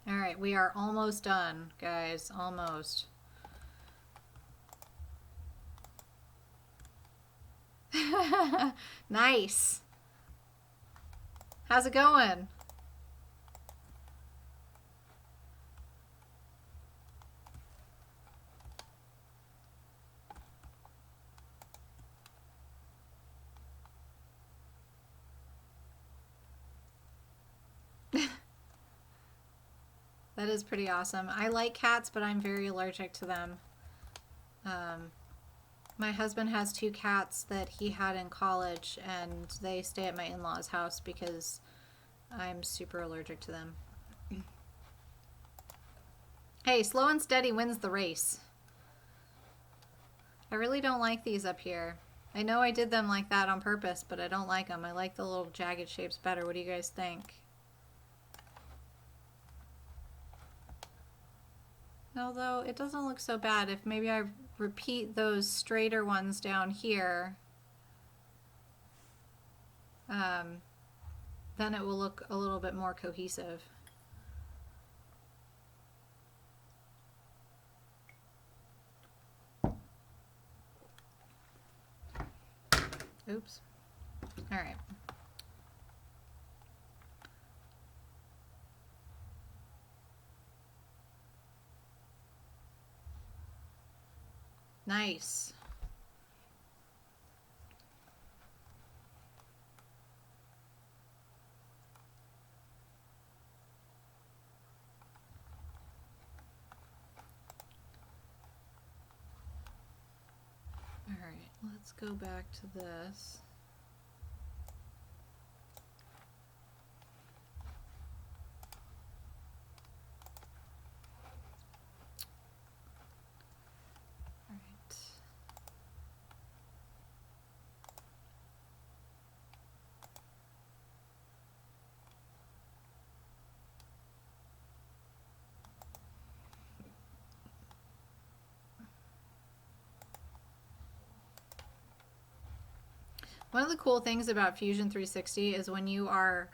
All right, we are almost done, guys. Almost. Nice. How's it going? That is pretty awesome. I like cats, but I'm very allergic to them. My husband has 2 cats that he had in college, and they stay at my in-laws' house because I'm super allergic to them. Hey, slow and steady wins the race. I really don't like these up here. I know I did them like that on purpose, but I don't like them. I like the little jagged shapes better. What do you guys think? Although it doesn't look so bad. If maybe I repeat those straighter ones down here, then it will look a little bit more cohesive. Oops. All right. Nice. All right, let's go back to this. All right. One of the cool things about Fusion 360 is when you are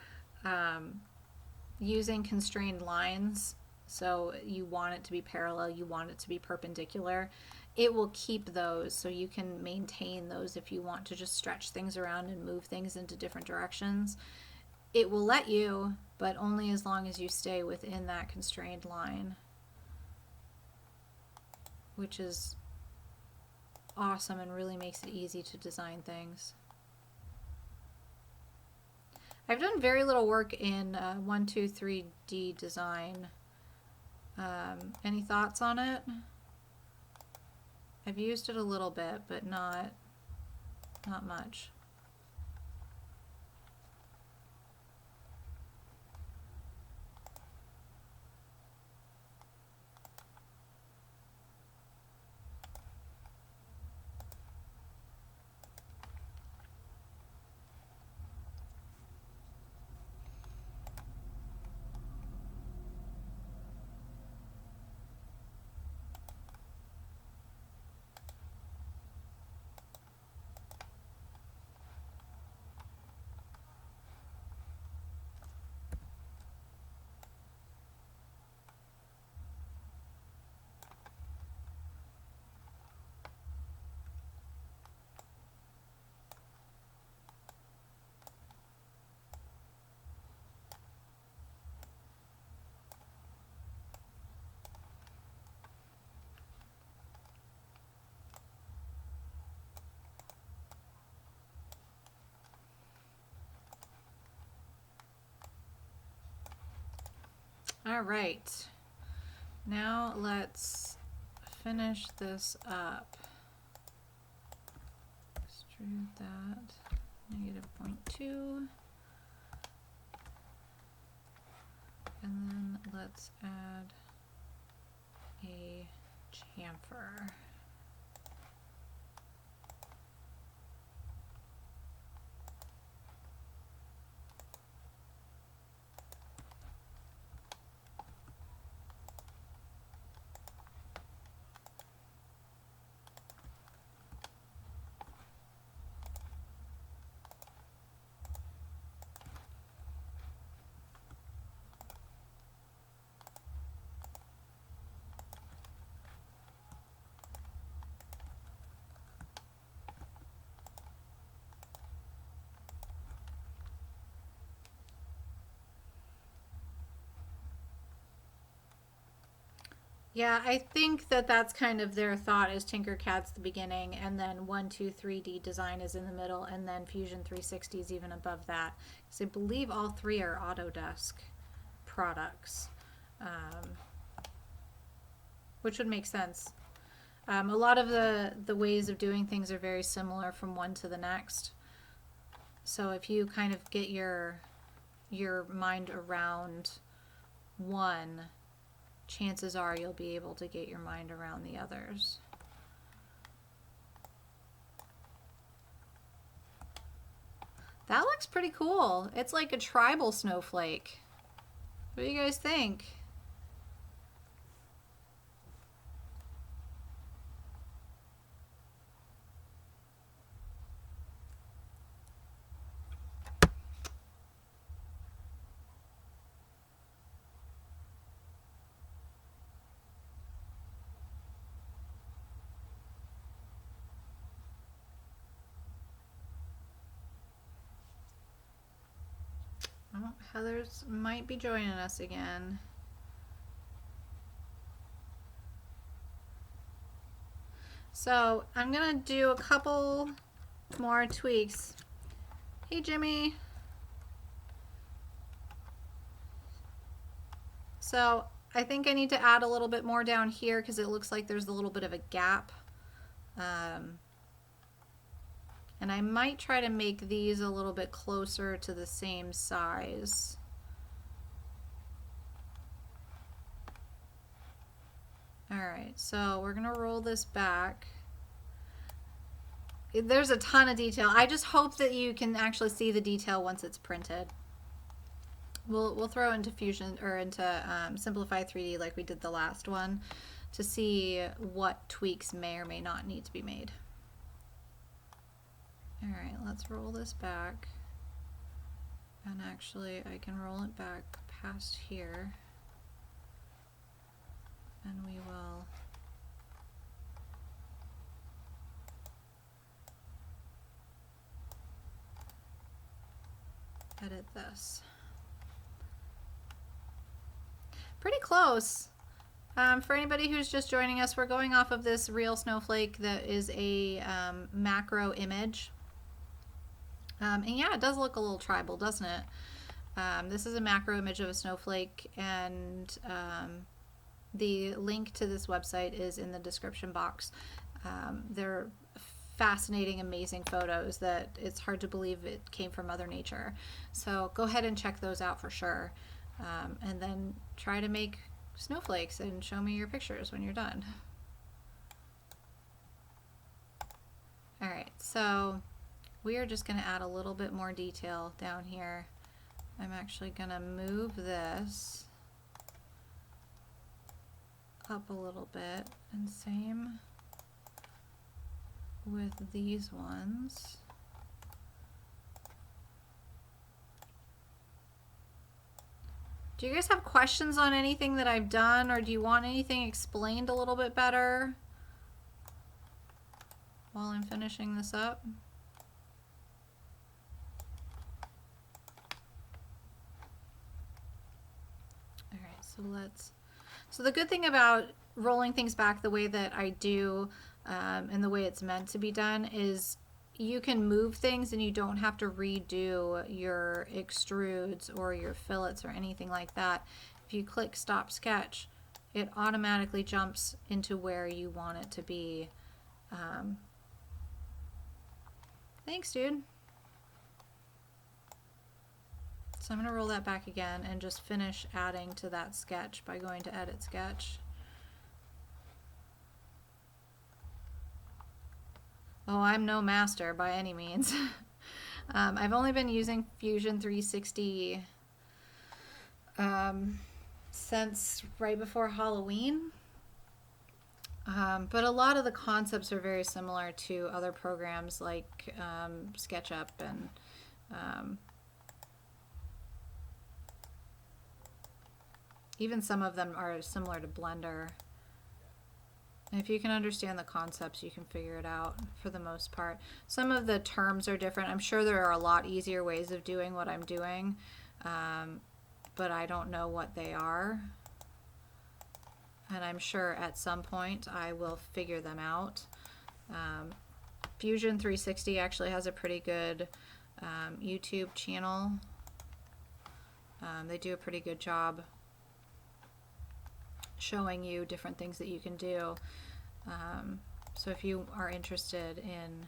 using constrained lines, so you want it to be parallel, you want it to be perpendicular, it will keep those so you can maintain those if you want to just stretch things around and move things into different directions. It will let you, but only as long as you stay within that constrained line, which is awesome and really makes it easy to design things. I've done very little work in 123D design. Any thoughts on it? I've used it a little bit, but not much. All right. Now let's finish this up. Extrude that. -0.2. And then let's add a chamfer. Yeah, I think that that's kind of their thought is Tinkercad's the beginning, and then 123D design is in the middle, and then Fusion 360 is even above that. So I believe all three are Autodesk products, which would make sense. A lot of the ways of doing things are very similar from one to the next. So if you kind of get your mind around one, chances are you'll be able to get your mind around the others. That looks pretty cool. It's like a tribal snowflake. What do you guys think? Oh, Heather's might be joining us again. So I'm gonna do a couple more tweaks. Hey Jimmy. So I think I need to add a little bit more down here because it looks like there's a little bit of a gap. And I might try to make these a little bit closer to the same size. All right, so we're gonna roll this back. There's a ton of detail. I just hope that you can actually see the detail once it's printed. We'll throw into Fusion or into Simplify 3D like we did the last one to see what tweaks may or may not need to be made. All right, let's roll this back. And actually, I can roll it back past here. And we will edit this. Pretty close. For anybody who's just joining us, we're going off of this real snowflake that is a macro image. And yeah, it does look a little tribal, doesn't it? This is a macro image of a snowflake, and the link to this website is in the description box. They're fascinating, amazing photos that it's hard to believe it came from Mother Nature. So go ahead and check those out for sure. And then try to make snowflakes and show me your pictures when you're done. All right, so we are just going to add a little bit more detail down here. I'm actually going to move this up a little bit, and same with these ones. Do you guys have questions on anything that I've done, or do you want anything explained a little bit better while I'm finishing this up? All right, so the good thing about rolling things back the way that I do and the way it's meant to be done is you can move things and you don't have to redo your extrudes or your fillets or anything like that. if you click stop sketch, it automatically jumps into where you want it to be. Thanks, dude. So I'm going to roll that back again and just finish adding to that sketch by going to edit sketch. Oh, I'm no master by any means. I've only been using Fusion360 since right before Halloween. But a lot of the concepts are very similar to other programs like SketchUp and even some of them are similar to Blender. And if you can understand the concepts, you can figure it out for the most part. Some of the terms are different. I'm sure there are a lot easier ways of doing what I'm doing, but I don't know what they are. And I'm sure at some point I will figure them out. Fusion360 actually has a pretty good YouTube channel. They do a pretty good job showing you different things that you can do. So if you are interested in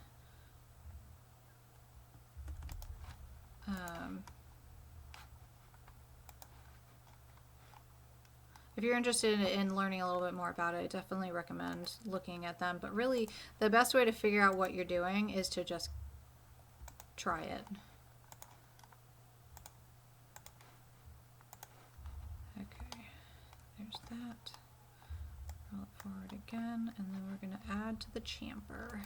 learning a little bit more about it, I definitely recommend looking at them. But really, the best way to figure out what you're doing is to just try it. Okay, there's that. Roll it forward again, and then we're going to add to the chamfer.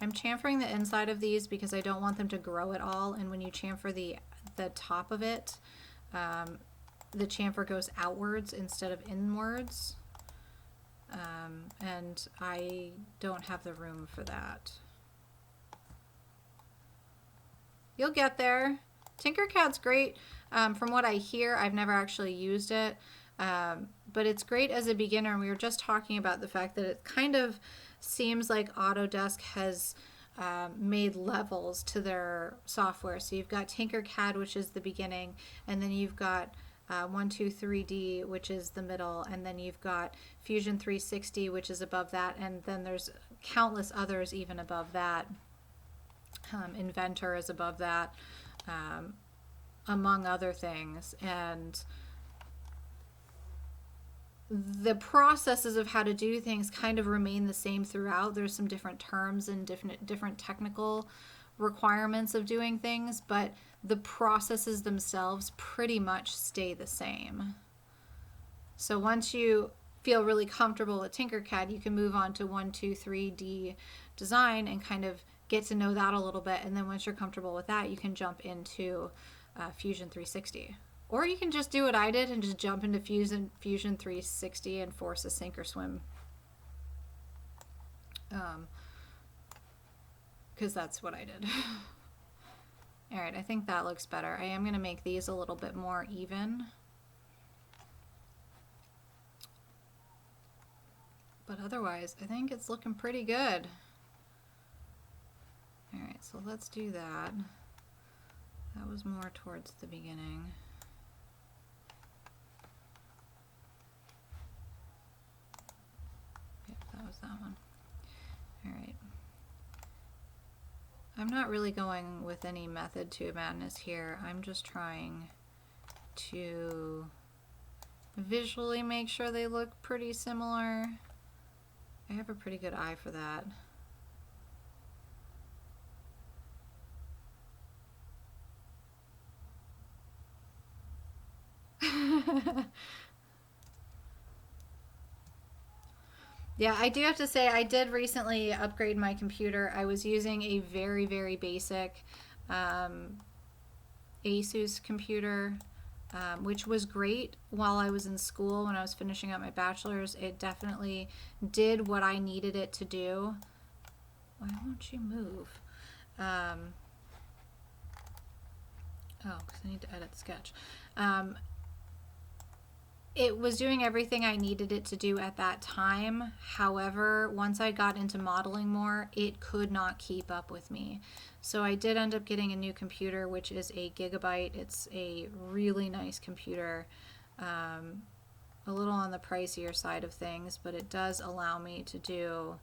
I'm chamfering the inside of these because I don't want them to grow at all, and when you chamfer the top of it, the chamfer goes outwards instead of inwards, and I don't have the room for that. You'll get there. Tinkercad's great. From what I hear, I've never actually used it, but it's great as a beginner, and we were just talking about the fact that it kind of seems like Autodesk has made levels to their software. So you've got Tinkercad, which is the beginning, and then you've got 123D, which is the middle, and then you've got Fusion360, which is above that, and then there's countless others even above that. Inventor is above that, among other things. And the processes of how to do things kind of remain the same throughout. There's some different terms and different technical requirements of doing things, but the processes themselves pretty much stay the same. So once you feel really comfortable with Tinkercad, you can move on to 123D design and kind of get to know that a little bit. And then once you're comfortable with that, you can jump into Fusion360. Or you can just do what I did and just jump into Fusion360 and force a sink or swim. Because that's what I did. Alright, I think that looks better. I am going to make these a little bit more even. But otherwise, I think it's looking pretty good. Alright, so let's do that. That was more towards the beginning. Yep, that was that one. Alright. I'm not really going with any method to madness here. I'm just trying to visually make sure they look pretty similar. I have a pretty good eye for that. Yeah, I do have to say I did recently upgrade my computer. I was using a very, very basic Asus computer, which was great while I was in school when I was finishing up my bachelor's. It definitely did what I needed it to do. Why won't you move? Oh, because I need to edit the sketch. it was doing everything I needed it to do at that time. However, once I got into modeling more, it could not keep up with me. So I did end up getting a new computer, which is a Gigabyte. It's a really nice computer. A little on the pricier side of things, but it does allow me to do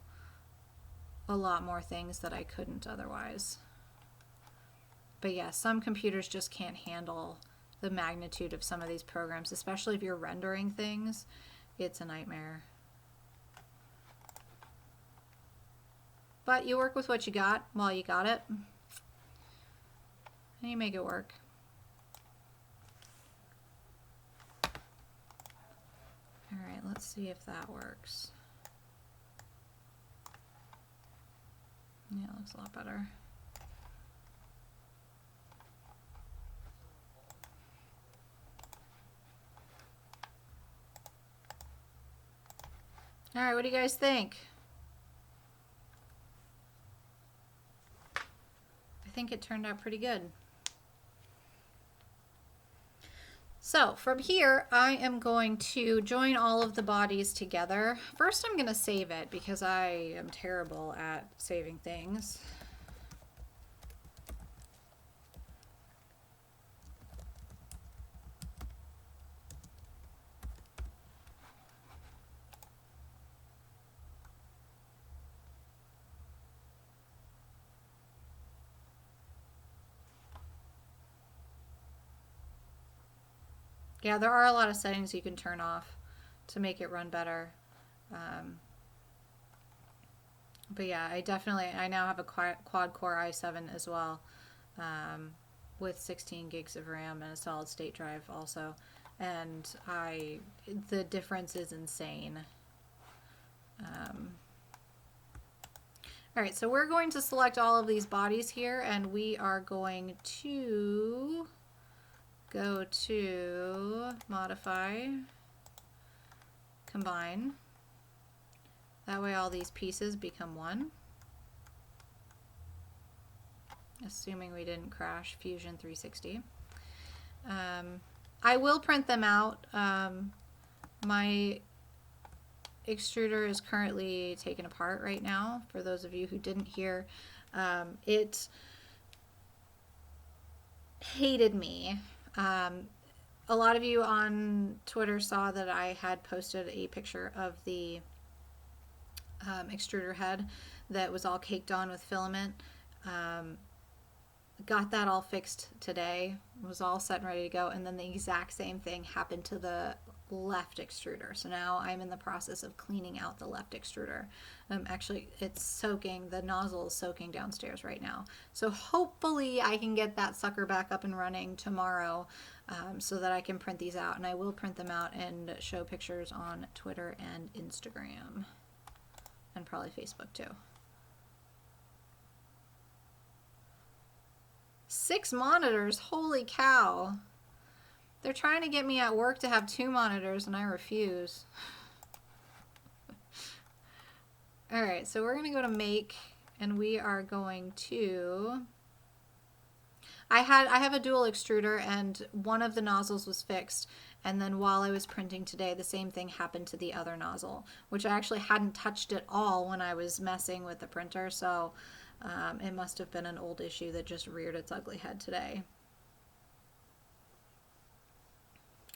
a lot more things that I couldn't otherwise. But yeah, some computers just can't handle the magnitude of some of these programs, especially if you're rendering things. It's a nightmare. But you work with what you got while you got it, and you make it work. All right, let's see if that works. Yeah, it looks a lot better. All right, what do you guys think? I think it turned out pretty good. So from here, I am going to join all of the bodies together. First, I'm going to save it because I am terrible at saving things. Yeah, there are a lot of settings you can turn off to make it run better. But yeah, I now have a quad core i7 as well, with 16 gigs of RAM and a solid state drive also. And the difference is insane. All right, so we're going to select all of these bodies here, and we are going to go to modify, combine. That way all these pieces become one. Assuming we didn't crash Fusion360. I will print them out. My extruder is currently taken apart right now, for those of you who didn't hear. It hated me. A lot of you on Twitter saw that I had posted a picture of the extruder head that was all caked on with filament. Got that all fixed today. It was all set and ready to go, and then the exact same thing happened to the left extruder. So now I'm in the process of cleaning out the left extruder. Actually, it's soaking, the nozzle is soaking downstairs right now. So hopefully I can get that sucker back up and running tomorrow, so that I can print these out. And I will print them out and show pictures on Twitter and Instagram, and probably Facebook too. 6 monitors, holy cow. They're trying to get me at work to have 2 monitors, and I refuse. All right, so we're going to go to make, and we are going to... I have a dual extruder, and one of the nozzles was fixed, and then while I was printing today, the same thing happened to the other nozzle, which I actually hadn't touched at all when I was messing with the printer, so it must have been an old issue that just reared its ugly head today.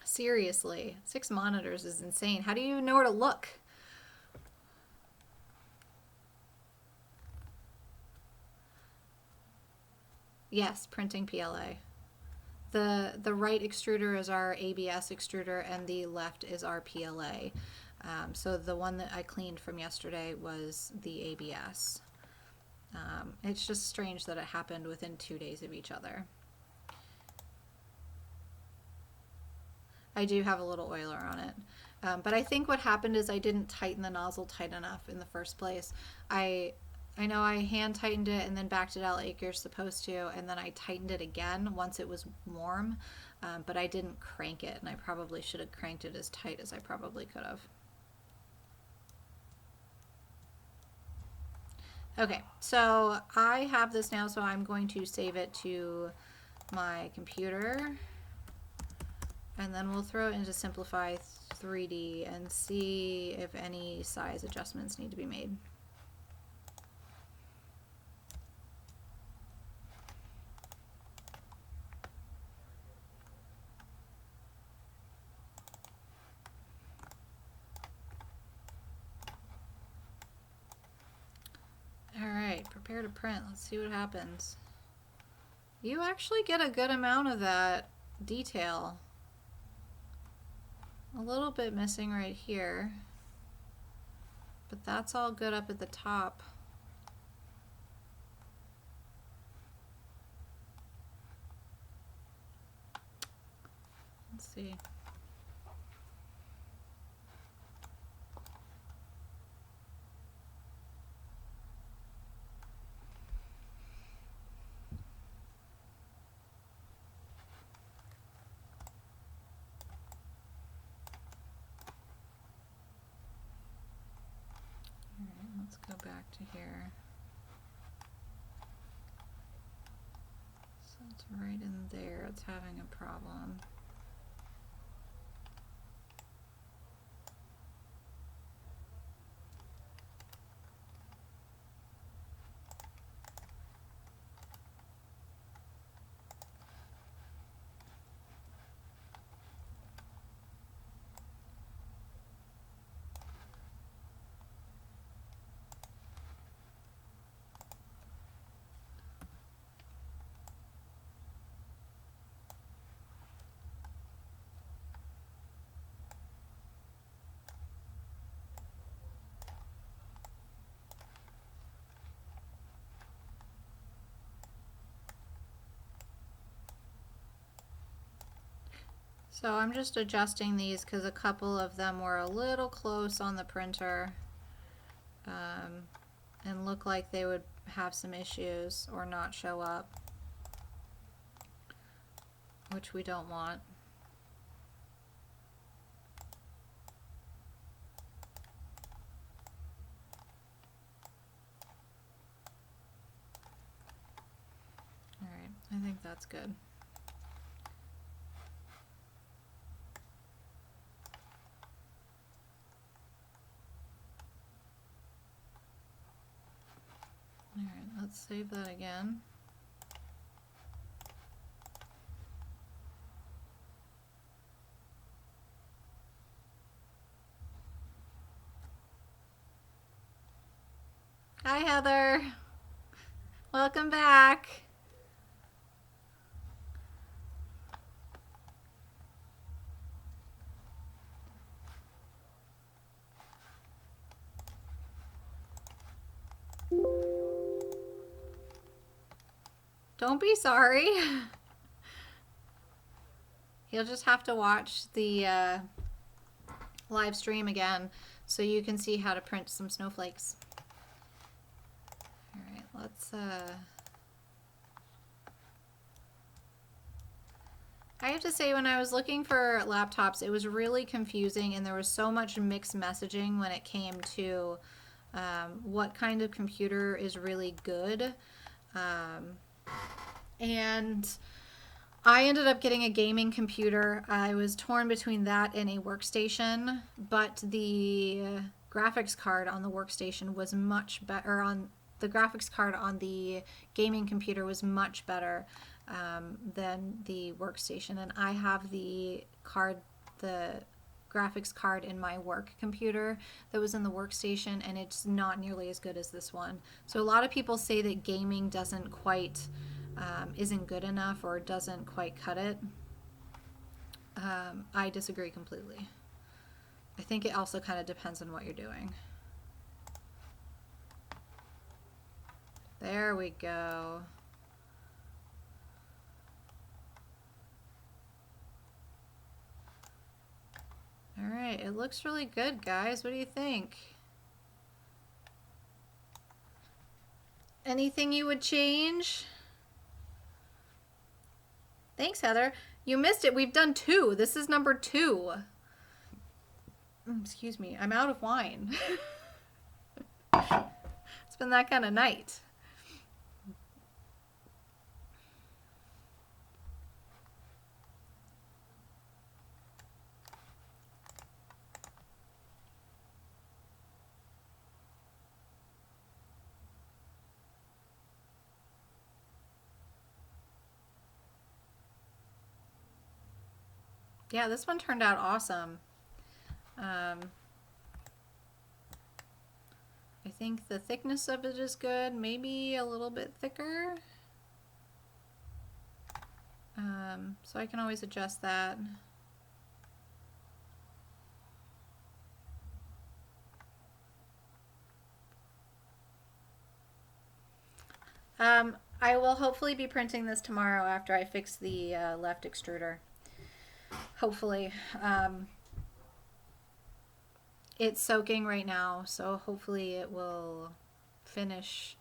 Seriously, 6 monitors is insane. How do you know where to look? Yes, printing PLA. The right extruder is our ABS extruder, and the left is our PLA. So the one that I cleaned from yesterday was the ABS. It's just strange that it happened within 2 days of each other. I do have a little oiler on it. But I think what happened is I didn't tighten the nozzle tight enough in the first place. I know I hand tightened it and then backed it out like you're supposed to, and then I tightened it again once it was warm, but I didn't crank it, and I probably should have cranked it as tight as I probably could have. Okay, so I have this now, so I'm going to save it to my computer. And then we'll throw it into Simplify 3D and see if any size adjustments need to be made. All right, prepare to print. Let's see what happens. You actually get a good amount of that detail. A little bit missing right here, but that's all good up at the top. Let's see. Let's go back to here. So it's right in there, it's having a problem. So I'm just adjusting these because a couple of them were a little close on the printer and look like they would have some issues or not show up, which we don't want. All right, I think that's good. All right, let's save that again. Hi, Heather. Welcome back. Don't be sorry. You'll just have to watch the live stream again so you can see how to print some snowflakes. All right, let's I have to say, when I was looking for laptops, it was really confusing and there was so much mixed messaging when it came to what kind of computer is really good. And I ended up getting a gaming computer. I was torn between that and a workstation, but the graphics card on the workstation was much better. The graphics card on the gaming computer was much better than the workstation, and I have the graphics card in my work computer that was in the workstation, and it's not nearly as good as this one. So a lot of people say that gaming doesn't quite isn't good enough or doesn't quite cut it. I disagree completely. I think it also kind of depends on what you're doing. There we go. All right, it looks really good, guys. What do you think? Anything you would change? Thanks, Heather. You missed it. We've done 2. This is number 2. Excuse me. I'm out of wine. It's been that kind of night. Yeah, this one turned out awesome. I think the thickness of it is good, maybe a little bit thicker. So I can always adjust that. I will hopefully be printing this tomorrow after I fix the left extruder. Hopefully. It's soaking right now, so hopefully it will finish.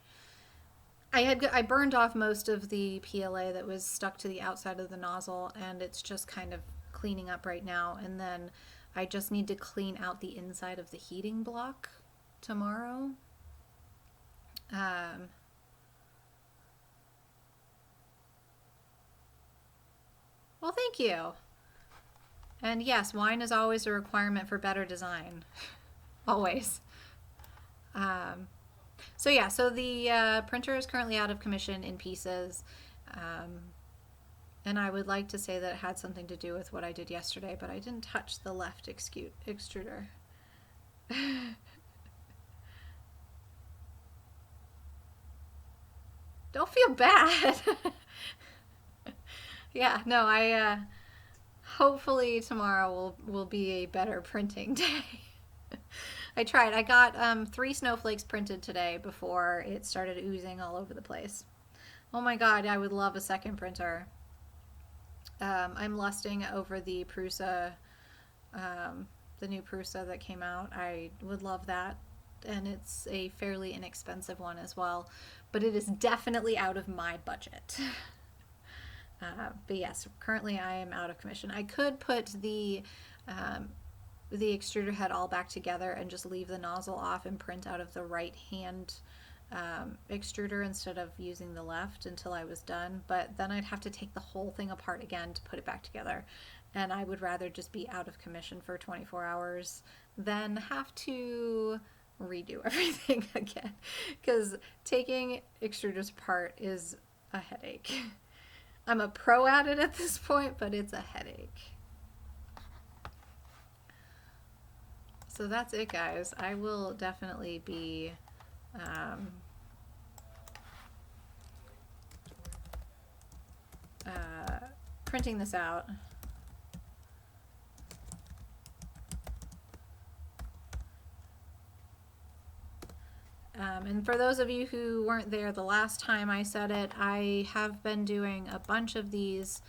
I burned off most of the PLA that was stuck to the outside of the nozzle, and it's just kind of cleaning up right now. And then I just need to clean out the inside of the heating block tomorrow. Well, thank you. And yes, wine is always a requirement for better design. Always. So yeah, so the printer is currently out of commission in pieces. And I would like to say that it had something to do with what I did yesterday, but I didn't touch the left extruder. Don't feel bad. Yeah, no, I hopefully tomorrow will be a better printing day. I tried. I got 3 snowflakes printed today before it started oozing all over the place. Oh my god, I would love a second printer. I'm lusting over the Prusa, the new Prusa that came out. I would love that. And it's a fairly inexpensive one as well. But it is definitely out of my budget. But yes, currently I am out of commission. I could put the extruder head all back together and just leave the nozzle off and print out of the right hand extruder instead of using the left until I was done. But then I'd have to take the whole thing apart again to put it back together. And I would rather just be out of commission for 24 hours than have to redo everything again. Because taking extruders apart is a headache. I'm a pro at it at this point, but it's a headache. So that's it, guys. I will definitely be printing this out. And for those of you who weren't there the last time I said it, I have been doing a bunch of these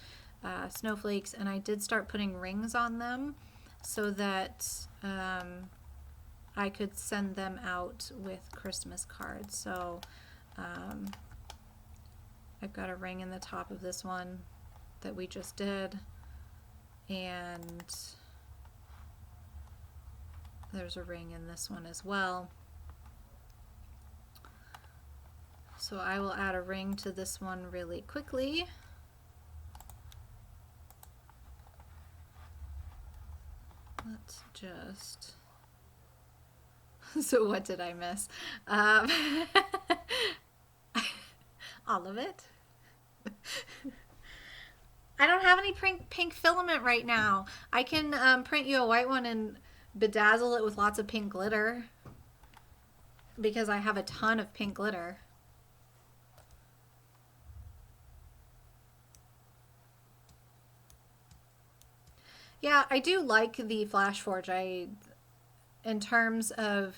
snowflakes, and I did start putting rings on them so that I could send them out with Christmas cards. So I've got a ring in the top of this one that we just did, and there's a ring in this one as well. So I will add a ring to this one really quickly. Let's just... So what did I miss? All of it. I don't have any pink filament right now. I can print you a white one and bedazzle it with lots of pink glitter because I have a ton of pink glitter. Yeah, I do like the Flash Forge. In terms of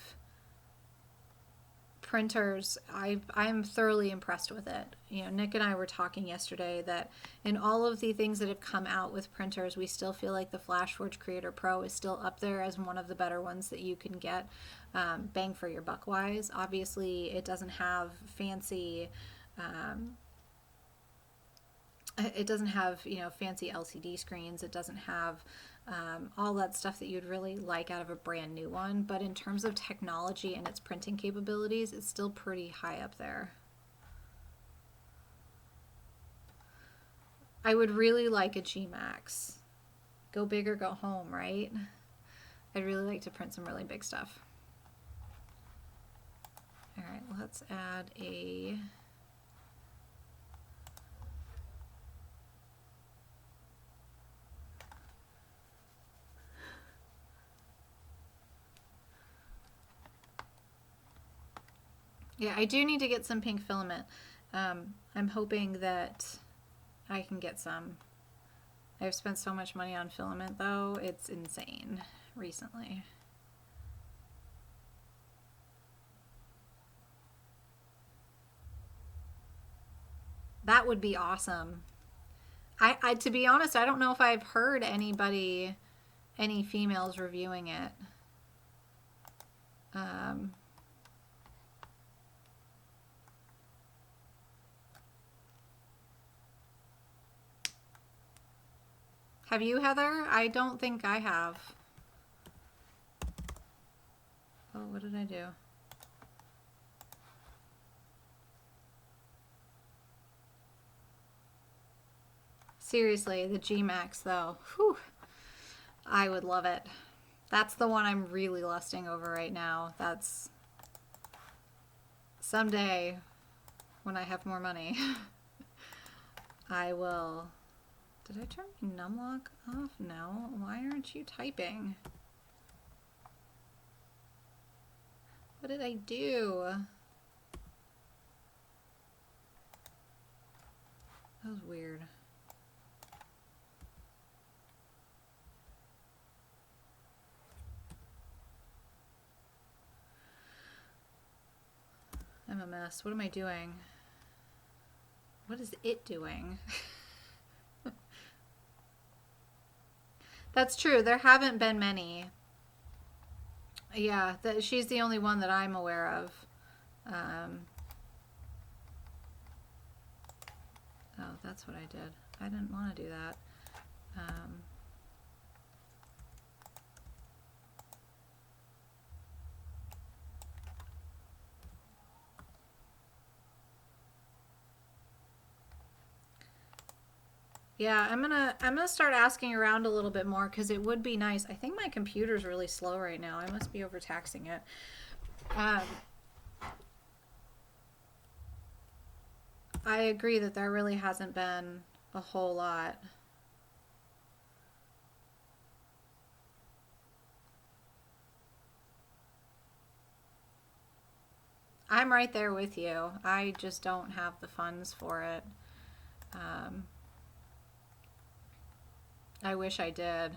printers, I'm thoroughly impressed with it. You know, Nick and I were talking yesterday that in all of the things that have come out with printers, we still feel like the Flash Forge Creator Pro is still up there as one of the better ones that you can get bang for your buck wise. Obviously, it doesn't have fancy fancy LCD screens. It doesn't have all that stuff that you'd really like out of a brand new one. But in terms of technology and its printing capabilities, it's still pretty high up there. I would really like a G-Max. Go big or go home, right? I'd really like to print some really big stuff. All right, let's add a... Yeah, I do need to get some pink filament. I'm hoping that I can get some. I've spent so much money on filament though, it's insane recently. That would be awesome. I to be honest, I don't know if I've heard any females reviewing it. Um, have you, Heather? I don't think I have. Oh, what did I do? Seriously, the G Max though. Whew. I would love it. That's the one I'm really lusting over right now. That's someday when I have more money. I will. Did I turn my numlock off? No. Why aren't you typing? What did I do? That was weird. I'm a mess. What am I doing? What is it doing? That's true. There haven't been many. Yeah, she's the only one that I'm aware of. Oh, that's what I did. I didn't want to do that. Yeah, I'm gonna start asking around a little bit more because it would be nice. I think my computer's really slow right now. I must be overtaxing it. I agree that there really hasn't been a whole lot. I'm right there with you. I just don't have the funds for it. I wish I did.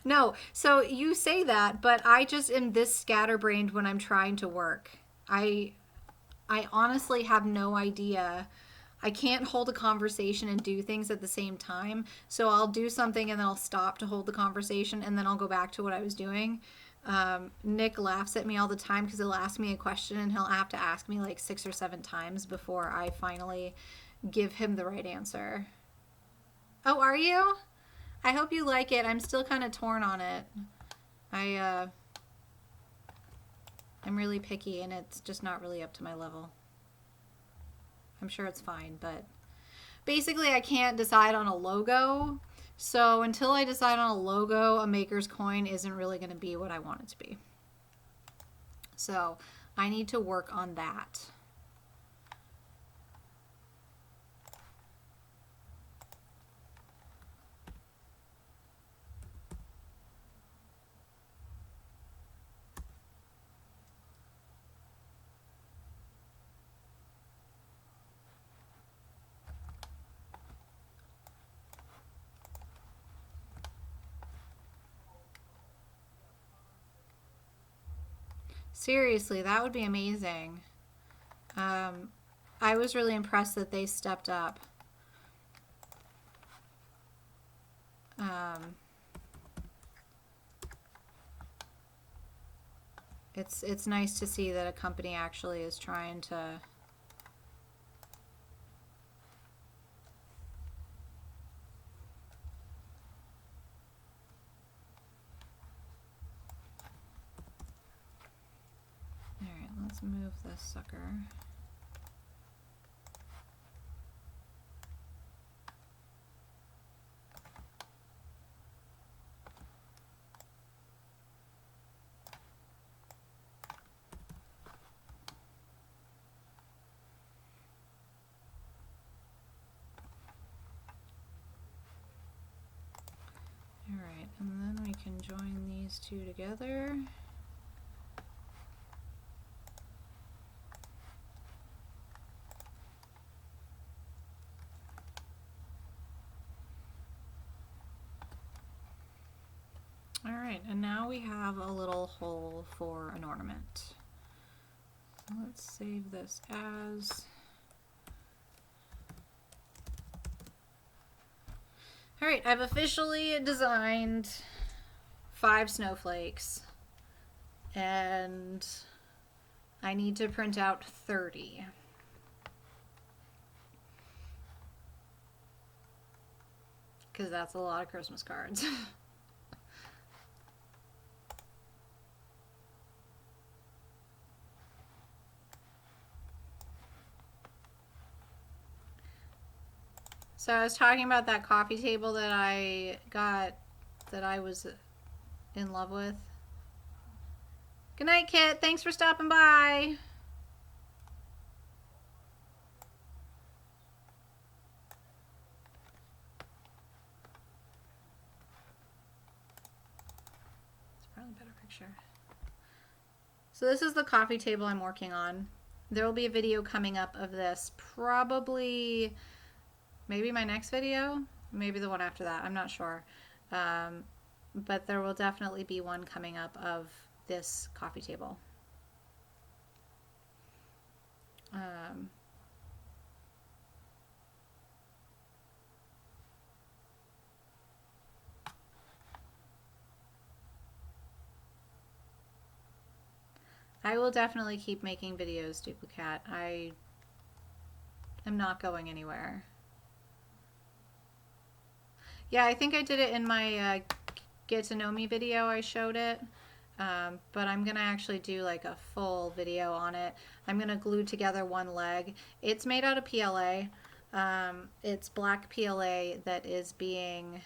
No, so you say that, but I just am this scatterbrained when I'm trying to work. I I honestly have no idea. I can't hold a conversation and do things at the same time. So I'll do something and then I'll stop to hold the conversation and then I'll go back to what I was doing. Nick laughs at me all the time because he'll ask me a question and he'll have to ask me like 6 or 7 times before I finally give him the right answer. Oh, are you? I hope you like it. I'm still kind of torn on it. I I'm really picky and it's just not really up to my level. I'm sure it's fine, but basically I can't decide on a logo. So until I decide on a logo, a maker's coin isn't really going to be what I want it to be. So I need to work on that. Seriously, that would be amazing. I was really impressed that they stepped up. It's nice to see that a company actually is trying to. All right, let's move this sucker. All right, and then we can join these these two together. All right, and now we have a little hole for an ornament. So let's save this as. All right, I've officially designed 5 snowflakes, and I need to print out 30. Because that's a lot of Christmas cards. So I was talking about that coffee table that I got, that I was in love with. Good night, Kit. Thanks for stopping by. It's probably a better picture. So this is the coffee table I'm working on. There will be a video coming up of this, probably maybe my next video, maybe the one after that, I'm not sure. But there will definitely be one coming up of this coffee table. I will definitely keep making videos, Duplicate. I am not going anywhere. Yeah, I think I did it in my Get to Know Me video. I showed it. But I'm gonna actually do like a full video on it. I'm gonna glue together one leg. It's made out of PLA. It's black PLA that is being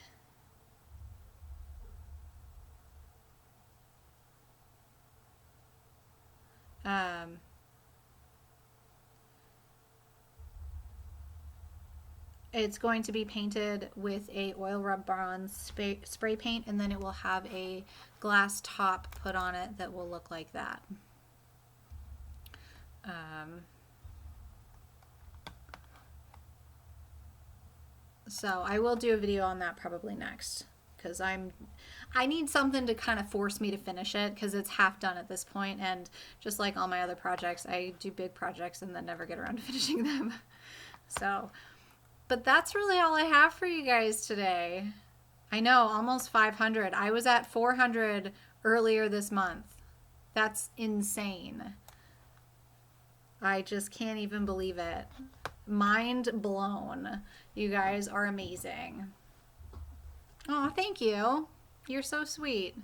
it's going to be painted with a oil rub bronze spray paint, and then it will have a glass top put on it that will look like that. So I will do a video on that probably next, because I need something to kind of force me to finish it, because it's half done at this point, and just like all my other projects, I do big projects and then never get around to finishing them. So, but that's really all I have for you guys today. I know, almost 500. I was at 400 earlier this month. That's insane. I just can't even believe it. Mind blown. You guys are amazing. Oh, thank you. You're so sweet.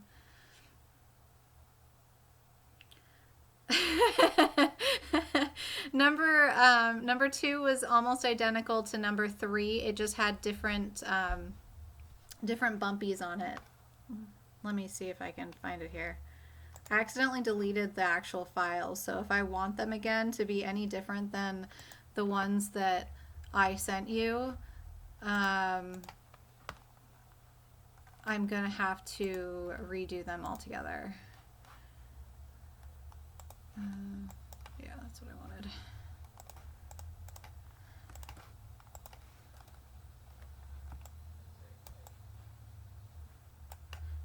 Number 2 was almost identical to number 3. It just had different bumpies on it. Let me see if I can find it here. I accidentally deleted the actual files, so if I want them again to be any different than the ones that I sent you, I'm gonna have to redo them all together. Yeah, that's what I wanted.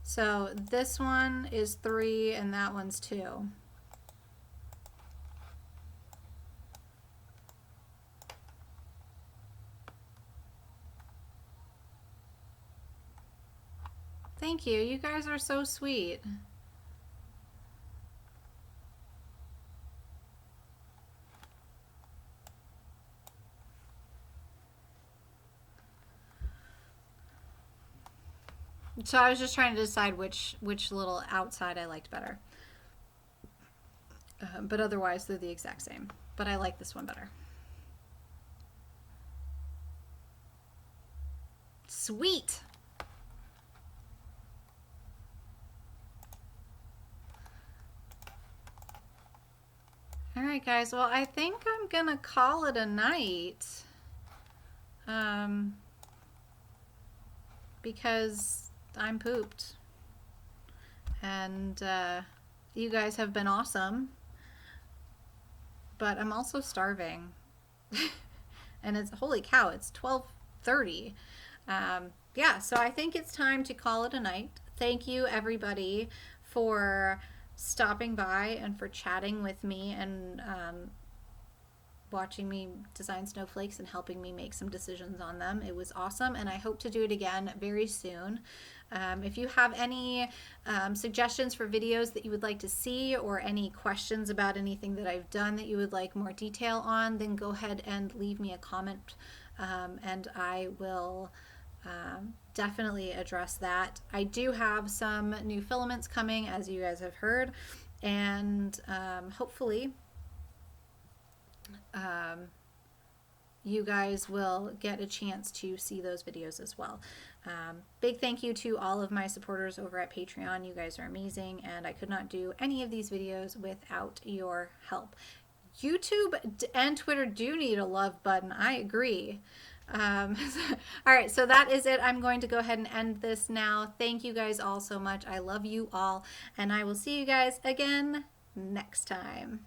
So this one is 3 and that one's 2. Thank you. You guys are so sweet. So I was just trying to decide which little outside I liked better. But otherwise they're the exact same. But I like this one better. Sweet! All right, guys. Well, I think I'm gonna call it a night. Because I'm pooped. And and you guys have been awesome. But I'm also starving. And it's, holy cow, it's 12:30. Yeah, so I think it's time to call it a night. Thank you, everybody, for stopping by and for chatting with me and watching me design snowflakes and helping me make some decisions on them. It was awesome, and I hope to do it again very soon. If you have any suggestions for videos that you would like to see, or any questions about anything that I've done that you would like more detail on, then go ahead and leave me a comment, and I will definitely address that. I do have some new filaments coming, as you guys have heard, and hopefully you guys will get a chance to see those videos as well. Big thank you to all of my supporters over at Patreon. You guys are amazing, and I could not do any of these videos without your help. YouTube and Twitter do need a love button. I agree. All right, so that is it. I'm going to go ahead and end this now. Thank you guys all so much. I love you all, and I will see you guys again next time.